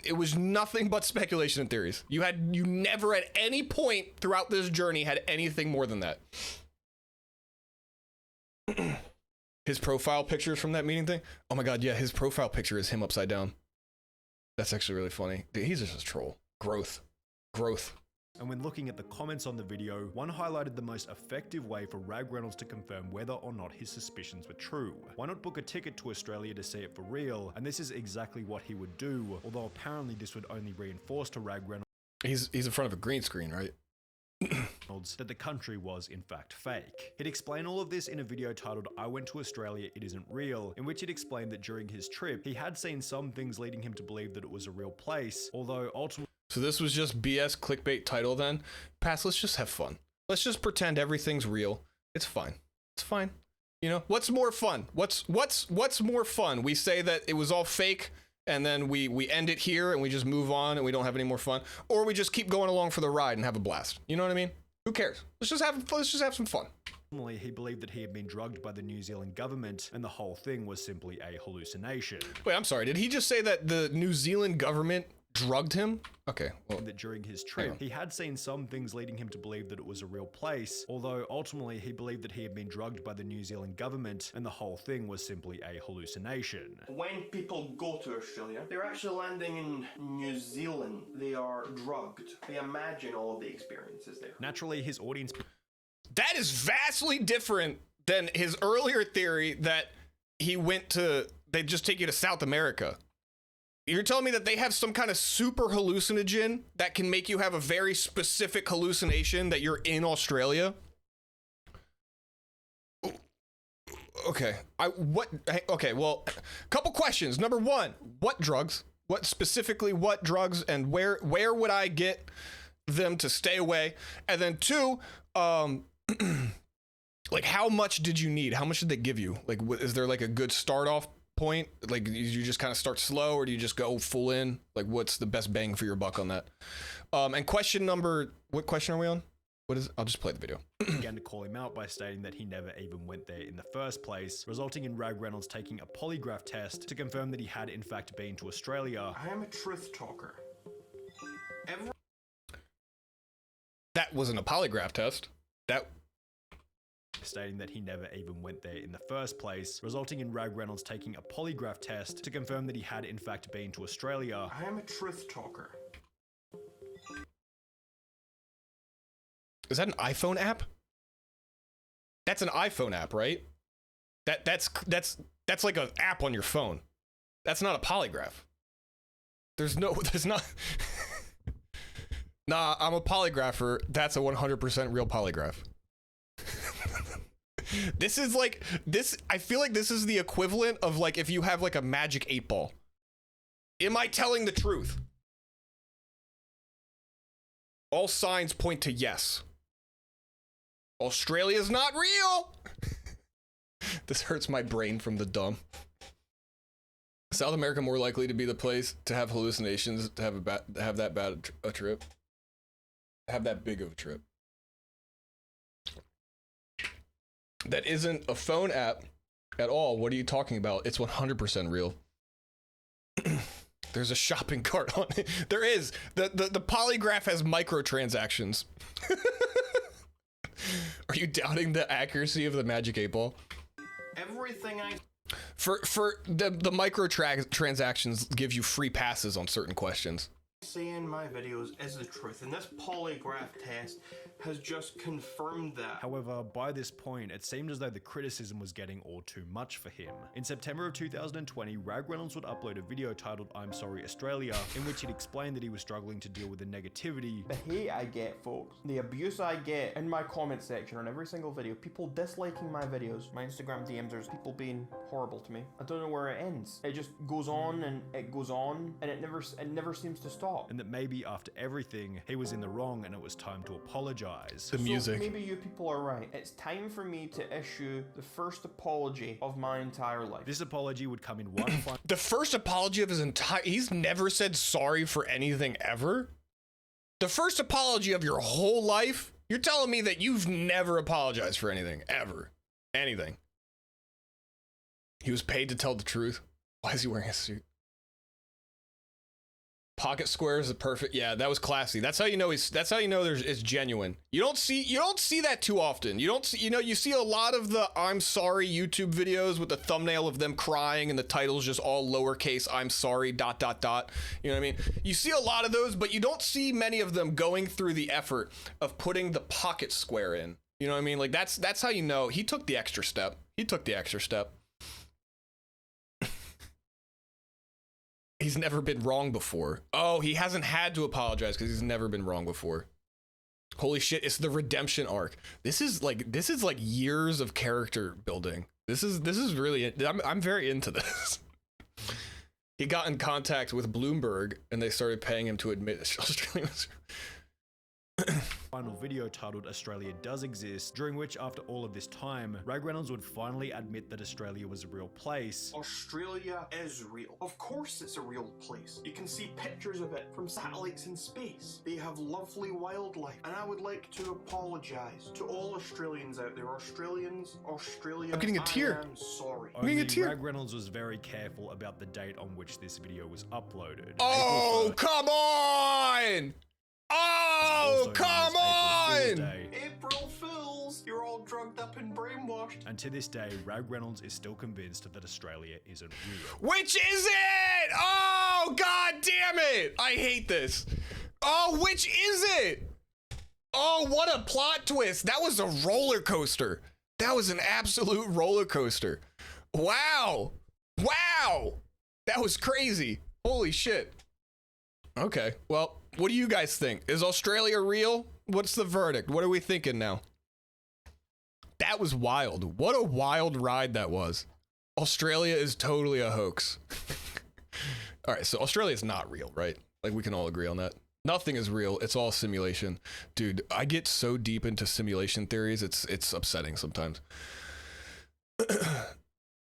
Speaker 1: It was nothing but speculation and theories. You never at any point throughout this journey had anything more than that. His profile pictures from that meeting thing. Oh my God, yeah, his profile picture is him upside down. That's actually really funny. Dude, he's just a troll. Growth.
Speaker 9: And when looking at the comments on the video, one highlighted the most effective way for Rag Reynolds to confirm whether or not his suspicions were true. Why not book a ticket to Australia to see it for real? And this is exactly what he would do, although apparently this would only reinforce to Rag Reynolds
Speaker 1: He's in front of a green screen, right?
Speaker 9: that the country was in fact fake. He'd explain all of this in a video titled I Went to Australia, It Isn't Real, in which he'd explained that during his trip, he had seen some things leading him to believe that it was a real place, although ultimately...
Speaker 1: So this was just BS clickbait title then? Pass, let's just have fun. Let's just pretend everything's real. It's fine. It's fine. You know, what's more fun? What's more fun? We say that it was all fake and then we end it here and we just move on and we don't have any more fun, or we just keep going along for the ride and have a blast. You know what I mean? Who cares? Let's just have some fun.
Speaker 9: He believed that he had been drugged by the New Zealand government and the whole thing was simply a hallucination.
Speaker 1: Wait, I'm sorry. Did he just say that the New Zealand government drugged him? Okay, well,
Speaker 9: that during his trip, he had seen some things leading him to believe that it was a real place, although ultimately he believed that he had been drugged by the New Zealand government and the whole thing was simply a hallucination.
Speaker 10: When people go to Australia, they're actually landing in New Zealand. They are drugged. They imagine all of the experiences there.
Speaker 9: Naturally, his audience...
Speaker 1: That is vastly different than his earlier theory that they'd just take you to South America. You're telling me that they have some kind of super hallucinogen that can make you have a very specific hallucination that you're in Australia? Okay. Okay, well, couple questions. Number one, what drugs? What drugs and where would I get them to stay away? And then two, like how much did you need? How much did they give you? Like, is there like a good start off point? Like, you just kind of start slow or do you just go full in? Like, what's the best bang for your buck on that? And what question are we on? I'll just play the video.
Speaker 9: Began to call him out by stating that he never even went there in the first place, resulting in Rag Reynolds taking a polygraph test to confirm that he had in fact been to Australia.
Speaker 10: I am a truth talker.
Speaker 1: That wasn't a polygraph test.
Speaker 9: Stating that he never even went there in the first place, resulting in Rag Reynolds taking a polygraph test to confirm that he had in fact been to Australia.
Speaker 10: I am a truth talker.
Speaker 1: Is that an iPhone app? That's an iPhone app, right? That's like an app on your phone. That's not a polygraph. There's not. Nah, I'm a polygrapher. That's a 100% real polygraph. This is like this. I feel like this is the equivalent of like if you have like a magic 8-ball. Am I telling the truth? All signs point to yes. Australia's not real. This hurts my brain from the dumb. South America more likely to be the place to have hallucinations, to have that bad a trip, have that big of a trip. That isn't a phone app at all. What are you talking about? It's 100% real. There's a shopping cart on it. There is. The polygraph has microtransactions. Are you doubting the accuracy of the Magic 8 Ball?
Speaker 10: Everything I
Speaker 1: For the transactions give you free passes on certain questions.
Speaker 10: say in my videos is the truth, and this polygraph test has just confirmed that.
Speaker 9: However, by this point, it seemed as though the criticism was getting all too much for him. In September of 2020, Rag Reynolds would upload a video titled I'm Sorry Australia, in which he'd explained that he was struggling to deal with the negativity.
Speaker 11: The hate I get, folks, the abuse I get in my comment section on every single video, people disliking my videos, my Instagram DMs, there's people being horrible to me. I don't know where it ends. It just goes on and it goes on, and it never seems to stop.
Speaker 9: And that maybe after everything, he was in the wrong and it was time to apologize.
Speaker 1: The music.
Speaker 11: So maybe you people are right. It's time for me to issue the first apology of my entire life.
Speaker 9: This apology would come in one final...
Speaker 1: The first apology of his entire... He's never said sorry for anything ever? The first apology of your whole life? You're telling me that you've never apologized for anything, ever. Anything. He was paid to tell the truth. Why is he wearing a suit? Pocket square is the perfect. Yeah, that was classy. That's how you know it's genuine. You don't see that too often. You don't see, you see a lot of the I'm sorry YouTube videos with the thumbnail of them crying and the title's just all lowercase I'm sorry ... You know what I mean? You see a lot of those, but you don't see many of them going through the effort of putting the pocket square in. You know what I mean? Like that's how you know he took the extra step. He's never been wrong before. Oh, he hasn't had to apologize because he's never been wrong before. Holy shit, it's the redemption arc. This is like years of character building. This is really, I'm very into this. He got in contact with Bloomberg and they started paying him to admit Australia was...
Speaker 9: Final video titled Australia Does Exist, during which after all of this time, Rag Reynolds would finally admit that Australia was a real place.
Speaker 10: Australia is real. Of course it's a real place. You can see pictures of it from satellites in space. They have lovely wildlife. And I would like to apologize to all Australians out there. Australia,
Speaker 1: I'm getting a tear.
Speaker 10: I am sorry.
Speaker 1: I'm getting a tear.
Speaker 9: Rag Reynolds was very careful about the date on which this video was uploaded.
Speaker 1: Oh, come on! Oh, come on!
Speaker 10: April Fools! You're all drugged up and brainwashed.
Speaker 9: And to this day, Rag Reynolds is still convinced that Australia isn't real.
Speaker 1: Which is it? Oh, god damn it! I hate this. Oh, which is it? Oh, what a plot twist. That was a roller coaster. That was an absolute roller coaster. Wow. Wow. That was crazy. Holy shit. Okay, well, what do you guys think? Is Australia real? What's the verdict? What are we thinking now? That was wild. What a wild ride that was. Australia is totally a hoax. All right, so Australia is not real, right? Like, we can all agree on that. Nothing is real. It's all simulation. Dude, I get so deep into simulation theories, it's upsetting sometimes.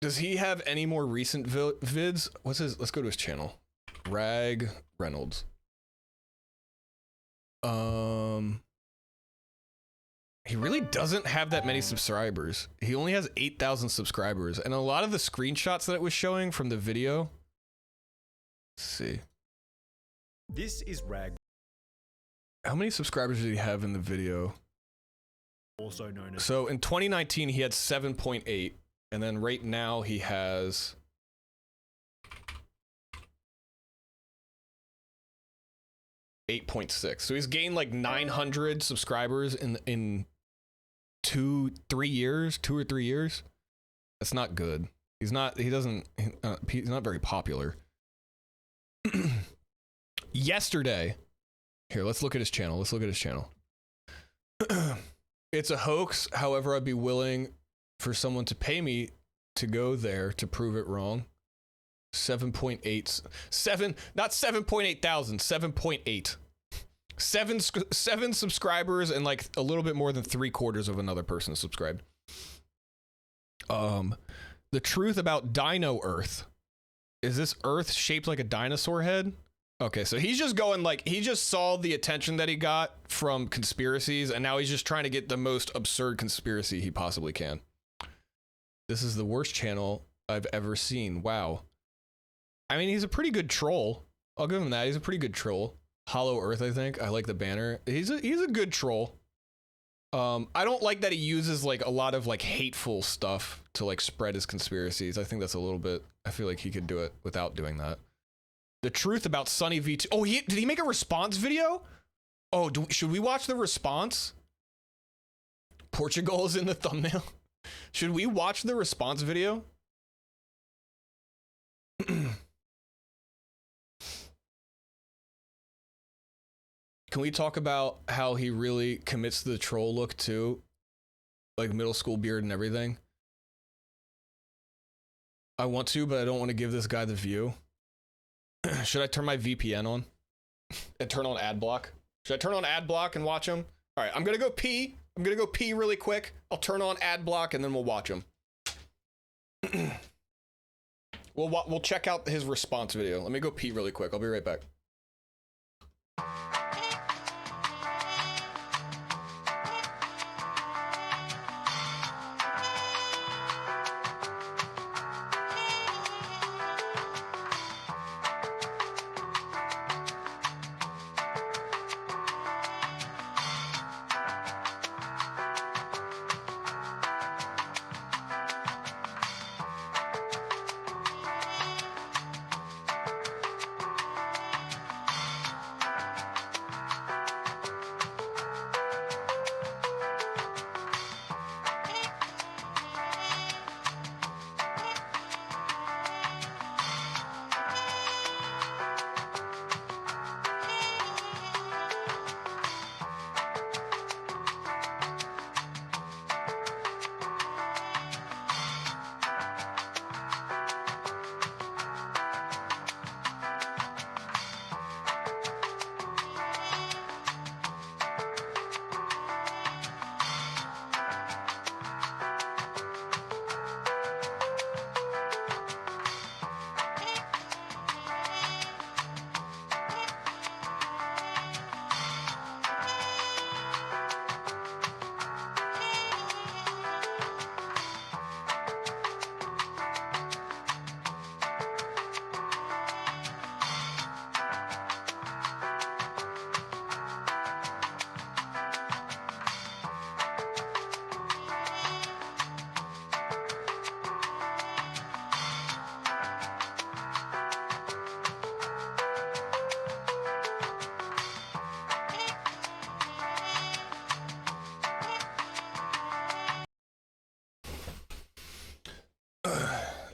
Speaker 1: Does he have any more recent vids? What's his? Let's go to his channel. Rag Reynolds. He really doesn't have that many subscribers. He only has 8,000 subscribers, and a lot of the screenshots that it was showing from the video. Let's see.
Speaker 9: This is Rag.
Speaker 1: How many subscribers did he have in the video?
Speaker 9: Also known as...
Speaker 1: So in 2019 he had 7.8, and then right now he has 8.6. So he's gained like 900 subscribers in 2 or 3 years. That's not good. He's not very popular. Yesterday, here, let's look at his channel. It's a hoax. However, I'd be willing for someone to pay me to go there to prove it wrong. 7.8, not 7.8 thousand, 7.8. Seven subscribers and like a little bit more than 3/4 of another person subscribed. The truth about Dino Earth. Is this Earth shaped like a dinosaur head? Okay, so he's just going like, he just saw the attention that he got from conspiracies, and now he's just trying to get the most absurd conspiracy he possibly can. This is the worst channel I've ever seen. Wow. I mean, he's a pretty good troll. I'll give him that. He's a pretty good troll. Hollow Earth, I think. I like the banner. He's a good troll. I don't like that he uses like a lot of like hateful stuff to like spread his conspiracies. I think that's a little bit, I feel like he could do it without doing that. The truth about Sunny V2. Oh, did he make a response video? Oh, should we watch the response? Portugal is in the thumbnail. Should we watch the response video? Can we talk about how he really commits to the troll look too? Like middle school beard and everything. I want to, but I don't want to give this guy the view. Should I turn my VPN on? And turn on ad block? Should I turn on ad block and watch him? All right, I'm gonna go pee. I'm gonna go pee really quick. I'll turn on ad block and then we'll watch him. We'll check out his response video. Let me go pee really quick. I'll be right back.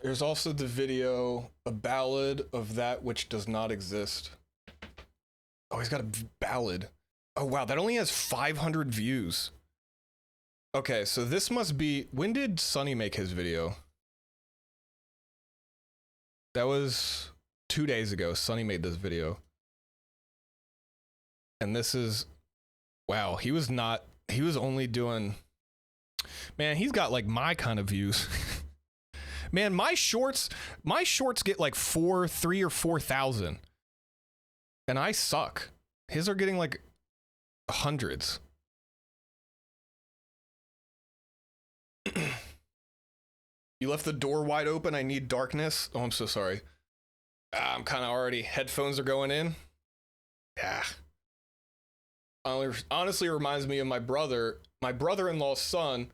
Speaker 1: There's also the video, A Ballad of That Which Does Not Exist. Oh, he's got a ballad. Oh, wow, that only has 500 views. Okay, so this must be... When did Sunny make his video? That was 2 days ago. Sunny made this video. And this is... Wow, he was only doing... Man, he's got like my kind of views. Man, my shorts get like 3,000 or 4,000. And I suck. His are getting like hundreds. You left the door wide open. I need darkness. Oh, I'm so sorry. I'm kind of already, headphones are going in. Yeah. Honestly reminds me of my brother-in-law's son,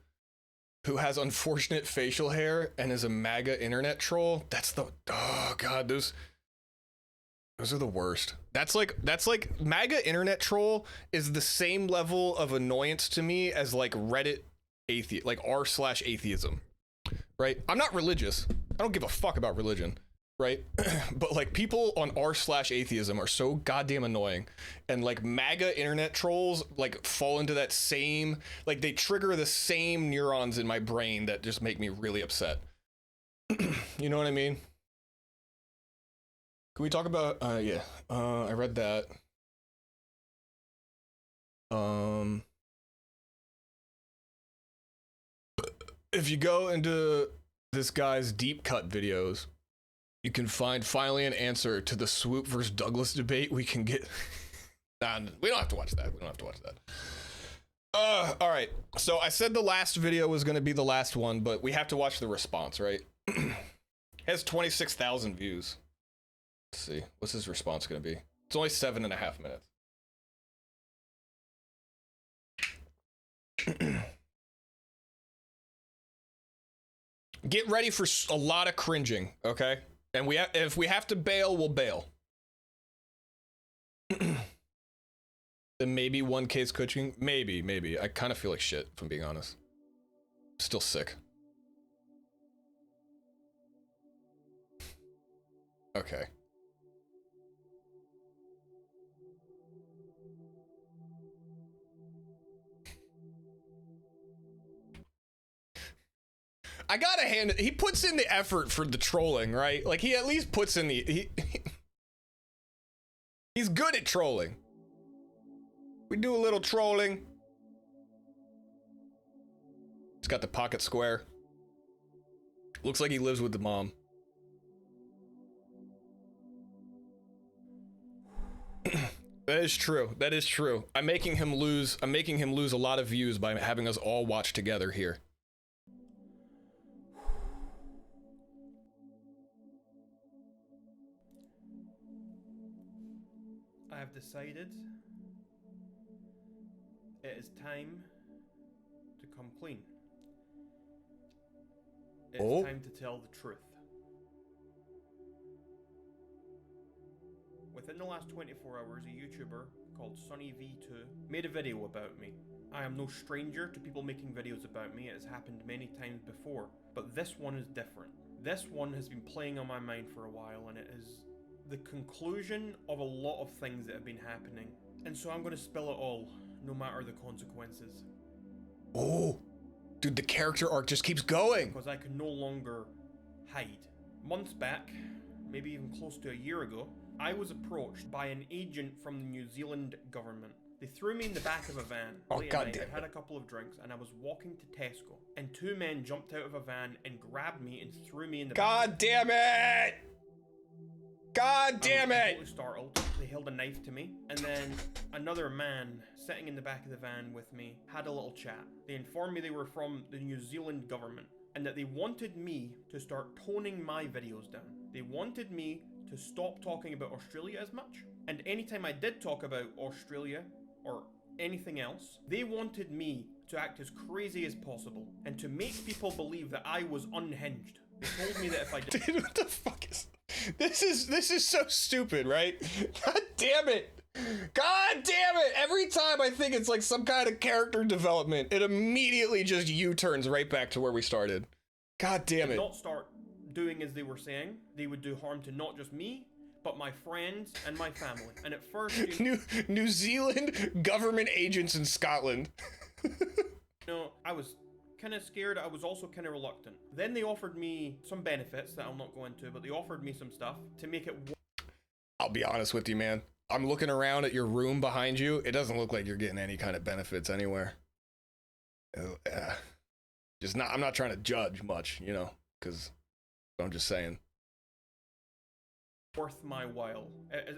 Speaker 1: who has unfortunate facial hair and is a MAGA internet troll. Oh God, those are the worst. That's like MAGA internet troll is the same level of annoyance to me as like Reddit atheist, like r/atheism, right? I'm not religious. I don't give a fuck about religion, right? But like people on r/atheism are so goddamn annoying, and like MAGA internet trolls like fall into that same, like they trigger the same neurons in my brain that just make me really upset. You know what I mean? Can we talk about yeah, I read that. If you go into this guy's deep cut videos, you can find finally an answer to the Swoop versus Douglas debate. We can get... Nah, we don't have to watch that. We don't have to watch that. All right. So I said the last video was going to be the last one, but we have to watch the response, right? It has 26,000 views. Let's see. What's his response going to be? It's only 7.5 minutes. Get ready for a lot of cringing, okay? And if we have to bail, we'll bail. Then maybe one case coaching, maybe. I kind of feel like shit, if I'm being honest. Still sick. Okay. I gotta hand it, he puts in the effort for the trolling, right? Like, he at least puts in he's good at trolling. We do a little trolling. He's got the pocket square. Looks like he lives with the mom. That is true. That is true. I'm making him lose a lot of views by having us all watch together here.
Speaker 10: I have decided it is time to come clean. It's time to tell the truth. Within the last 24 hours, a YouTuber called SunnyV2 made a video about me. I am no stranger to people making videos about me. It has happened many times before, but this one is different. This one has been playing on my mind for a while, and it is the conclusion of a lot of things that have been happening. And so I'm going to spill it all, no matter the consequences.
Speaker 1: Oh, dude, the character arc just keeps going.
Speaker 10: Because I can no longer hide. Months back, maybe even close to a year ago, I was approached by an agent from the New Zealand government. They threw me in the back of a van.
Speaker 1: Oh,
Speaker 10: late at
Speaker 1: God
Speaker 10: night.
Speaker 1: damn
Speaker 10: I'd had a couple of drinks and I was walking to Tesco. And two men jumped out of a van and grabbed me and threw me in the
Speaker 1: God damn it! God damn it!
Speaker 10: I was completely startled. They held a knife to me, and then another man sitting in the back of the van with me had a little chat. They informed me they were from the New Zealand government and that they wanted me to start toning my videos down. They wanted me to stop talking about Australia as much, and anytime I did talk about Australia or anything else, they wanted me to act as crazy as possible and to make people believe that I was unhinged. They told me that if I did—
Speaker 1: Dude, what the fuck is this? Is so stupid, right? God damn it! God damn it! Every time I think it's like some kind of character development, it immediately just U-turns right back to where we started. God damn it!
Speaker 10: Not start doing as they were saying. They would do harm to not just me, but my friends and my family. And at first,
Speaker 1: New Zealand government agents in Scotland.
Speaker 10: I was kind of scared. I was also kind of reluctant. Then they offered me some benefits that I'll not go into, but they offered me some stuff to make it.
Speaker 1: I'll be honest with you, man. I'm looking around at your room behind you. It doesn't look like you're getting any kind of benefits anywhere. I'm not trying to judge much, you know, because I'm just saying.
Speaker 10: Worth my while,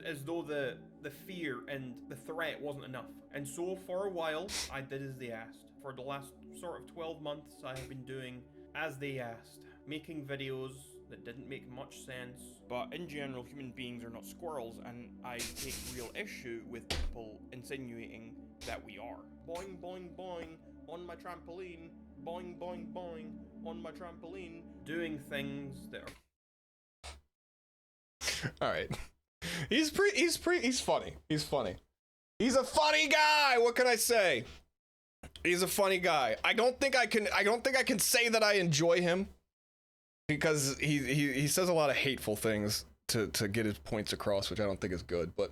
Speaker 10: as though the fear and the threat wasn't enough. And so for a while, I did as they asked. For the last sort of 12 months, I have been doing as they asked, making videos that didn't make much sense. But in general, human beings are not squirrels, and I take real issue with people insinuating that we are. Boing, boing, boing, on my trampoline. Boing, boing, boing, on my trampoline. Doing things that are...
Speaker 1: All right. He's funny. He's funny. He's a funny guy. What can I say? He's a funny guy. I don't think I can say that I enjoy him because he says a lot of hateful things to get his points across, which I don't think is good, but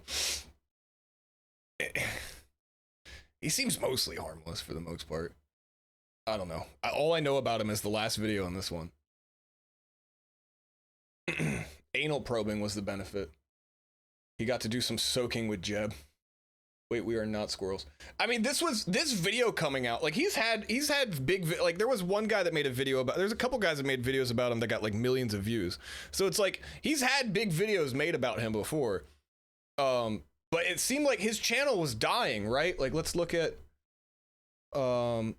Speaker 1: he seems mostly harmless for the most part. I don't know. All I know about him is the last video on this one. Anal probing was the benefit. He got to do some soaking with Jeb. Wait, we are not squirrels. I mean, this video coming out, like he's had big, like there was one guy that made a video about, there's a couple guys that made videos about him that got like millions of views. So it's like, he's had big videos made about him before. But it seemed like his channel was dying, right? Like, let's look at, no,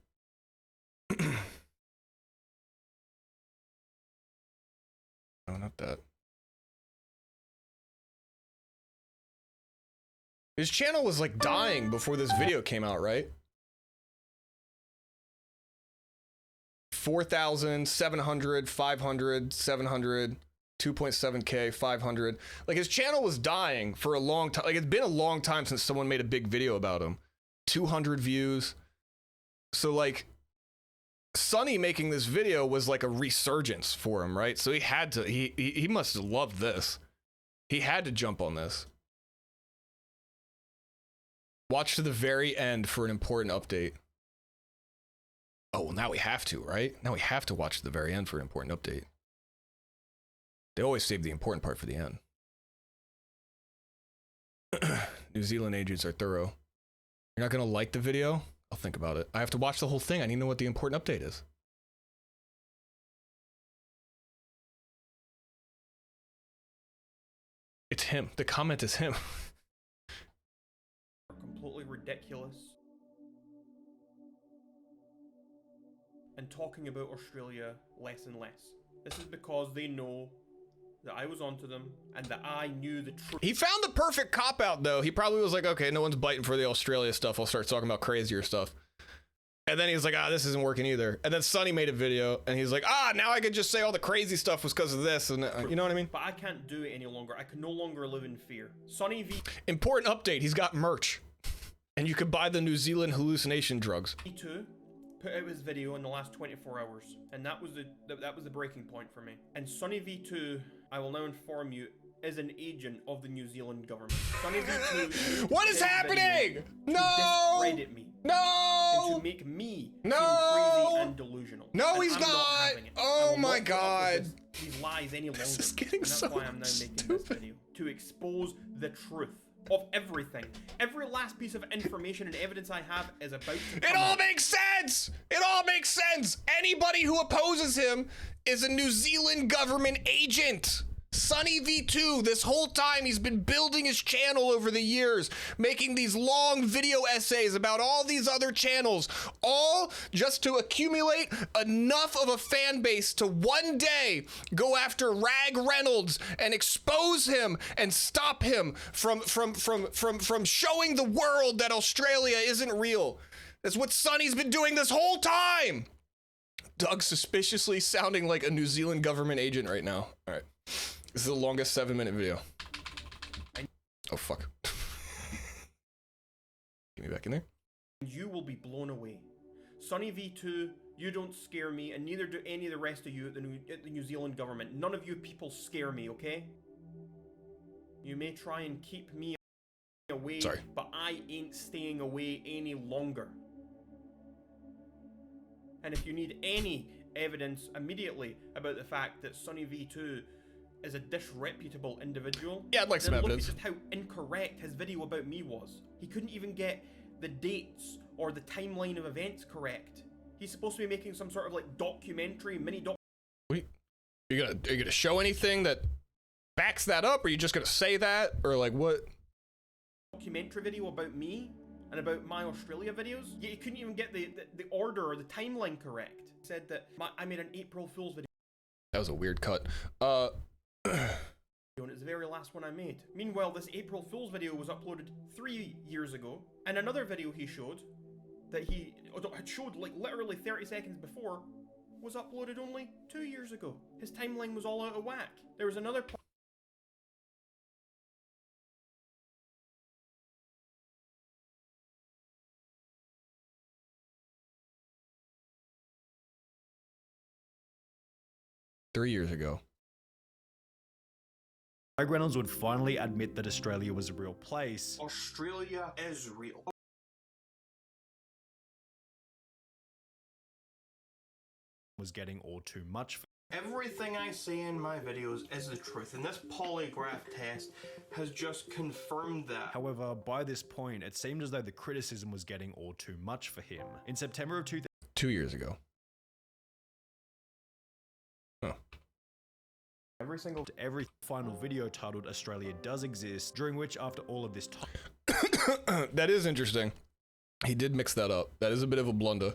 Speaker 1: not that. His channel was like dying before this video came out, right? 4,700, 500, 700, 2.7K, 500. Like, his channel was dying for a long time. Like, it's been a long time since someone made a big video about him. 200 views. So, like, Sonny making this video was like a resurgence for him, right? So he had to, he must have loved this. He had to jump on this. Watch to the very end for an important update. Oh, well, now we have to, right? Now we have to watch to the very end for an important update. They always save the important part for the end. New Zealand agents are thorough. You're not going to like the video? I'll think about it. I have to watch the whole thing. I need to know what the important update is. It's him. The comment is him.
Speaker 10: Completely ridiculous. And talking about Australia less and less. This is because they know that I was onto them and that I knew the truth.
Speaker 1: He found the perfect cop-out, though. He probably was like, okay, no one's biting for the Australia stuff. I'll start talking about crazier stuff. And then he's like, this isn't working either. And then Sonny made a video, and he's like, now I could just say all the crazy stuff was because of this. And you know what I mean?
Speaker 10: But I can't do it any longer. I can no longer live in fear. Sonny V...
Speaker 1: Important update. He's got merch. And you can buy the New Zealand hallucination drugs.
Speaker 10: V2 put out his video in the last 24 hours. And that was the breaking point for me. And Sonny V2, I will now inform you, is an agent of the New Zealand government. Sonny V2...
Speaker 1: What is happening? No!
Speaker 10: Discredit me.
Speaker 1: No!
Speaker 10: And to make me seem crazy and delusional.
Speaker 1: No,
Speaker 10: and
Speaker 1: he's
Speaker 10: I'm
Speaker 1: not!
Speaker 10: Having it.
Speaker 1: Oh my god.
Speaker 10: These lies any longer.
Speaker 1: This is getting
Speaker 10: and that's
Speaker 1: so
Speaker 10: why I'm now making this video. To expose the truth of everything. Every last piece of information and evidence I have is about to come
Speaker 1: It all
Speaker 10: out.
Speaker 1: makes sense! It all makes sense! Anybody who opposes him is a New Zealand government agent. Sonny V2, this whole time he's been building his channel over the years, making these long video essays about all these other channels, all just to accumulate enough of a fan base to one day go after Rag Reynolds and expose him and stop him from showing the world that Australia isn't real. That's what Sonny's been doing this whole time. Doug suspiciously sounding like a New Zealand government agent right now. All right. This is the longest 7-minute video. Oh, fuck. Get me back in there.
Speaker 10: You will be blown away. Sonny V2, you don't scare me, and neither do any of the rest of you at the New Zealand government. None of you people scare me, okay? You may try and keep me away, but I ain't staying away any longer. And if you need any evidence immediately about the fact that Sonny V2 is a disreputable individual,
Speaker 1: yeah, I'd like some evidence.
Speaker 10: Look at just how incorrect his video about me was. He couldn't even get the dates or the timeline of events correct. He's supposed to be making some sort of like documentary, mini doc.
Speaker 1: Wait, are you gonna show anything that backs that up, or are you just gonna say that, or like what?
Speaker 10: Documentary video about me and about my Australia videos. Yeah, he couldn't even get the order or the timeline correct. He said that I made an April Fool's video.
Speaker 1: That was a weird cut.
Speaker 10: And it's the very last one I made. Meanwhile, this April Fool's video was uploaded 3 years ago, and another video he showed that he had showed like literally 30 seconds before was uploaded only 2 years ago. His timeline was all out of whack. There was another part.
Speaker 1: Three years ago.
Speaker 9: Rag Reynolds would finally admit that Australia was a real place.
Speaker 10: Australia is real.
Speaker 9: Was getting all too much for
Speaker 10: Everything I say in my videos is the truth, and this polygraph test has just confirmed that.
Speaker 9: However, by this point, it seemed as though the criticism was getting all too much for him. In September of
Speaker 1: 2 years ago. Huh.
Speaker 9: Every final video titled Australia Does Exist, during which after all of this time...
Speaker 1: That is interesting. He did mix that up. That is a bit of a blunder.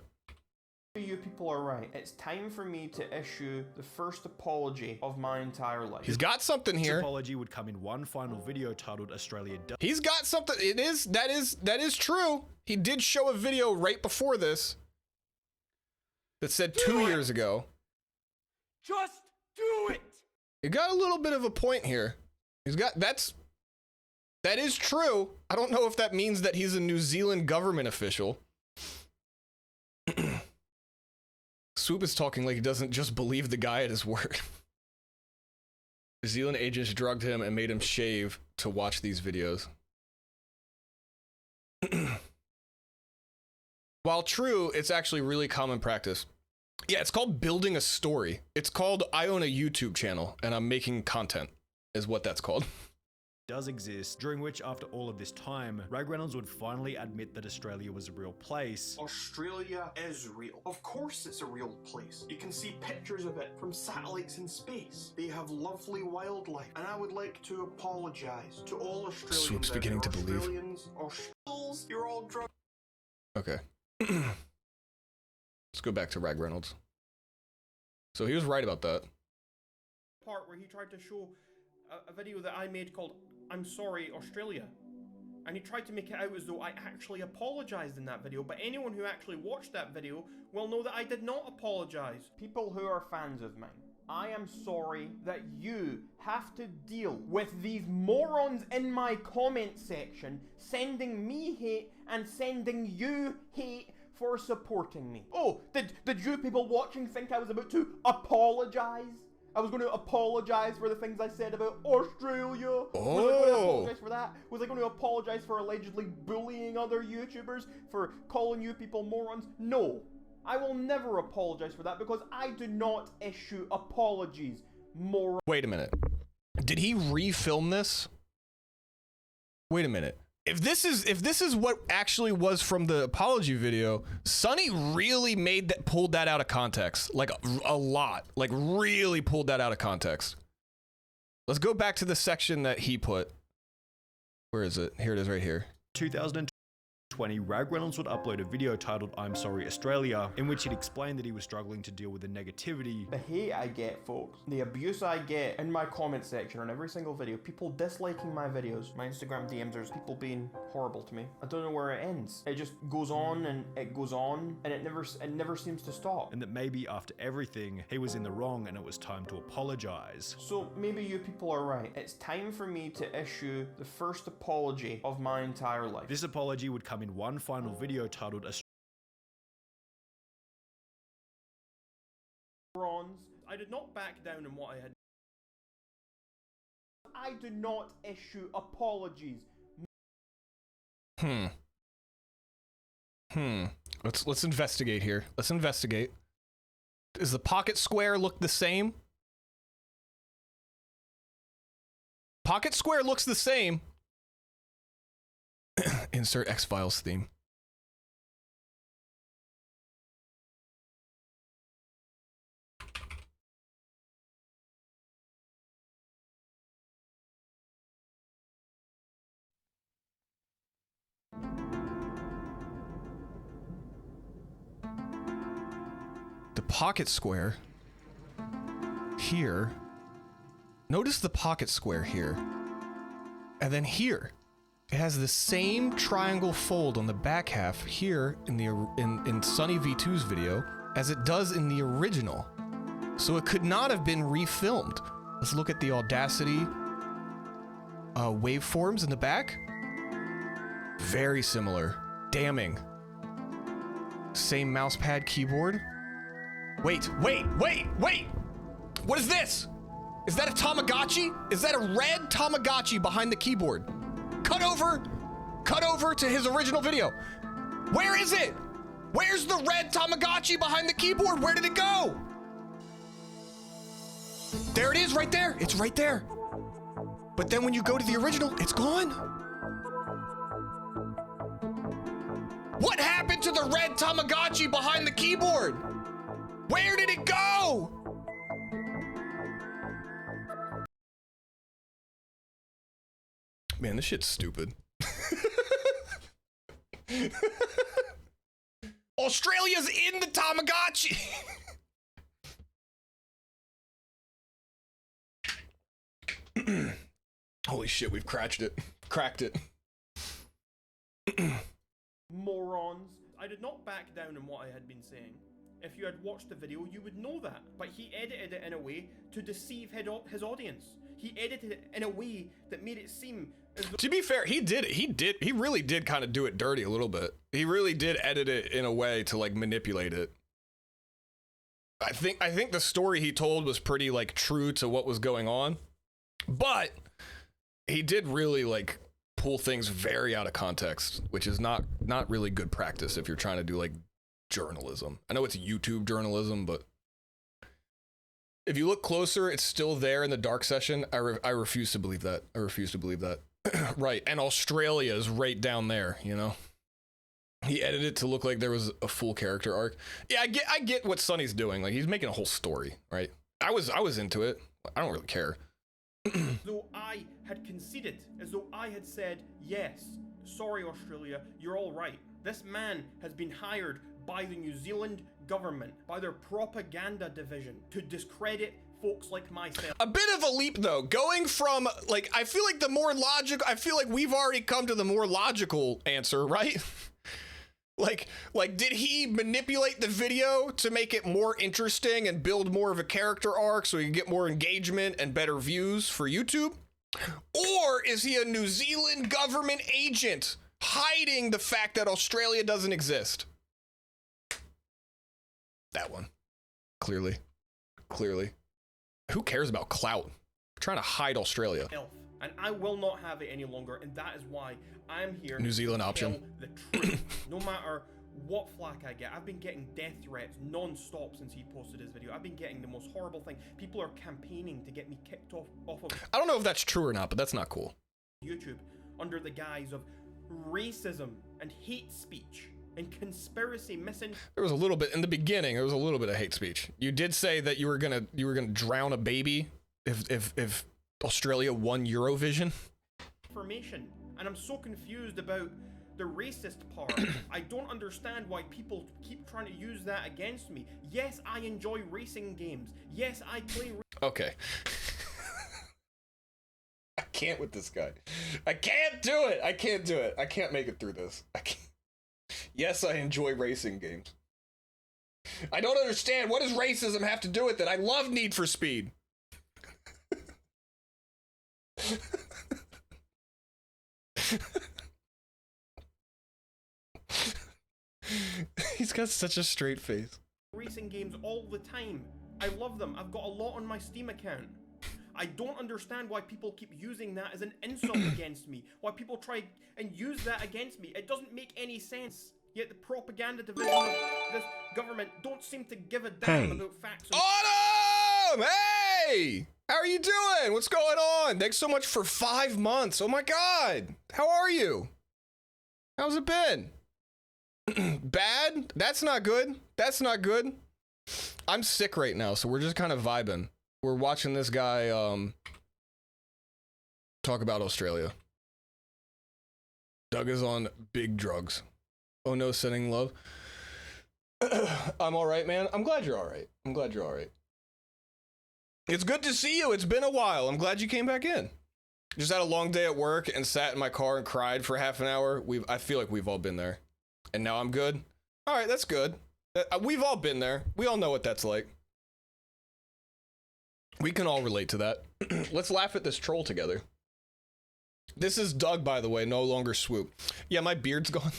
Speaker 10: You people are right. It's time for me to issue the first apology of my entire life.
Speaker 1: He's got something here.
Speaker 9: His apology would come in one final video titled Australia Does...
Speaker 1: He's got something. That is true. He did show a video right before this. that said 2 years ago.
Speaker 8: Just do it!
Speaker 1: You got a little bit of a point here. That is true. I don't know if that means that he's a New Zealand government official. Swoop is talking like he doesn't just believe the guy at his word. New Zealand agents drugged him and made him shave to watch these videos. While true, it's actually really common practice. Yeah, it's called building a story. It's called I own a YouTube channel and I'm making content, is what that's called.
Speaker 9: Does exist, during which after all of this time, Rag Reynolds would finally admit that Australia was a real place.
Speaker 10: Australia is real. Of course it's a real place. You can see pictures of it from satellites in space. They have lovely wildlife. And I would like to apologise to all Australians.
Speaker 1: Swoop's beginning to believe.
Speaker 10: Australians, Australians, you're all drunk.
Speaker 1: Okay. Let's go back to Rag Reynolds. So he was right about that.
Speaker 10: Part where he tried to show a video that I made called I'm Sorry Australia, and he tried to make it out as though I actually apologized in that video, but anyone who actually watched that video will know that I did not apologize. People who are fans of mine, I am sorry that you have to deal with these morons in my comment section sending me hate and sending you hate for supporting me. Oh, did you people watching think I was about to apologize? I was going to apologize for the things I said about Australia. Was I going to apologize for that? Was I going to apologize for allegedly bullying other YouTubers, for calling you people morons? No. I will never apologize for that because I do not issue apologies, moron.
Speaker 1: Wait a minute. Did he refilm this? Wait a minute. If this is what actually was from the apology video, Sonny really pulled that out of context, like a lot, like really pulled that out of context. Let's go back to the section that he put. Where is it? Here it is right here.
Speaker 9: 2020, Rag Reynolds would upload a video titled I'm Sorry Australia, in which he'd explained that he was struggling to deal with the negativity.
Speaker 10: The hate I get, folks, the abuse I get in my comment section on every single video, people disliking my videos, my Instagram DMs, there's people being horrible to me. I don't know where it ends. It just goes on and it goes on and it never seems to stop.
Speaker 9: And that maybe after everything, he was in the wrong and it was time to apologize.
Speaker 10: So maybe you people are right. It's time for me to issue the first apology of my entire life.
Speaker 9: This apology would come in one final video titled
Speaker 10: I did not back down on what I had. I do not issue apologies.
Speaker 1: Let's investigate here. Let's investigate. Does the pocket square look the same? Pocket square looks the same. Insert X-Files theme. The pocket square here. Notice the pocket square here. And then here. It has the same triangle fold on the back half here in Sunny V2's video as it does in the original. So it could not have been refilmed. Let's look at the Audacity waveforms in the back. Very similar. Damning. Same mousepad keyboard. Wait! What is this? Is that a Tamagotchi? Is that a red Tamagotchi behind the keyboard? Cut over to his original video. Where is it? Where's the red Tamagotchi behind the keyboard? Where did it go? There it is right there. It's right there. But then when you go to the original, it's gone. What happened to the red Tamagotchi behind the keyboard? Where did it go? Man, this shit's stupid. Australia's in the Tamagotchi. Holy shit, we've cracked it.
Speaker 10: Morons. I did not back down on what I had been saying. If you had watched the video, you would know that. But he edited it in a way to deceive his audience. He edited it in a way that made it seem as though—
Speaker 1: To be fair, he really did kind of do it dirty a little bit. He really did edit it in a way to like manipulate it. I think the story he told was pretty like true to what was going on, but he did really like pull things very out of context, which is not really good practice if you're trying to do like journalism. I know it's YouTube journalism, but if you look closer, it's still there in the dark session. I refuse to believe that. I refuse to believe that. Right, and Australia is right down there, you know? He edited it to look like there was a full character arc. Yeah, I get what Sonny's doing. Like, he's making a whole story, right? I was into it. I don't really care.
Speaker 10: As though I had conceded, as though I had said, yes, sorry Australia, you're all right. This man has been hired by the New Zealand government, by their propaganda division, to discredit folks like myself.
Speaker 1: A bit of a leap though, going from like, I feel like we've already come to the more logical answer, right? Like did he manipulate the video to make it more interesting and build more of a character arc so he can get more engagement and better views for YouTube? Or is he a New Zealand government agent hiding the fact that Australia doesn't exist? That one. Clearly. Who cares about clout? We're trying to hide Australia.
Speaker 10: And I will not have it any longer, and that is why I'm here.
Speaker 1: New Zealand
Speaker 10: to
Speaker 1: option.
Speaker 10: tell the truth. No matter what flack I get. I've been getting death threats non-stop since he posted his video. I've been getting the most horrible thing. People are campaigning to get me kicked off of
Speaker 1: I don't know if that's true or not, but that's not cool.
Speaker 10: YouTube under the guise of racism and hate speech and conspiracy misinformation.
Speaker 1: There was a little bit in the beginning. There was a little bit of hate speech. You did say that you were gonna drown a baby if Australia won Eurovision.
Speaker 10: And I'm so confused about the racist part. I don't understand why people keep trying to use that against me. Yes, I enjoy racing games. Yes, I play.
Speaker 1: Okay. I can't with this guy. I can't do it. I can't make it through this. I can't. Yes, I enjoy racing games. I don't understand. What does racism have to do with it? I love Need for Speed. He's got such a straight face.
Speaker 10: Racing games all the time. I love them. I've got a lot on my Steam account. I don't understand why people keep using that as an insult against me. Why people try and use that against me. It doesn't make any sense. Yet the propaganda division of this government don't seem to give a damn about facts.
Speaker 1: Autumn! Hey! How are you doing? What's going on? Thanks so much for 5 months. Oh my god. How are you? How's it been? Bad? That's not good. That's not good. I'm sick right now, so we're just kind of vibing. We're watching this guy talk about Australia. Doug is on big drugs. Oh no, sending love. I'm all right, man. I'm glad you're all right. It's good to see you. It's been a while. I'm glad you came back in. Just had a long day at work and sat in my car and cried for half an hour. I feel like we've all been there. And now I'm good. All right, that's good. We've all been there. We all know what that's like. We can all relate to that. Let's laugh at this troll together. This is Doug, by the way, no longer Swoop. Yeah, my beard's gone.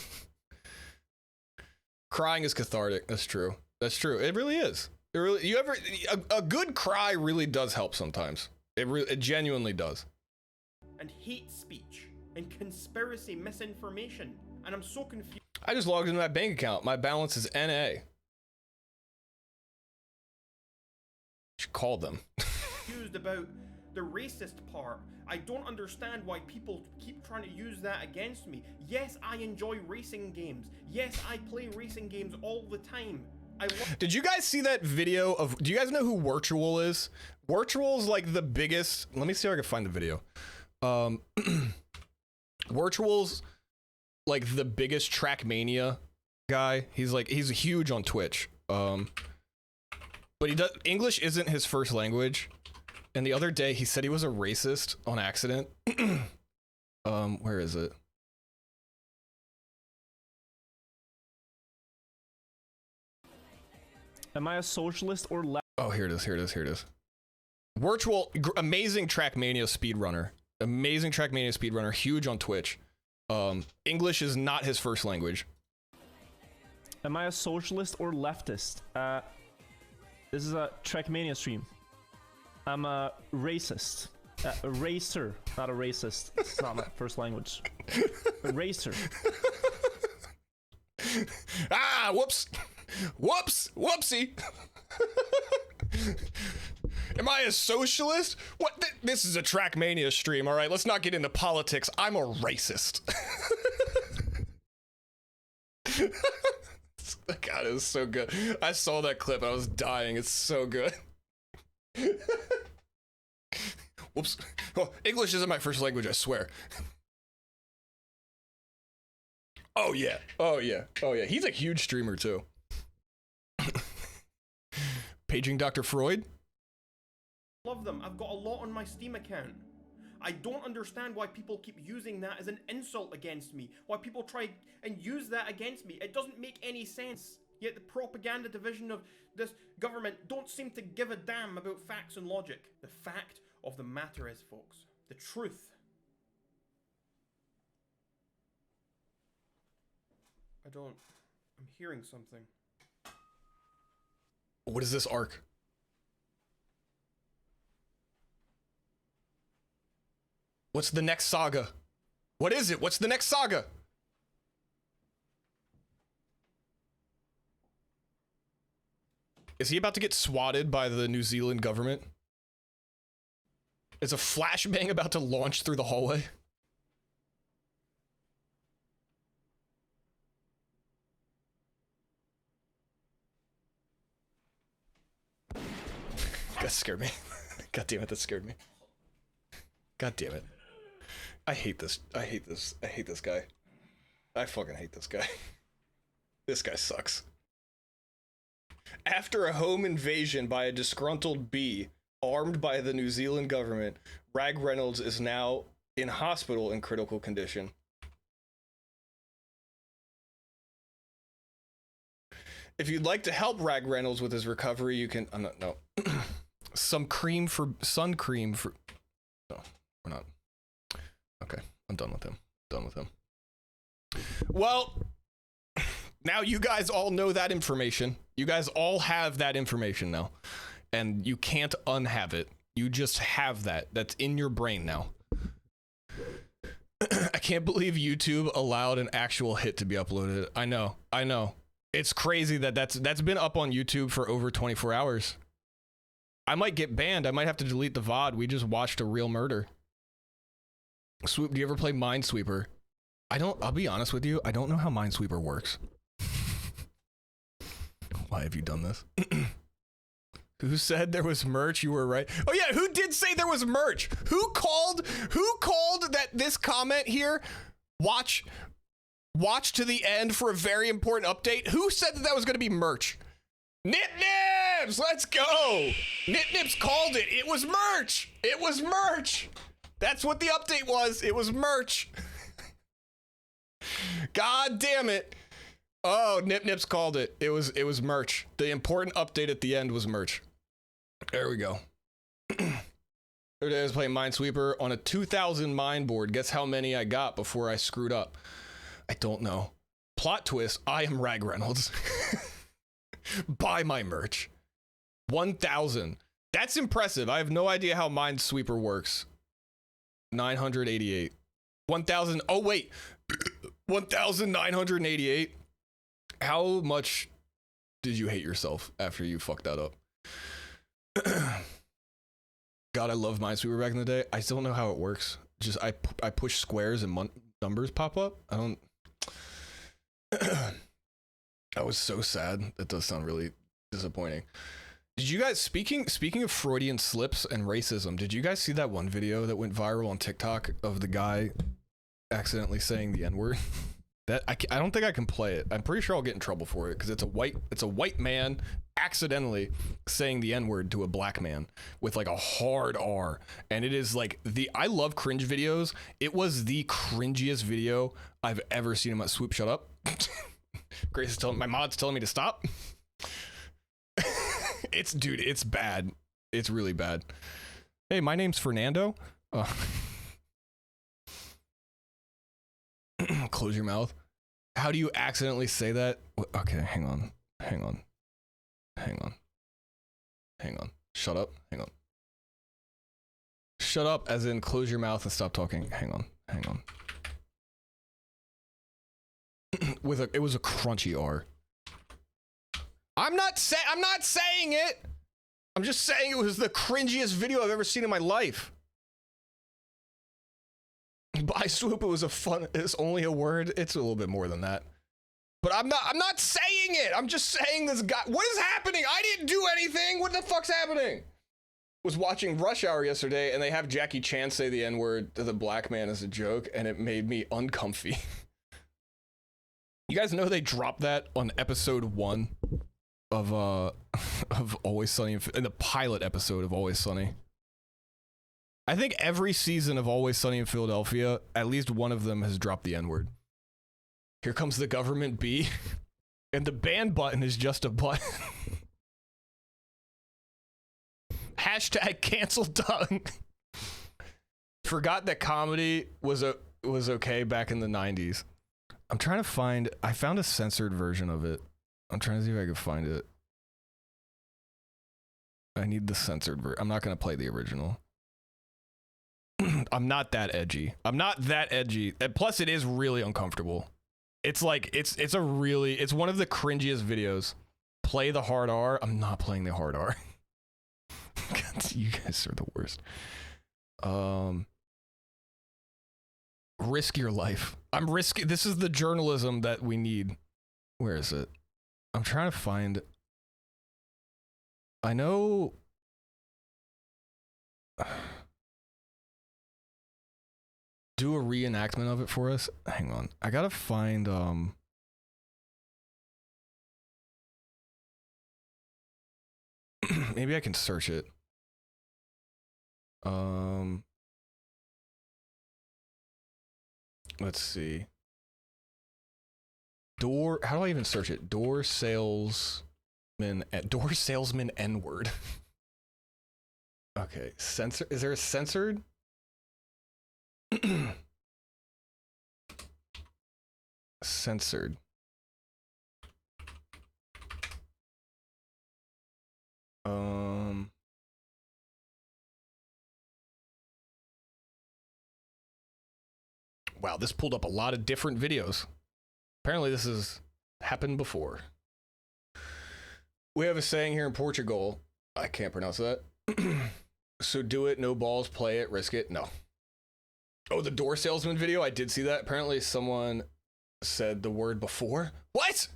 Speaker 1: Crying is cathartic. That's true. It really is. A good cry really does help sometimes. It genuinely does.
Speaker 10: And hate speech and conspiracy misinformation. And I'm so confused.
Speaker 1: I just logged into my bank account. My balance is NA. Should call them.
Speaker 10: Confused about the racist part. I don't understand why people keep trying to use that against me. Yes, I enjoy racing games. Yes, I play racing games all the time.
Speaker 1: Did you guys see that video of, do you guys know who Virtual is? Virtual is like the biggest, let me see if I can find the video. Virtual's like the biggest Trackmania guy. He's huge on Twitch. But English isn't his first language. And the other day he said he was a racist on accident. Where is it?
Speaker 13: Am I a socialist or left?
Speaker 1: Oh, here it is. Here it is. Here it is. Virtual, amazing Trackmania speedrunner. Amazing Trackmania speedrunner. Huge on Twitch. English is not his first language.
Speaker 13: Am I a socialist or leftist? This is a Trackmania stream. I'm a racist. A racer, not a racist. It's not my first language. A racer.
Speaker 1: Ah, whoops. Whoops. Whoopsie. Am I a socialist? What? This is a Trackmania stream, all right? Let's not get into politics. I'm a racist. God, it was so good. I saw that clip. I was dying. It's so good. Whoops. Oh, English isn't my first language, I swear. Oh, yeah. Oh, yeah. Oh, yeah. He's a huge streamer, too. Paging Dr. Freud?
Speaker 10: Love them. I've got a lot on my Steam account. I don't understand why people keep using that as an insult against me. Why people try and use that against me. It doesn't make any sense. Yet the propaganda division of this government don't seem to give a damn about facts and logic. The fact of the matter is, folks, the truth. I'm hearing something.
Speaker 1: What is this arc? What's the next saga? What is it? What's the next saga? Is he about to get swatted by the New Zealand government? Is a flashbang about to launch through the hallway? That scared me. God damn it, that scared me. God damn it. I hate this. I hate this. I hate this guy. I fucking hate this guy. This guy sucks. After a home invasion by a disgruntled bee armed by the New Zealand government, Rag Reynolds is now in hospital in critical condition. If you'd like to help Rag Reynolds with his recovery, you can... no. Sun cream for... No, we're not. Okay, I'm done with him. Done with him. Well, now you guys all know that information. You guys all have that information now. And you can't unhave it. You just have that. That's in your brain now. I can't believe YouTube allowed an actual hit to be uploaded. I know. It's crazy that that's been up on YouTube for over 24 hours. I might get banned. I might have to delete the VOD. We just watched a real murder. Swoop, do you ever play Minesweeper? I'll be honest with you, I don't know how Minesweeper works. Why have you done this? Who said there was merch? You were right. Oh yeah, who did say there was merch? Who called that this comment here? Watch to the end for a very important update. Who said that was going to be merch? Nip-Nips! Let's go! Nip-Nips called it. It was merch! It was merch! That's what the update was. It was merch. God damn it. Oh, Nip-Nips called it. It was merch. The important update at the end was merch. There we go. Every day I was playing Minesweeper on a 2000 mine board. Guess how many I got before I screwed up? I don't know. Plot twist, I am Rag Reynolds. Buy my merch. 1,000. That's impressive. I have no idea how Minesweeper works. 988. 1,000. Oh, wait. 1,988. How much did you hate yourself after you fucked that up? God, I love Minesweeper back in the day. I still don't know how it works. Just I push squares and numbers pop up. I don't. I was so sad. That does sound really disappointing. Did you guys, speaking of Freudian slips and racism, did you guys see that one video that went viral on TikTok of the guy accidentally saying the N-word? That I don't think I can play it. I'm pretty sure I'll get in trouble for it because it's a white man accidentally saying the N-word to a black man with like a hard R, and it is like I love cringe videos. It was the cringiest video I've ever seen in my Swoop. Shut up. Grace is telling my mod's telling me to stop. Dude, it's bad. It's really bad. Hey, my name's Fernando. Close your mouth. How do you accidentally say that? Okay, hang on. Shut up. Hang on. Shut up, as in close your mouth and stop talking. Hang on. It was a crunchy R. I'm not saying it. I'm just saying it was the cringiest video I've ever seen in my life. By swoop, it's only a word. It's a little bit more than that. But I'm not saying it. I'm just saying this guy. What is happening? I didn't do anything. What the fuck's happening? Was watching Rush Hour yesterday, and they have Jackie Chan say the N-word to the black man as a joke, and it made me uncomfy. You guys know they dropped that on episode 1 of Always Sunny in the pilot episode of Always Sunny. I think every season of Always Sunny in Philadelphia, at least one of them has dropped the N-word. Here comes the government B, and the ban button is just a button. Hashtag cancel Doug. Forgot that comedy was okay back in the 90s. I'm trying to find, I found a censored version of it. I'm trying to see if I can find it. I need the censored version. I'm not going to play the original. I'm not that edgy. I'm not that edgy. And plus it is really uncomfortable. It's like, it's one of the cringiest videos. Play the hard R. I'm not playing the hard R. You guys are the worst. Risk your life. I'm risking. This is the journalism that we need. Where is it? I'm trying to find. I know. Do a reenactment of it for us. Hang on. I gotta find. Maybe I can search it. Let's see. How do I even search it? Door salesman N-word. Okay, censor. Is there a censored? Censored. Wow, this pulled up a lot of different videos. Apparently this has happened before. We have a saying here in Portugal. I can't pronounce that. So do it, no balls, play it, risk it. No. Oh, the door salesman video. I did see that. Apparently someone said the word before. What?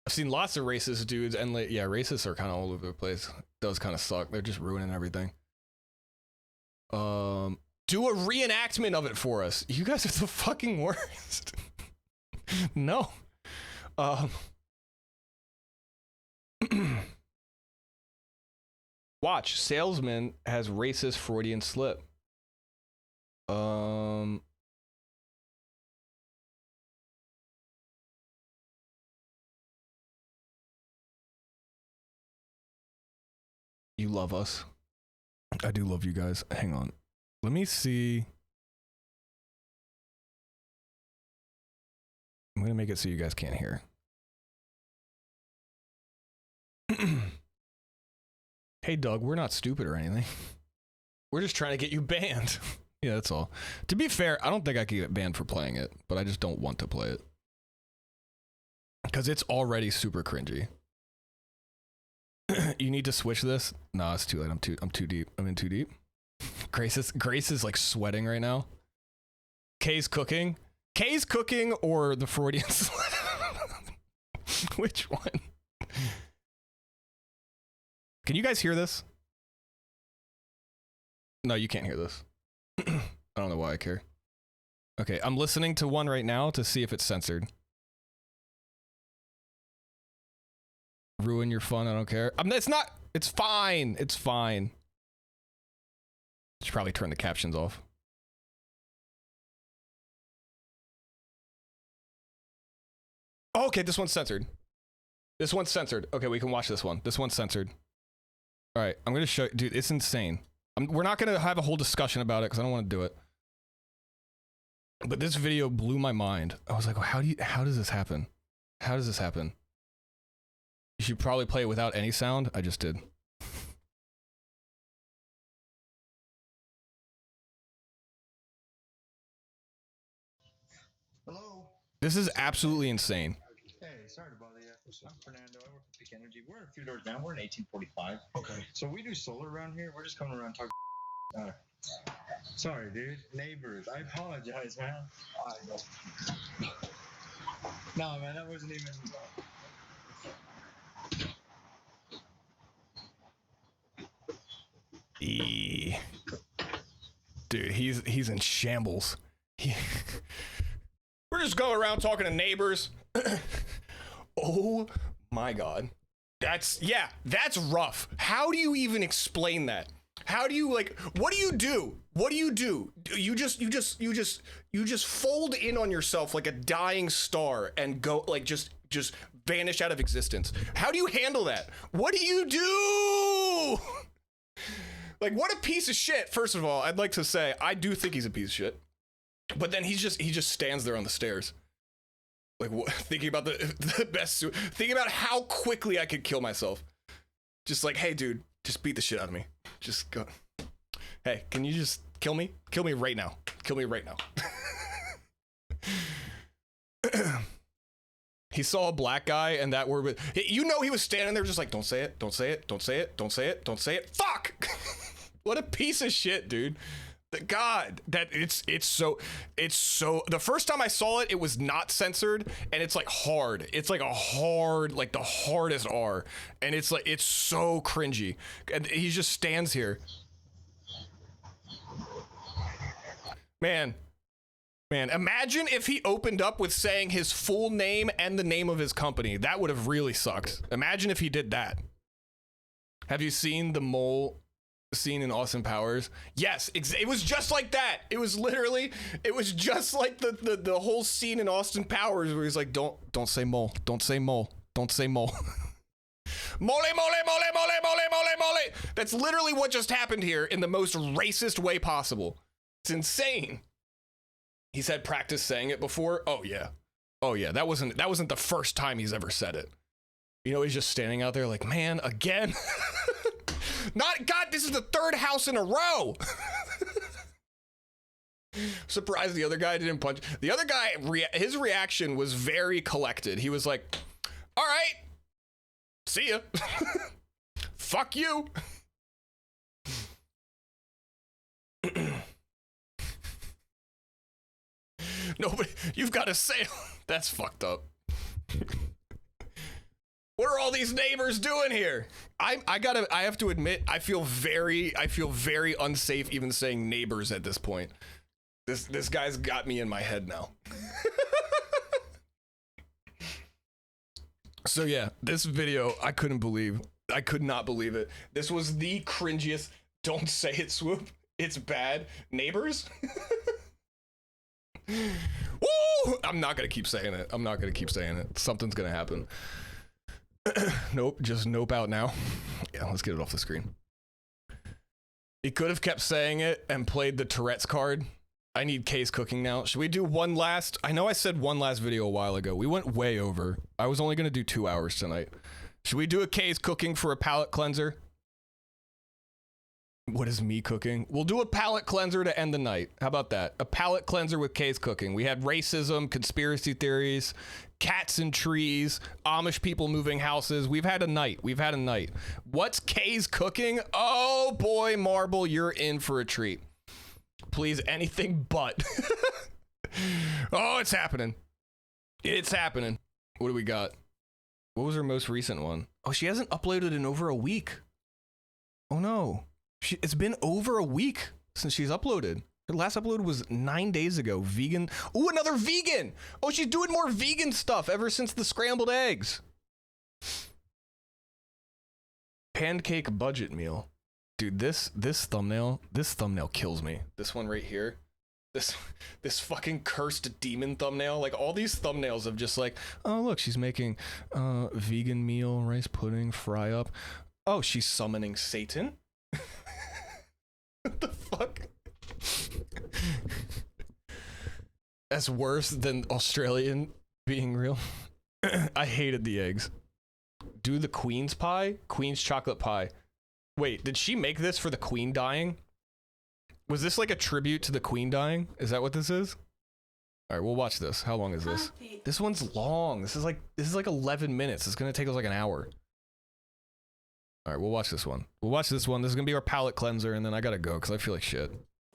Speaker 1: I've seen lots of racist dudes, and yeah, racists are kind of all over the place. It does kind of suck. They're just ruining everything. Do a reenactment of it for us. You guys are the fucking worst. No. Watch. Salesman has racist Freudian slip. You love us. I do love you guys. Hang on. Let me see. I'm going to make it so you guys can't hear. Hey, Doug, we're not stupid or anything. We're just trying to get you banned. Yeah, that's all. To be fair, I don't think I could get banned for playing it, but I just don't want to play it. Because it's already super cringy. You need to switch this? Nah, it's too late. I'm too deep. I'm in too deep. Grace is like sweating right now. Kay's cooking or the Freudian slip? Which one? Can you guys hear this? No, you can't hear this. I don't know why I care. Okay, I'm listening to one right now to see if it's censored. Ruin your fun, I don't care. It's not. It's fine. It's fine. Should probably turn the captions off. Oh, okay, this one's censored. This one's censored. Okay, we can watch this one. This one's censored. All right, I'm gonna show you, dude. It's insane. We're not gonna have a whole discussion about it because I don't want to do it. But this video blew my mind. I was like, how does this happen? How does this happen? You should probably play it without any sound. I just did.
Speaker 14: Hello.
Speaker 1: This is absolutely insane.
Speaker 14: Hey, sorry to bother you. I'm Fernando. I work for Peak Energy. We're a few doors down. We're in 1845. Okay. So we do solar around here. We're just coming around talking. Sorry, dude. Neighbors. I apologize, man. No, man, that wasn't even.
Speaker 1: Dude, he's in shambles. We're just going around talking to neighbors. Oh my god. That's rough. How do you even explain that? How do you, like, what do you do? What do? You just fold in on yourself like a dying star and go, like, just vanish out of existence. How do you handle that? What do you do? Like, what a piece of shit. First of all, I'd like to say I do think he's a piece of shit. But then he just stands there on the stairs. Like, what, thinking about the best, thinking about how quickly I could kill myself. Just like, hey dude, just beat the shit out of me. Just go. Hey, can you just kill me? Kill me right now. Kill me right now. He saw a black guy and that word, you know, he was standing there just like, don't say it, don't say it, don't say it, don't say it, don't say it. Fuck! What a piece of shit, dude. God, that it's so the first time I saw it, it was not censored and it's like hard. It's like a hard, like the hardest R. And it's like, it's so cringy. And he just stands here. Man, imagine if he opened up with saying his full name and the name of his company. That would have really sucked. Imagine if he did that. Have you seen the mole scene in Austin Powers? Yes, it was just like that. It was literally, it was just like the whole scene in Austin Powers where he's like, don't say mole, don't say mole, don't say mole. Mole, mole, mole, mole, mole, mole, mole. That's literally what just happened here in the most racist way possible. It's insane. He's had practice saying it before. Oh yeah. That wasn't the first time he's ever said it. You know, he's just standing out there like, man, again. Not God, this is the third house in a row. Surprised the other guy didn't punch. The other guy, his reaction was very collected. He was like, all right, see ya. Fuck you. Nobody, you've got a sale. That's fucked up. What are all these neighbors doing here? I have to admit, I feel very unsafe even saying neighbors at this point. This guy's got me in my head now. So yeah, this video, I could not believe it. This was the cringiest, don't say it swoop. It's bad. Neighbors? Woo! I'm not gonna keep saying it. Something's gonna happen. Nope, just nope out now. Yeah, let's get it off the screen. He could have kept saying it and played the Tourette's card. I need Kay's cooking now. Should we do one last? I know I said one last video a while ago. We went way over. I was only gonna do 2 hours tonight. Should we do a Kay's cooking for a palate cleanser? What is me cooking? We'll do a palate cleanser to end the night. How about that? A palate cleanser with Kay's cooking. We had racism, conspiracy theories, cats and trees, Amish people moving houses. We've had a night. What's Kay's cooking? Oh boy, Marble, you're in for a treat. Please, anything but. Oh, it's happening. It's happening. What do we got? What was her most recent one? Oh, she hasn't uploaded in over a week. Oh no. It's been over a week since she's uploaded. Her last upload was 9 days ago. Vegan. Ooh, another vegan. Oh, she's doing more vegan stuff ever since the scrambled eggs. Pancake budget meal. Dude, this thumbnail kills me. This one right here. This fucking cursed demon thumbnail. Like all these thumbnails of just like, oh look, she's making vegan meal, rice pudding, fry up. Oh, she's summoning Satan? What the fuck? That's worse than Australian being real. I hated the eggs. Do the Queen's pie? Queen's chocolate pie. Wait, did she make this for the Queen dying? Was this like a tribute to the Queen dying? Is that what this is? All right, we'll watch this. How long is this? This one's long. This is like 11 minutes. It's gonna take us like an hour. All right, we'll watch this one. We'll watch this one. This is gonna be our palate cleanser, and then I gotta go because I feel like shit.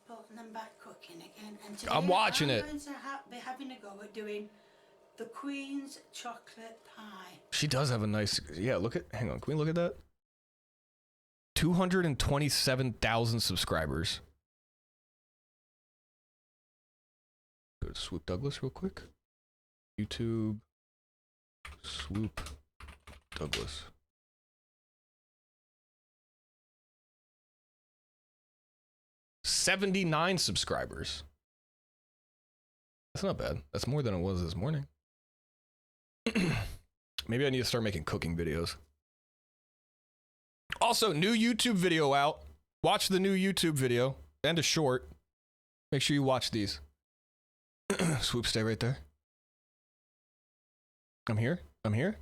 Speaker 15: Putting them back cooking again. And today
Speaker 1: I'm watching it.
Speaker 15: I'm going to be having a go at doing the Queen's chocolate pie.
Speaker 1: She does have a nice. Yeah, look at. Hang on, can we look at that? 227,000 subscribers. Go to Swoop Douglas real quick. YouTube. Swoop Douglas. $79 subscribers. That's not bad. That's more than it was this morning. Maybe I need to start making cooking videos. Also, new YouTube video out. Watch the new YouTube video and a short. Make sure you watch these. Swoop, stay right there. I'm here. I'm here.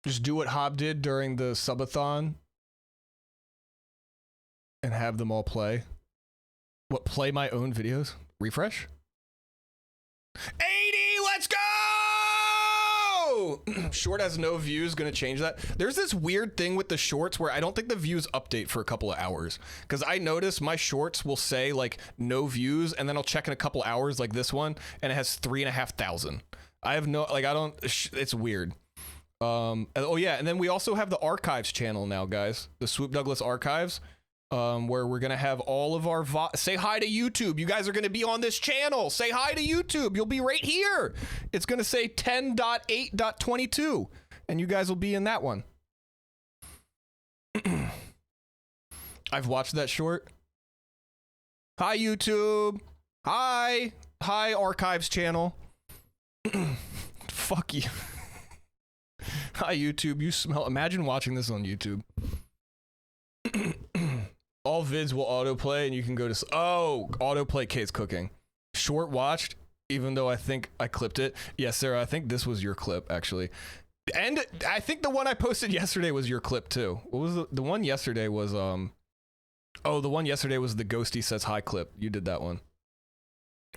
Speaker 1: Just do what Hob did during the subathon and have them all play. What, play my own videos? Refresh? 80, let's go! Short has no views, gonna change that. There's this weird thing with the shorts where I don't think the views update for a couple of hours. Because I notice my shorts will say like no views, and then I'll check in a couple hours like this one, and it has 3,500. I have no, like I don't, it's weird. Oh yeah, and then we also have the archives channel now, guys. The Swoop Douglas archives. Where we're gonna have all of our say hi to YouTube. You guys are gonna be on this channel. Say hi to YouTube. You'll be right here. It's gonna say 10.8.22, and you guys will be in that one. I've watched that short. Hi YouTube. Hi archives channel. Fuck you. Hi YouTube. You smell. Imagine watching this on YouTube. All vids will autoplay and you can go to, oh, autoplay Kate's cooking. Short watched, even though I think I clipped it. Yes, Sarah, I think this was your clip actually. And I think the one I posted yesterday was your clip too. What was the one yesterday was, oh, the one yesterday was the Ghosty Says Hi clip. You did that one.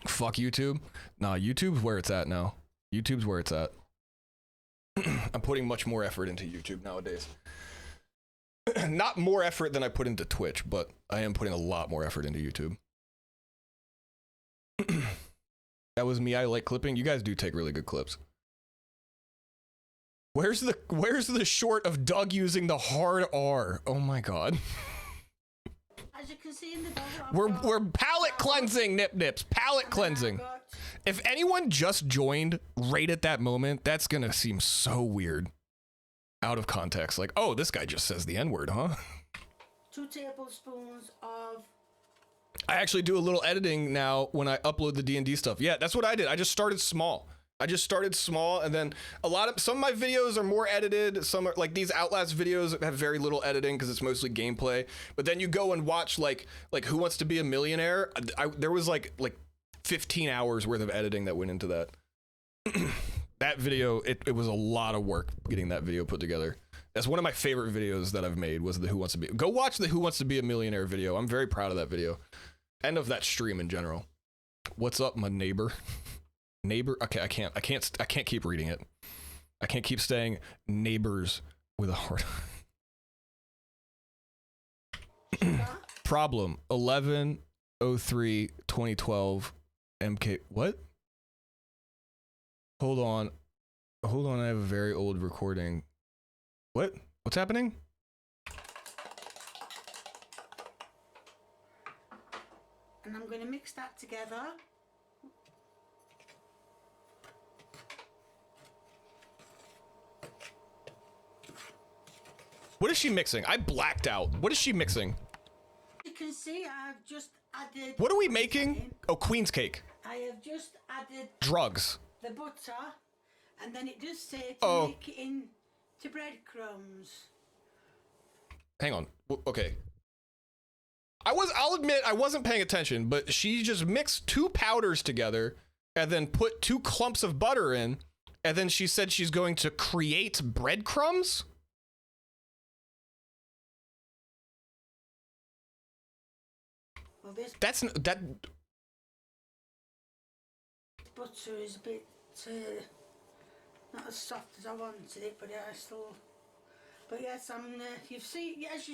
Speaker 1: Fuck YouTube. Nah, YouTube's where it's at now. YouTube's where it's at. I'm putting much more effort into YouTube nowadays. Not more effort than I put into Twitch, but I am putting a lot more effort into YouTube. That was me. I like clipping. You guys do take really good clips. Where's the short of Doug using the hard R? Oh my god.
Speaker 15: As you can see in the
Speaker 1: We're palate cleansing, Nip Nips. Palate cleansing. If anyone just joined right at that moment, that's gonna seem so weird. Out of context, like, oh, this guy just says the N-word, huh?
Speaker 15: 2 tablespoons of...
Speaker 1: I actually do a little editing now when I upload the D&D stuff. Yeah, that's what I did. I just started small. And then some of my videos are more edited. Some are like these Outlast videos have very little editing because it's mostly gameplay. But then you go and watch like Who Wants to Be a Millionaire? There was like 15 hours worth of editing that went into that. That video, it was a lot of work getting that video put together. That's one of my favorite videos that I've made was the Who Wants to Be. Go watch the Who Wants to Be a Millionaire video. I'm very proud of that video. And of that stream in general. What's up, my neighbor? Neighbor? Okay, I can't keep reading it. I can't keep saying neighbors with a heart. Problem 11/03/2012 MK. What? Hold on, I have a very old recording. What's happening?
Speaker 15: And I'm going to mix that together.
Speaker 1: What is she mixing? I blacked out. What is she mixing?
Speaker 15: You can see I've just added...
Speaker 1: What are we making? Oh, Queen's cake.
Speaker 15: I have just added...
Speaker 1: Drugs.
Speaker 15: The butter, and then it does say to make it in to breadcrumbs.
Speaker 1: Hang on. Okay. I'll admit I wasn't paying attention, but she just mixed 2 powders together and then put 2 clumps of butter in, and then she said she's going to create breadcrumbs?
Speaker 15: Well, this
Speaker 1: that
Speaker 15: butter is a bit not as soft as I wanted it, but I still. But yes, you've seen, as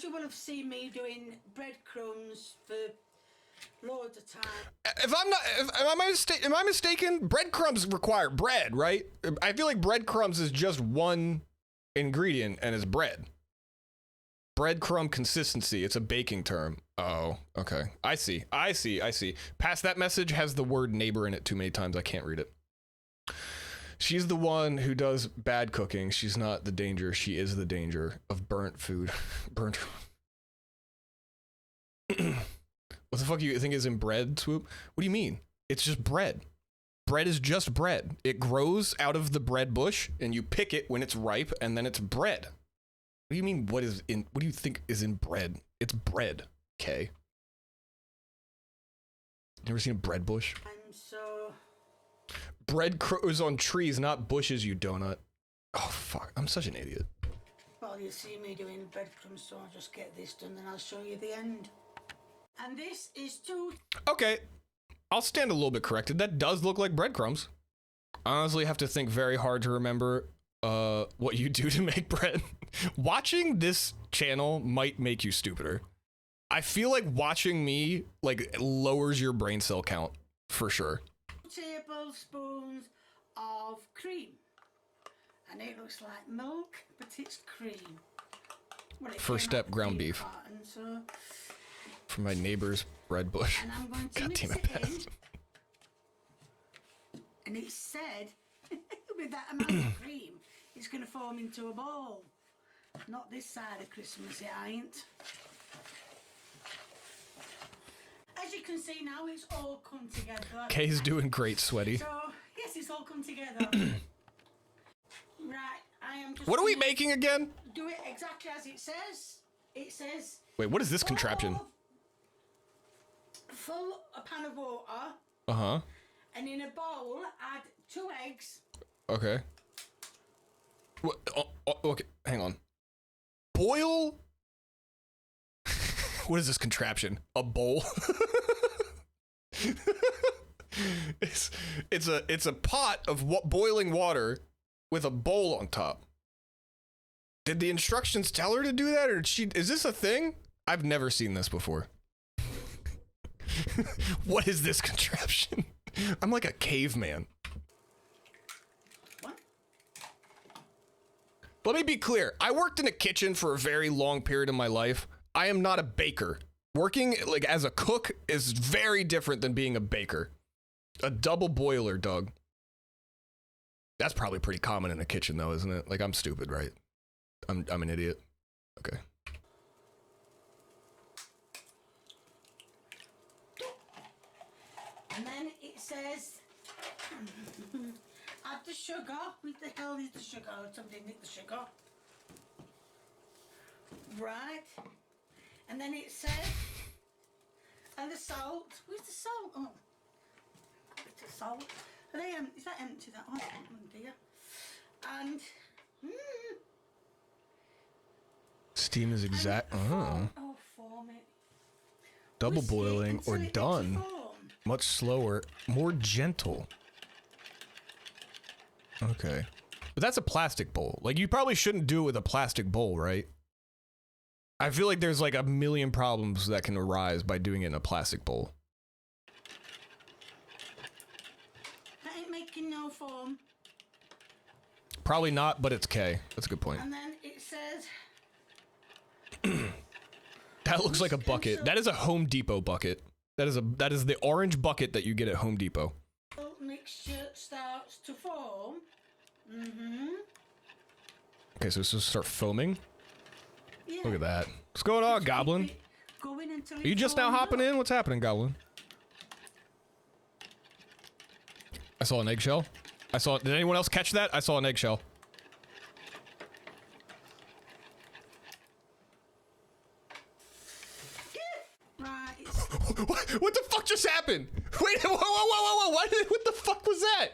Speaker 15: you will have seen me doing breadcrumbs for loads of time.
Speaker 1: Am I mistaken? Breadcrumbs require bread, right? I feel like breadcrumbs is just one ingredient and it's bread. Breadcrumb consistency. It's a baking term. Oh, okay. I see. Past that message has the word neighbor in it too many times. I can't read it. She's the one who does bad cooking. She's not the danger. She is the danger of burnt food. Burnt. What the fuck do you think is in bread, Swoop? What do you mean? It's just bread. Bread is just bread. It grows out of the bread bush and you pick it when it's ripe and then it's bread. What do you mean what do you think is in bread? It's bread, okay? Never seen a bread bush? Bread grows on trees, not bushes, you donut. Oh, fuck. I'm such an idiot.
Speaker 15: Well, you see me doing breadcrumbs, so I'll just get this done, then I'll show you the end. And this is 2...
Speaker 1: Okay. I'll stand a little bit corrected. That does look like breadcrumbs. I honestly have to think very hard to remember what you do to make bread. Watching this channel might make you stupider. I feel like watching me, like, lowers your brain cell count, for sure.
Speaker 15: tablespoons of cream, and it looks like milk, but it's cream. Well,
Speaker 1: First step, ground beef.
Speaker 15: So,
Speaker 1: From my neighbor's bread bush.
Speaker 15: and I'm going to
Speaker 1: God
Speaker 15: mix
Speaker 1: damn
Speaker 15: it
Speaker 1: it,
Speaker 15: in. And it said, with that amount of cream, it's going to form into a ball. Not this side of Christmas, it ain't. As you can see now, it's all come together.
Speaker 1: Kay's doing great, sweaty.
Speaker 15: So, yes, it's all come together. Right, I am just...
Speaker 1: What are we making again?
Speaker 15: Do it exactly as it says. It says...
Speaker 1: Wait, what is this contraption?
Speaker 15: Fill a pan of water.
Speaker 1: Uh-huh.
Speaker 15: And in a bowl, add 2 eggs.
Speaker 1: Okay. What? Okay, hang on. Boil? What is this contraption? A bowl? It's a pot of boiling water with a bowl on top. Did the instructions tell her to do that, or is this a thing? I've never seen this before. What is this contraption? I'm like a caveman.
Speaker 15: What?
Speaker 1: Let me be clear. I worked in a kitchen for a very long period of my life. I am not a baker. Working like as a cook is very different than being a baker. A double boiler, Doug. That's probably pretty common in a kitchen though, isn't it? Like, I'm stupid, right? I'm an idiot. Okay.
Speaker 15: And then it says, add the sugar. What the hell is the sugar? Somebody nicked the sugar. Right. And then it says, and the salt. Where's the salt? Oh, a bit of salt. Are they, is that empty, that one? Oh dear. And,
Speaker 1: Steam is exact. Oh.
Speaker 15: oh, form it.
Speaker 1: Double boiling or done. Much slower, more gentle. Okay. But that's a plastic bowl. Like, you probably shouldn't do it with a plastic bowl, right? I feel like there's like a million problems that can arise by doing it in a plastic bowl.
Speaker 15: That ain't making no form.
Speaker 1: Probably not, but it's K. That's a good point.
Speaker 15: And then it says...
Speaker 1: That looks like a bucket. That is a Home Depot bucket. That is the orange bucket that you get at Home Depot.
Speaker 15: Mixture starts to form.
Speaker 1: Okay, so this will start foaming.
Speaker 15: Yeah.
Speaker 1: Look at that. What's going on, Goblin? Are you just now hopping in? What's happening, Goblin? I saw an eggshell. Did anyone else catch that? I saw an eggshell. just happened? Wait, whoa. What the fuck was that?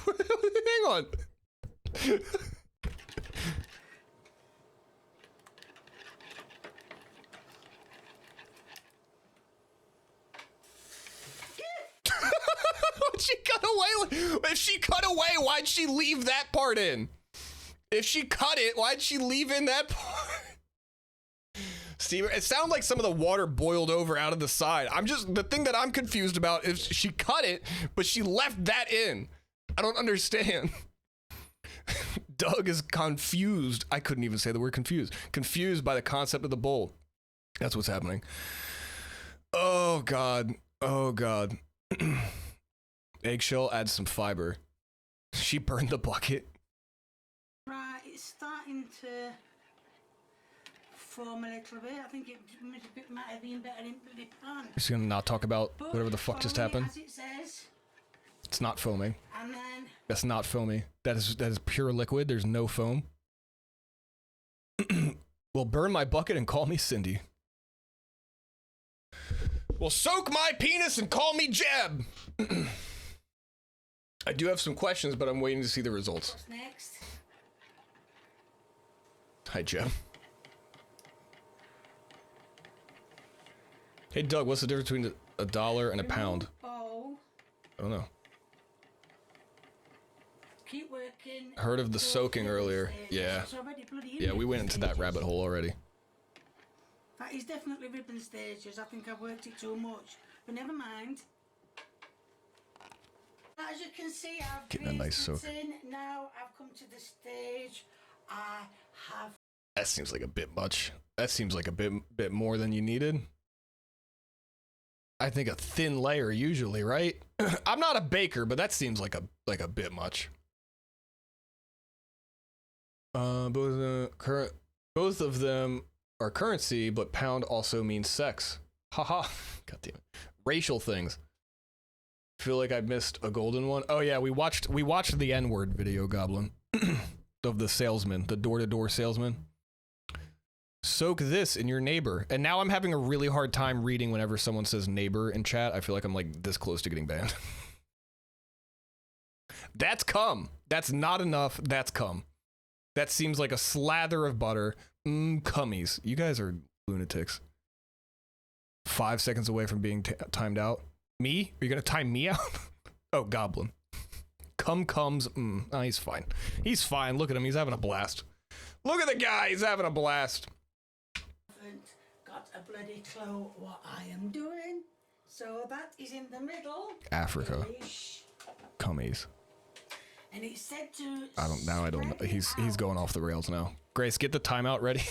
Speaker 1: Hang on. She cut away. If she cut away, why'd she leave that part in? If she cut it, why'd she leave in that part? Steve, it sounded like some of the water boiled over out of the side. The thing that I'm confused about is she cut it, but she left that in. I don't understand. Doug is confused. I couldn't even say the word confused. Confused by the concept of the bowl. That's what's happening. Oh, God. Oh, God. Eggshell adds some fiber. She burned the bucket.
Speaker 15: Right, it's starting to form a little bit. I think it might have been better in the pan.
Speaker 1: Just gonna not talk about whatever the fuck just happened.
Speaker 15: As it says.
Speaker 1: It's not foaming.
Speaker 15: And then
Speaker 1: That's not foamy. That is pure liquid. There's no foam. Well, burn my bucket and call me Cindy. Well, soak my penis and call me Jeb. I do have some questions, but I'm waiting to see the results.
Speaker 15: What's next?
Speaker 1: Hi, Jeb. Hey, Doug, what's the difference between $1 and a pound?
Speaker 15: Oh.
Speaker 1: I don't know.
Speaker 15: Keep working.
Speaker 1: Heard of the soaking earlier. Yeah. Yeah, we went into that rabbit hole already.
Speaker 15: That is definitely ribbon stages. I think I've worked it too much. But never mind. As you can see, I've
Speaker 1: getting a nice soak.
Speaker 15: Now I've come to the stage. I have.
Speaker 1: That seems like a bit much. That seems like a bit more than you needed. I think a thin layer usually, right? I'm not a baker, but that seems like a bit much. Both of them are currency, but pound also means sex. Haha. God damn it. Racial things. Feel like I missed a golden one. Oh yeah, we watched the N-word video, Goblin, of the salesman, the door-to-door salesman. Soak this in your neighbor. And now I'm having a really hard time reading whenever someone says neighbor in chat. I feel like I'm like this close to getting banned. That's cum. That's not enough. That's cum. That seems like a slather of butter. Cummies. You guys are lunatics. 5 seconds away from being timed out. Me? Are you gonna time me out? Oh, Goblin. Cum comes. Oh, he's fine. He's fine. Look at him. He's having a blast. Look at the guy. He's having a blast.
Speaker 15: Got a bloody clue what I am doing. So that is in the middle.
Speaker 1: Africa. Cummies.
Speaker 15: And it said to.
Speaker 1: I don't know. He's going off the rails now. Grace, get the timeout ready.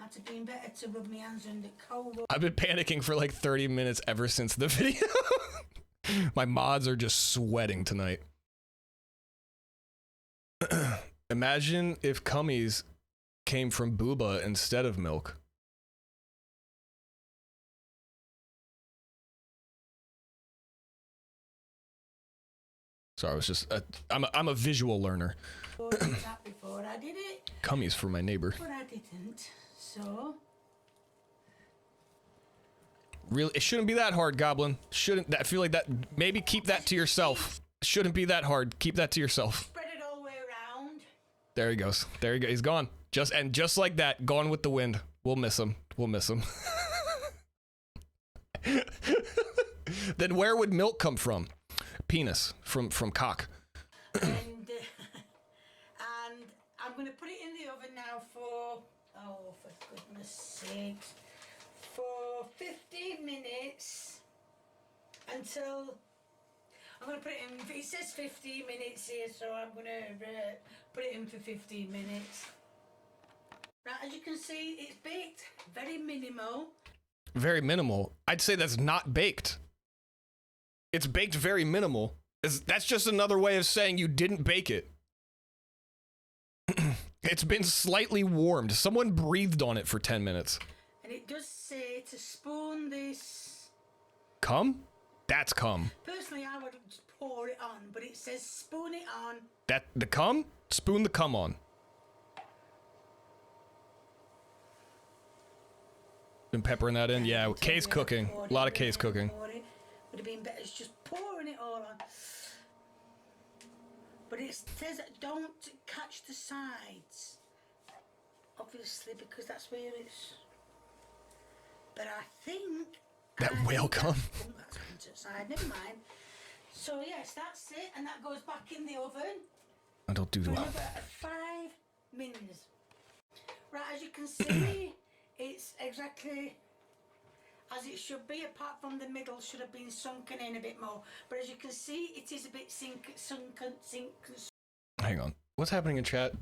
Speaker 15: I'd have been better to rub my hands under cold.
Speaker 1: I've been panicking for like 30 minutes ever since the video. My mods are just sweating tonight. Imagine if cummies came from booba instead of milk. Sorry, I was just I'm a visual learner.
Speaker 15: Before I did it.
Speaker 1: Cummies for my neighbor.
Speaker 15: But I didn't. So.
Speaker 1: Really, it shouldn't be that hard, Goblin. Shouldn't. I feel like that. Maybe keep that to yourself. Shouldn't be that hard. Keep that to yourself.
Speaker 15: Spread it all the way around.
Speaker 1: There he goes. There he goes. He's gone. Just like that, gone with the wind. We'll miss him. We'll miss him. Then where would milk come from? Penis from cock.
Speaker 15: And I'm going to put it in the oven now for goodness sakes, for 15 minutes until I'm going to put it in. It says 15 minutes here, so I'm going to put it in for 15 minutes. Right, as you can see, it's baked very minimal.
Speaker 1: Very minimal. I'd say that's not baked. It's baked very minimal. That's just another way of saying you didn't bake it. It's been slightly warmed. Someone breathed on it for 10 minutes.
Speaker 15: And it does say to spoon this.
Speaker 1: Cum? That's cum.
Speaker 15: Personally, I would just pour it on, but it says spoon it on.
Speaker 1: That the cum? Spoon the cum on. Been peppering that in? Yeah, case cooking. A lot of case cooking.
Speaker 15: Would have been better just pouring it all on. But it says don't catch the sides. Obviously, because that's where it's. But I think.
Speaker 1: That whale cum.
Speaker 15: That's come to the side, never mind. So, yes, that's it. And that goes back in the oven.
Speaker 1: I don't do
Speaker 15: For
Speaker 1: well.
Speaker 15: another 5 minutes. Right, as you can see, it's exactly as it should be, apart from the middle should have been sunken in a bit more. But as you can see, it is a bit sunken.
Speaker 1: Hang on. What's happening in chat?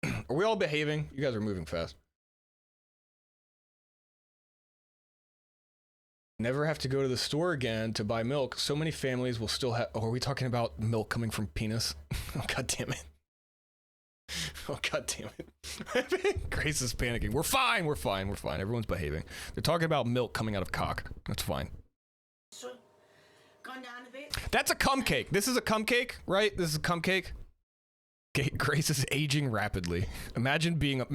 Speaker 1: Are we all behaving? You guys are moving fast. Never have to go to the store again to buy milk. So many families will still have. Oh, are we talking about milk coming from penis? Oh, god damn it. Oh, god damn it. Grace is panicking. We're fine. We're fine. We're fine. Everyone's behaving. They're talking about milk coming out of cock. That's fine.
Speaker 15: So, gone down a bit.
Speaker 1: That's a cum cake. This is a cum cake, right? This is a cum cake. Grace is aging rapidly. Imagine being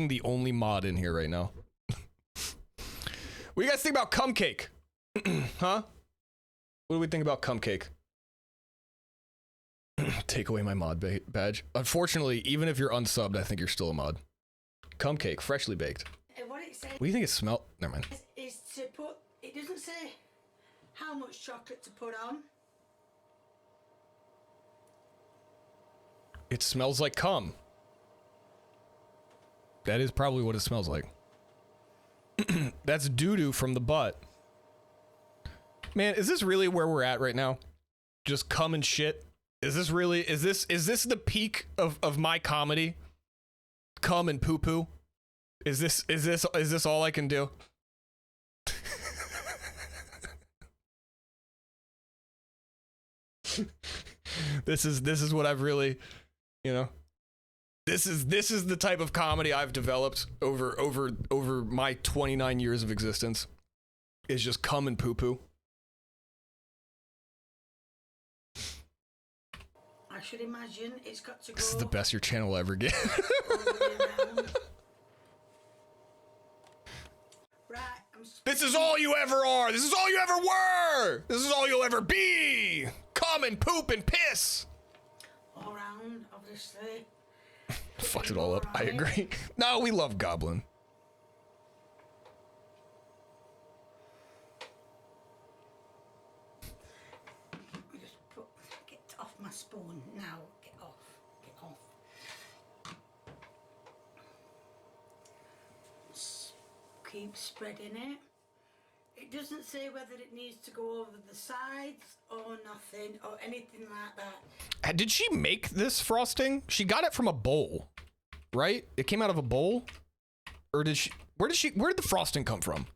Speaker 1: the only mod in here right now. What do you guys think about cum cake? Huh? What do we think about cum cake? Take away my mod badge. Unfortunately, even if you're unsubbed, I think you're still a mod. Cum cake, freshly baked.
Speaker 15: What it says
Speaker 1: What do you think it smelled? Never mind.
Speaker 15: is to put. It doesn't say how much chocolate to put on.
Speaker 1: It smells like cum. That is probably what it smells like. That's doo-doo from the butt. Man, is this really where we're at right now? Just cum and shit? Is this really, is this the peak of my comedy? Cum and poo-poo? Is this all I can do? This is what I've really, you know, this is the type of comedy I've developed over my 29 years of existence. Is just cum and poo-poo.
Speaker 15: I should imagine it's got to go.
Speaker 1: This is the best your channel will ever get.
Speaker 15: Right,
Speaker 1: this is all you ever are. This is all you ever were. This is all you'll ever be. Cum and poop and piss.
Speaker 15: All round, obviously.
Speaker 1: Fucked it all up. I agree. No, we love Goblin.
Speaker 15: Get off my spoon now. Get off. Get off. Keep spreading it. It doesn't say whether it needs to go over the sides or nothing or anything like that.
Speaker 1: Did she make this frosting? She got it from a bowl, right? It came out of a bowl? Or did she, where did the frosting come from?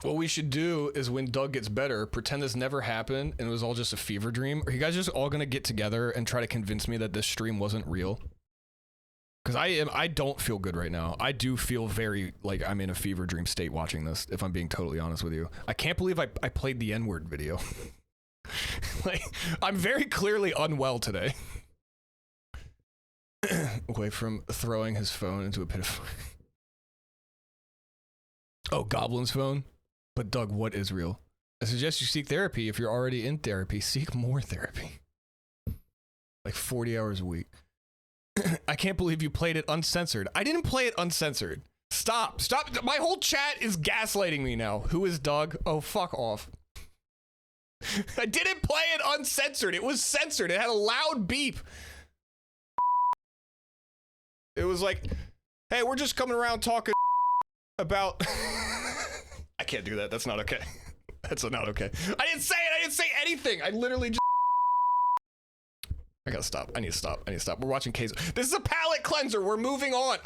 Speaker 1: What we should do is when Doug gets better, pretend this never happened and it was all just a fever dream. Are you guys just all gonna get together and try to convince me that this stream wasn't real? Because I don't feel good right now. I do feel very like I'm in a fever dream state watching this, if I'm being totally honest with you. I can't believe I played the N-word video. Like, I'm very clearly unwell today. Away from throwing his phone into a pit of fire. Oh, Goblin's phone? But Doug, what is real? I suggest you seek therapy. If you're already in therapy, seek more therapy. Like 40 hours a week. I can't believe you played it uncensored. I didn't play it uncensored. Stop. Stop. My whole chat is gaslighting me now. Who is Doug? Oh, fuck off. I didn't play it uncensored. It was censored. It had a loud beep. It was like, hey, we're just coming around talking about... I can't do that. That's not okay. That's not okay. I didn't say it. I didn't say anything. I literally just... I gotta stop. I need to stop. I need to stop. We're watching K's. This is a palate cleanser. We're moving on.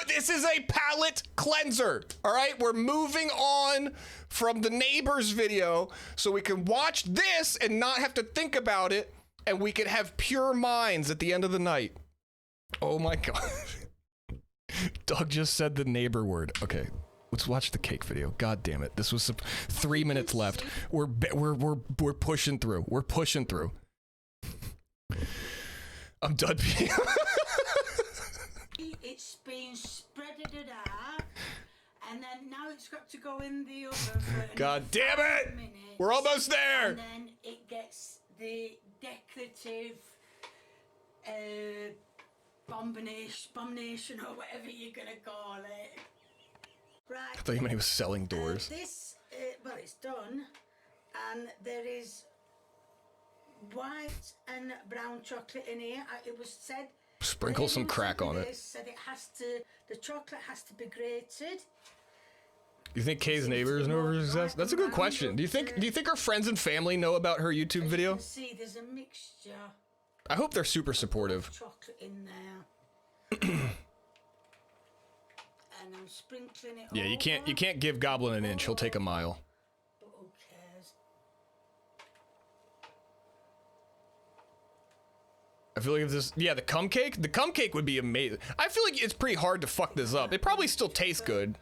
Speaker 1: This is a palate cleanser. All right. We're moving on from the neighbors video so we can watch this and not have to think about it. And we can have pure minds at the end of the night. Oh my God. Doug just said the neighbor word. Okay. Let's watch the cake video. God damn it. This was 3 minutes left. We're pushing through. We're pushing through. I'm done being
Speaker 15: It's been spreaded it out And then now it's got to go in the oven for
Speaker 1: God
Speaker 15: another
Speaker 1: damn
Speaker 15: 5
Speaker 1: it!
Speaker 15: minutes.
Speaker 1: We're almost there!
Speaker 15: And then it gets the decorative bombination or whatever you're gonna call it. Right.
Speaker 1: I thought you meant he was selling doors.
Speaker 15: This, well, it's done, and there is white and brown chocolate in here. It was said.
Speaker 1: Sprinkle some crack on it.
Speaker 15: Said it has to. The chocolate has to be grated.
Speaker 1: You think Kay's neighbors know her success? That's a good question. Do you think her friends and family know about her YouTube video?
Speaker 15: You can see there's a mixture.
Speaker 1: I hope they're super supportive.
Speaker 15: Chocolate in there. And I'm sprinkling it.
Speaker 1: Yeah, you can't give Goblin an inch. He'll take a mile.
Speaker 15: But who cares?
Speaker 1: I feel like if this, the cum cake would be amazing. I feel like it's pretty hard to fuck this up. It probably still tastes good.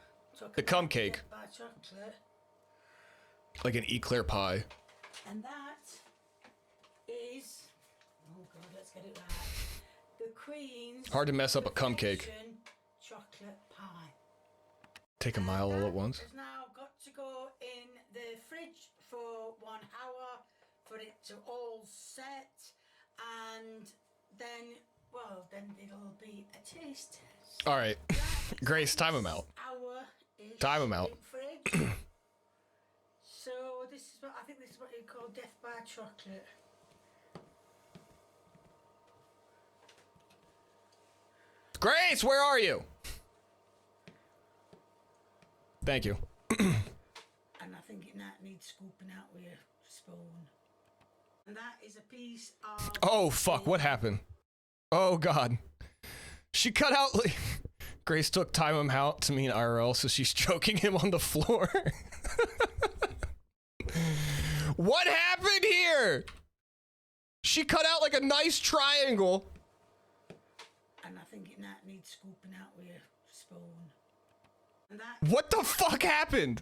Speaker 1: The cum cake. Like an eclair pie.
Speaker 15: And that is, oh god, let's get it right. The Queen's
Speaker 1: Hard to mess up a cum cake.
Speaker 15: Chocolate pie.
Speaker 1: Take a mile all at once.
Speaker 15: It's now got to go in the fridge for 1 hour for it to all set, and then, well, then it'll be a taste test.
Speaker 1: All right, Grace, time him out. Time him out.
Speaker 15: So this is what I think. This is what you call death by chocolate.
Speaker 1: Grace, where are you? Thank you.
Speaker 15: And I think it needs scooping out with a spoon. And that is a piece of.
Speaker 1: Oh fuck! What happened? Oh god. She cut out. Like, Grace took time him out to mean IRL, so she's choking him on the floor. What happened here? She cut out like a nice triangle.
Speaker 15: And I think it needs scooping out with a spoon. And that.
Speaker 1: What the fuck happened?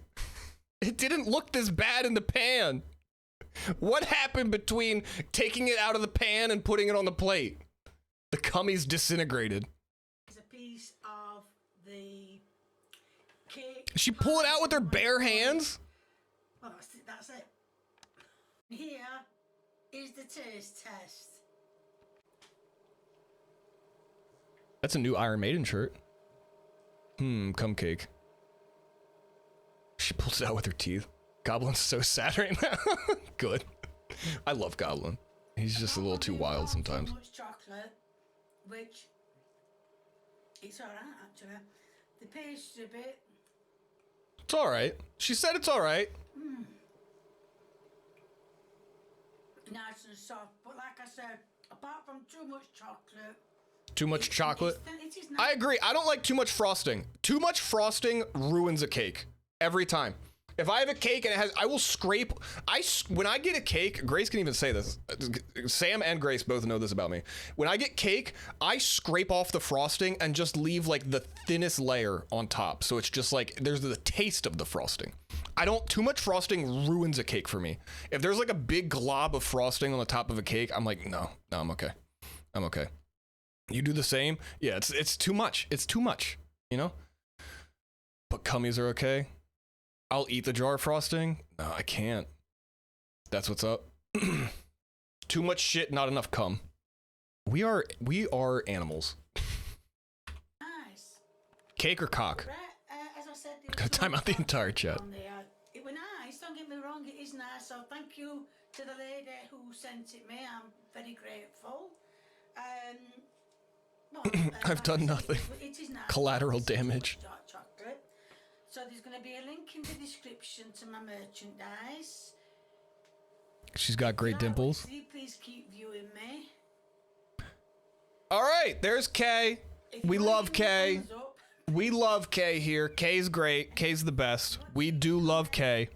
Speaker 1: It didn't look this bad in the pan. What happened between taking it out of the pan and putting it on the plate? The cummy's disintegrated.
Speaker 15: It's a piece of the cake.
Speaker 1: Did she pull it out with her bare hands?
Speaker 15: Well, that's it. Here is the taste test.
Speaker 1: That's a new Iron Maiden shirt. Cum cake. She pulls it out with her teeth. Goblin's so sad right now. Good. I love Goblin. He's just a little too wild sometimes.
Speaker 15: Too much chocolate, which it's alright actually. The pastry bit.
Speaker 1: It's alright. She said it's alright.
Speaker 15: Nice and soft, but like I said, apart from too much chocolate.
Speaker 1: Too much chocolate.
Speaker 15: It is
Speaker 1: I agree. I don't like too much frosting. Too much frosting ruins a cake. Every time. If I have a cake and it has, I will scrape. When I get a cake, Grace can even say this. Sam and Grace both know this about me. When I get cake, I scrape off the frosting and just leave like the thinnest layer on top. So it's just like, there's the taste of the frosting. Too much frosting ruins a cake for me. If there's like a big glob of frosting on the top of a cake, I'm like, no, I'm okay. I'm okay. You do the same? Yeah, it's too much. It's too much, you know? But cummies are okay. I'll eat the jar of frosting. No, I can't. That's what's up. Too much shit, not enough cum. We are animals.
Speaker 15: Nice.
Speaker 1: Cake or cock?
Speaker 15: As I said,
Speaker 1: Gotta time out the entire chat.
Speaker 15: It was nice, don't get me wrong, it is nice. So thank you to the lady who sent it me. I'm very grateful.
Speaker 1: I've done nothing.
Speaker 15: It is nice.
Speaker 1: Collateral damage.
Speaker 15: Chocolate. So there's going to be a link in the description to my merchandise.
Speaker 1: She's got great dimples.
Speaker 15: Please keep viewing me.
Speaker 1: All right, there's Kay. We love Kay. We love Kay here. Kay's great. Kay's the best. We do love Kay.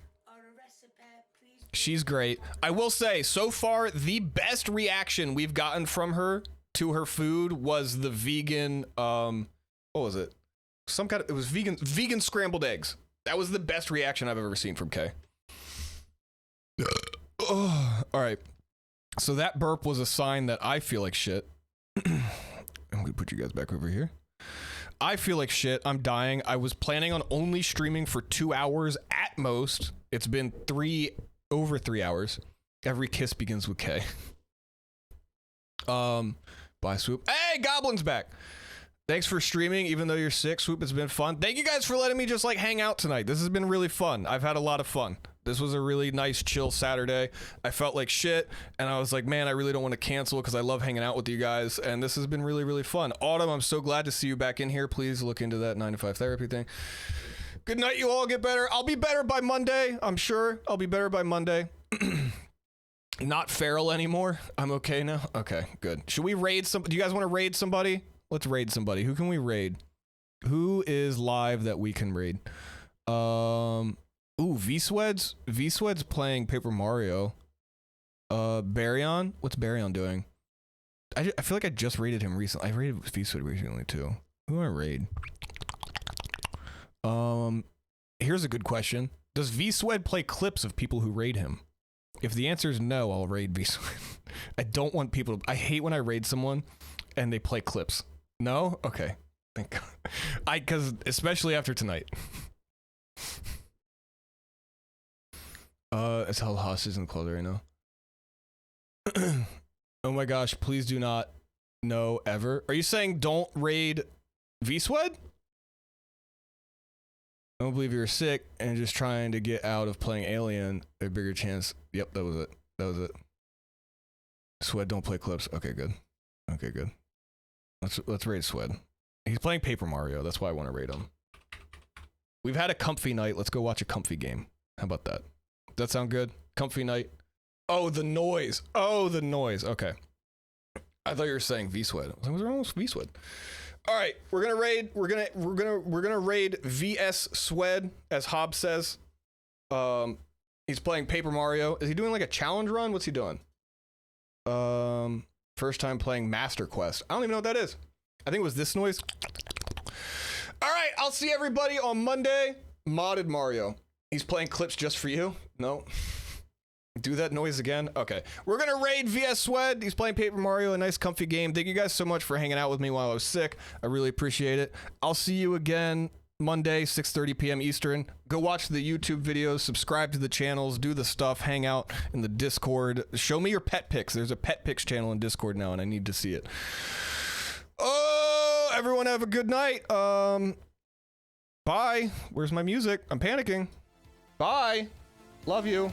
Speaker 1: She's great. I will say, so far, the best reaction we've gotten from her to her food was the vegan, what was it? It was vegan scrambled eggs. That was the best reaction I've ever seen from Kay. Oh, all right. So that burp was a sign that I feel like shit. I'm gonna put you guys back over here. I feel like shit. I'm dying. I was planning on only streaming for 2 hours at most. It's been over 3 hours. Every kiss begins with K. Bye, Swoop. Hey, Goblin's back. Thanks for streaming, even though you're sick, Swoop. It's been fun. Thank you guys for letting me just like hang out tonight. This has been really fun. I've had a lot of fun. This was a really nice, chill Saturday. I felt like shit, and I was like, man, I really don't want to cancel because I love hanging out with you guys, and this has been really, really fun. Autumn, I'm so glad to see you back in here. Please look into that 9 to 5 therapy thing. Good night, you all. Get better. I'll be better by Monday. I'm sure I'll be better by Monday. Not feral anymore. I'm okay now. Okay, good. Should we raid some? Do you guys want to raid somebody? Let's raid somebody. Who can we raid? Who is live that we can raid? Ooh, V-Swed's playing Paper Mario. Baryon? What's Baryon doing? I feel like I just raided him recently. I raided V-Swed recently too. Who do I raid? Here's a good question. Does V-Swed play clips of people who raid him? If the answer is no, I'll raid V-Swed. I don't want people to, I hate when I raid someone and they play clips. No? Okay. Thank God. Cause especially after tonight. It's held hostage in the closet right now. Oh my gosh, please do not no ever. Are you saying don't raid V-Swed? I don't believe you're sick and just trying to get out of playing Alien. A bigger chance. Yep, that was it. That was it. Swed, don't play clips. Okay, good. Okay, good. Let's raid Swed. He's playing Paper Mario. That's why I want to raid him. We've had a comfy night. Let's go watch a comfy game. How about that? Does that sound good? Comfy night. Oh, the noise. Oh, the noise. Okay. I thought you were saying V-Swed. I was like, what's wrong with V-Swed? All right, we're gonna raid. We're gonna raid VS Swed, as Hobbs says. He's playing Paper Mario. Is he doing like a challenge run? What's he doing? First time playing Master Quest. I don't even know what that is. I think it was this noise. All right, I'll see everybody on Monday. Modded Mario. He's playing clips just for you. No. Do that noise again? Okay. We're gonna raid VS Swed. He's playing Paper Mario, a nice comfy game. Thank you guys so much for hanging out with me while I was sick. I really appreciate it. I'll see you again Monday, 6:30 p.m. Eastern. Go watch the YouTube videos, subscribe to the channels, do the stuff, hang out in the Discord. Show me your pet pics. There's a pet pics channel in Discord now, and I need to see it. Oh, everyone have a good night. Bye. Where's my music? I'm panicking. Bye. Love you.